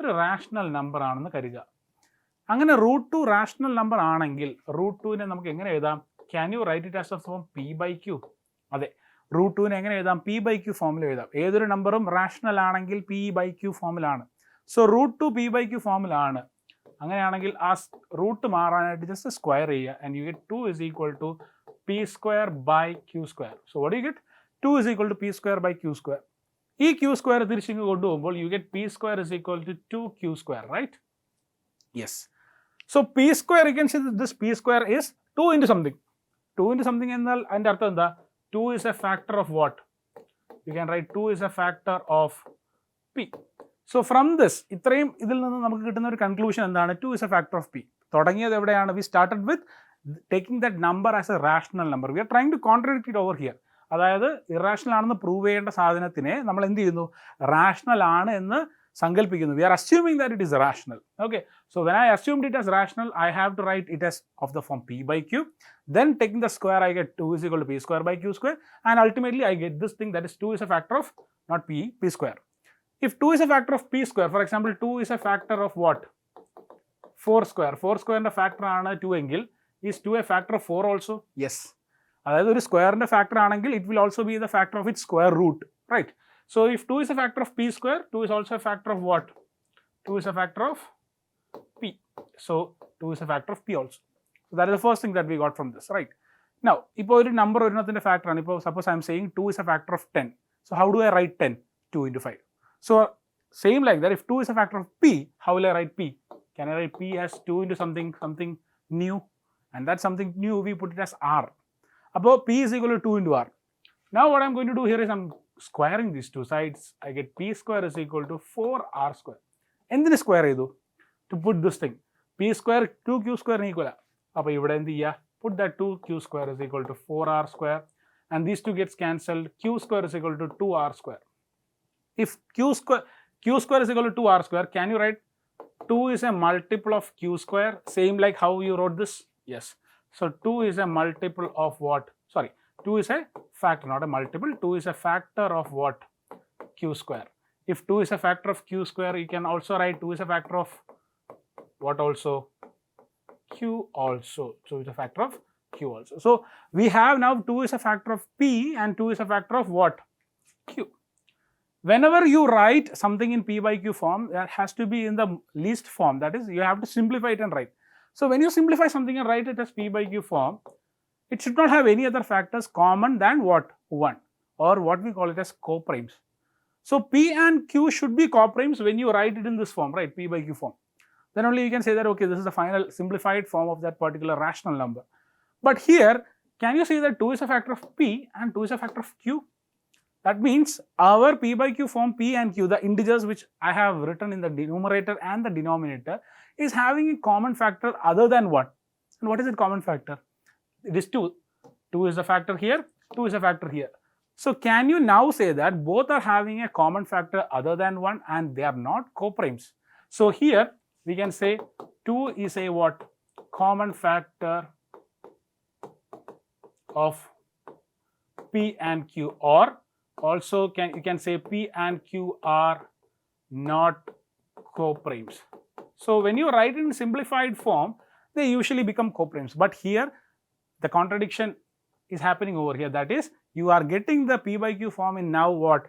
ഒരു റാഷണൽ നമ്പർ ആണെന്ന് കരുതുക. അങ്ങനെ √2 റാഷണൽ നമ്പർ ആണെങ്കിൽ √2നെ നമുക്ക് എങ്ങനെ എഴുതാം? Can you write it as a form p/q? അതെ, √2നെ എങ്ങനെ എഴുതാം? p/q ഫോമിൽ എഴുതാം. ഏതൊരു നമ്പറും റാഷണൽ ആണെങ്കിൽ p/q ഫോമിലാണ്. സോ √2 p/q ഫോമിലാണ്. അങ്ങനെയാണെങ്കിൽ ആ റൂട്ട് മാറാനായിട്ട് ജസ്റ്റ് സ്ക്വയർ ചെയ്യുക and you get 2 is equal to p² by q². So what do you get? 2 is equal to p² by q². ഈ ക്യൂ സ്ക്വയർ തിരിച്ചിങ്ങ് കൊണ്ടുപോകുമ്പോൾ you get p square is equal to 2q square, right? Yes. So p square, you can see that this p square is 2 into something. 2 into something എന്നാൽ അതിൻ്റെ അർത്ഥം എന്താ? 2 is a factor of what? You can write 2 is a factor of p. So from this, ഇത്രയും ഇതിൽ നിന്ന് നമുക്ക് കിട്ടുന്ന ഒരു കൺക്ലൂഷൻ എന്താണ്? 2 is a factor of p. തുടങ്ങിയത് എവിടെയാണ്? We started with taking that number as a rational number. We are trying to contradict it over here. അതായത് ഇറാഷണൽ ആണെന്ന് പ്രൂവ് ചെയ്യേണ്ട സാധനത്തിനെ നമ്മൾ എന്ത് ചെയ്യുന്നു? റാഷണൽ ആണ് എന്ന് സങ്കല്പിക്കുന്നു. We are assuming that it is rational. Okay. So when I assumed it as rational, I have to write it as of the form p by q. Then taking the square, I get 2 is equal to p square by q square. And ultimately, I get this thing that is 2 is a factor of not p square. If 2 is a factor of p square, for example, 2 is a factor of what? 4 square. 4 square ന്റെ ഫാക്ടർ ആണ് 2 എങ്കിൽ is 2 a factor of 4 also? Yes. അതായത് ഒരു സ്ക്വയറിന്റെ ഫാക്ടർ ആണെങ്കിൽ it will also be the factor of its square root, right? So if 2 is a factor of p square, 2 is also a factor of what? 2 is a factor of p. So 2 is a factor of p also. So that is the first thing that we got from this, right? Now, ഇപ്പോൾ ഒരു നമ്പർ ഒരെണ്ണത്തിന്റെ ഫാക്ടർ ആണ്. ഇപ്പോൾ suppose I am saying 2 is a factor of 10. So how do I write 10? 2 into 5. So same like that, if 2 is a factor of p, how will I write p? Can I write p as 2 into something new? And that something new, we put it as r. Above p is equal to 2 into r. Now what I'm going to do here is I'm squaring these two sides. I get p square is equal to 4r square. എന്തിന് സ്ക്വയർ ചെയ്തു? To put this thing. p square 2q square equal. അപ്പോൾ ഇവിടെ എന്ത് ചെയ്യുക? Put that 2q square is equal to 4r square. And these two gets cancelled. q square is equal to 2r square. If q square is equal to 2r square, can you write 2 is a multiple of q square? Same like how you wrote this? Yes. So 2 is a multiple of what? Sorry, 2 is a factor, not a multiple. 2 is a factor of what? Q square. If 2 is a factor of q square, you can also write 2 is a factor of what also? Q also. So it's a factor of q also. So we have now 2 is a factor of p and 2 is a factor of what? Q. Whenever you write something in p by q form, that has to be in the least form. That is, you have to simplify it and write. So when you simplify something and write it as p by q form, it should not have any other factors common than what? 1, or what we call it as coprimes. So p and q should be coprimes when you write it in this form, right? P by q form. Then only you can say that, okay, this is the final simplified form of that particular rational number. But here, can you see that 2 is a factor of p and 2 is a factor of q? That means our p by q form, p and q, the integers which I have written in the numerator and the denominator, is having a common factor other than 1. And what is that common factor? It is 2. 2 is a factor here, 2 is a factor here. So can you now say that both are having a common factor other than 1 and they are not coprimes? So here we can say 2 is a what? Common factor of p and q, or also you can say p and q are not coprimes. So when you write in simplified form, they usually become coprimes. But here the contradiction is happening over here. That is, you are getting the p by q form in now what?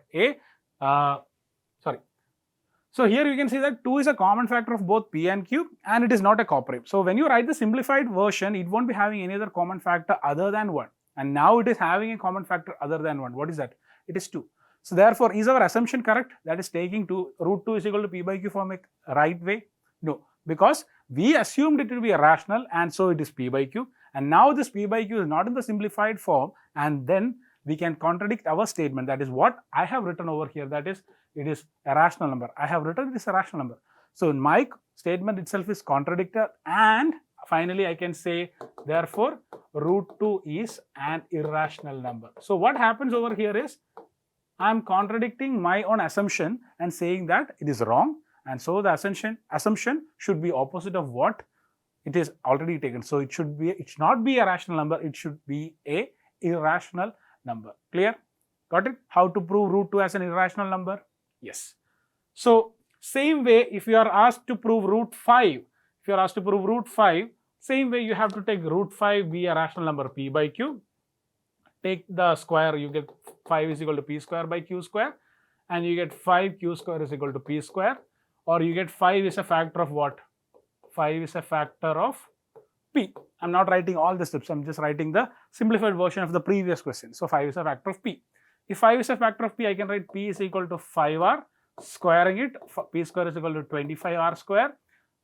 So here you can see that 2 is a common factor of both p and q, and it is not a coprime. So when you write the simplified version, it won't be having any other common factor other than 1. And now it is having a common factor other than 1. What is that? It is 2. So therefore, is our assumption correct? That is taking root 2 is equal to p by q form a right way? No, because we assumed it to be a rational, and so it is p by q. And now this p by q is not in the simplified form, and then we can contradict our statement. That is what I have written over here. That is, it is a rational number. I have written it is a rational number. So my statement itself is contradicted, and finally I can say, therefore, root 2 is an irrational number. So what happens over here is, I am contradicting my own assumption and saying that it is wrong, and so the assumption should be opposite of what it is already taken. So it should not be a rational number, it should be a irrational number. Clear? Got it? How to prove root 2 as an irrational number? Yes. So same way, if you are asked to prove root 5, same way you have to take root 5 be a rational number p by q. Take the square, you get 5 is equal to p square by q square, and you get 5q square is equal to p square, or you get 5 is a factor of what? 5 is a factor of p. I'm not writing all the steps, I'm just writing the simplified version of the previous question. So 5 is a factor of p. If 5 is a factor of p, I can write p is equal to 5r, squaring it, p square is equal to 25r square.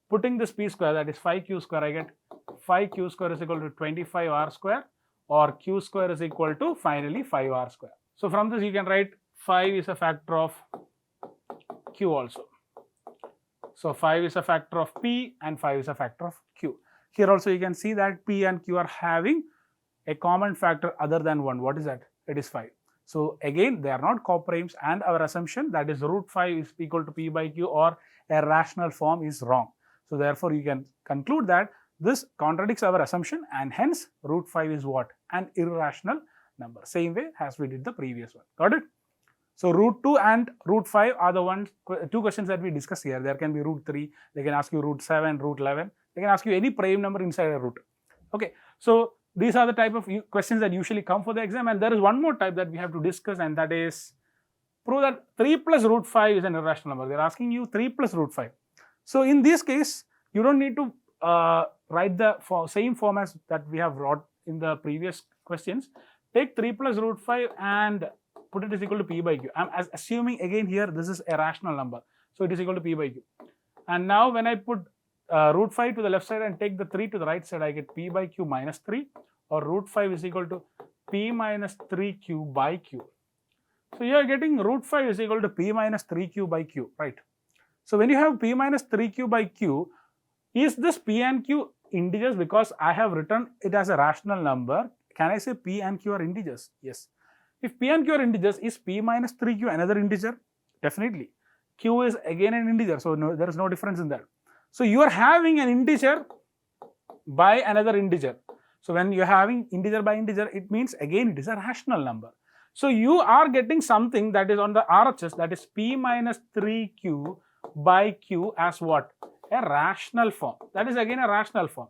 Putting this p square, that is 5q square, I get 5q square is equal to 25r square, or q square is equal to finally 5r square. So from this you can write 5 is a factor of q also. So 5 is a factor of p and 5 is a factor of q. Here also you can see that p and q are having a common factor other than 1. What is that? It is 5. So again, they are not coprimes, and our assumption, that is root 5 is equal to p by q or a rational form, is wrong. So therefore you can conclude that this contradicts our assumption, and hence root 5 is what? An irrational number. Same way as we did the previous one. Got it? So root 2 and root 5 are the two questions that we discussed here. There can be root 3, they can ask you root 7, root 11. They can ask you any prime number inside a root. Okay, so these are the type of questions that usually come for the exam, and there is one more type that we have to discuss, and that is prove that 3 plus root 5 is an irrational number. They are asking you 3 plus root 5. So in this case, you don't need to write the same form as that we have wrote in the previous questions. Take 3 plus root 5 and put it is equal to p by q. I'm assuming again here this is a rational number, so it is equal to p by q. And now when I put root 5 to the left side and take the 3 to the right side, I get p by q minus 3, or root 5 is equal to p minus 3q by q. So you are getting root 5 is equal to p minus 3q by q, right? So when you have p minus 3q by q, is this p and q integers? Because I have written it as a rational number, can I say p and q are integers? Yes. If p and q are integers, is p minus 3q another integer? Definitely. Q is again an integer, so no, there is no difference in that. So you are having an integer by another integer. So when you are having integer by integer, it means again it is a rational number. So you are getting something that is on the RHS, that is p minus 3q by q as what? A rational form. That is again a rational form.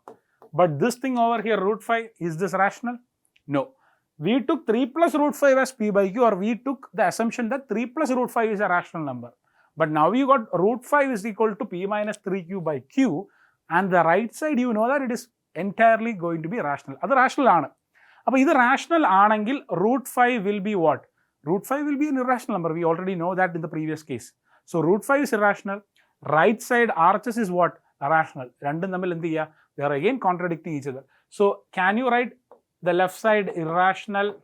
But this thing over here, root 5, is this rational? No. We took 3 plus root 5 as p by q, or we took the assumption that 3 plus root 5 is a rational number. But now you got root 5 is equal to p minus 3q by q, and the right side you know that it is entirely going to be rational. That's rational. Now, if this rational anangil, root 5 will be what? Root 5 will be an irrational number. We already know that in the previous case. So root 5 is irrational. Right side RHS is what? Rational. They are again contradicting each other. So can you write the left side irrational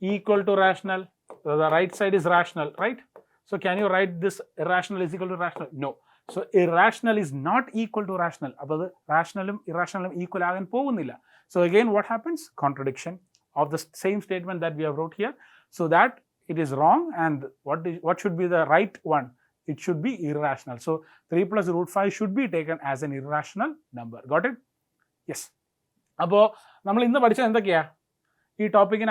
equal to rational? So the right side is rational, right? So can you write this irrational is equal to rational? No. So irrational is not equal to rational. Above rational, irrational equal agan povunilla. So again what happens? Contradiction of the same statement that we have wrote here. So that it is wrong, and what should be the right one? It should be irrational. So 3 plus root 5 should be taken as an irrational number. Got it? Yes. Now, we will study this topic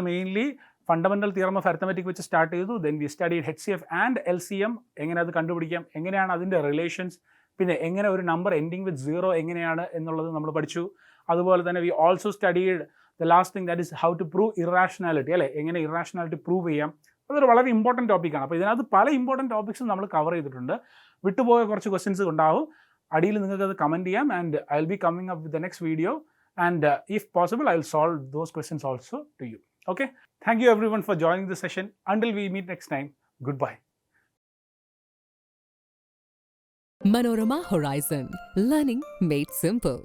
mainly fundamental theorem of arithmetic, which started. Then we studied HCF and LCM. The relations. A number ending with 0. We also studied the last thing, that is how to prove irrationality. Irrationality prove. That's a very important topic. There are important topics we cover. We will cover questions. Comment, and I will be coming up with the next video. And if possible, I will solve those questions also to you. Okay? Thank you everyone for joining the session. Until we meet next time, goodbye. Manorama Horizon. Learning made simple.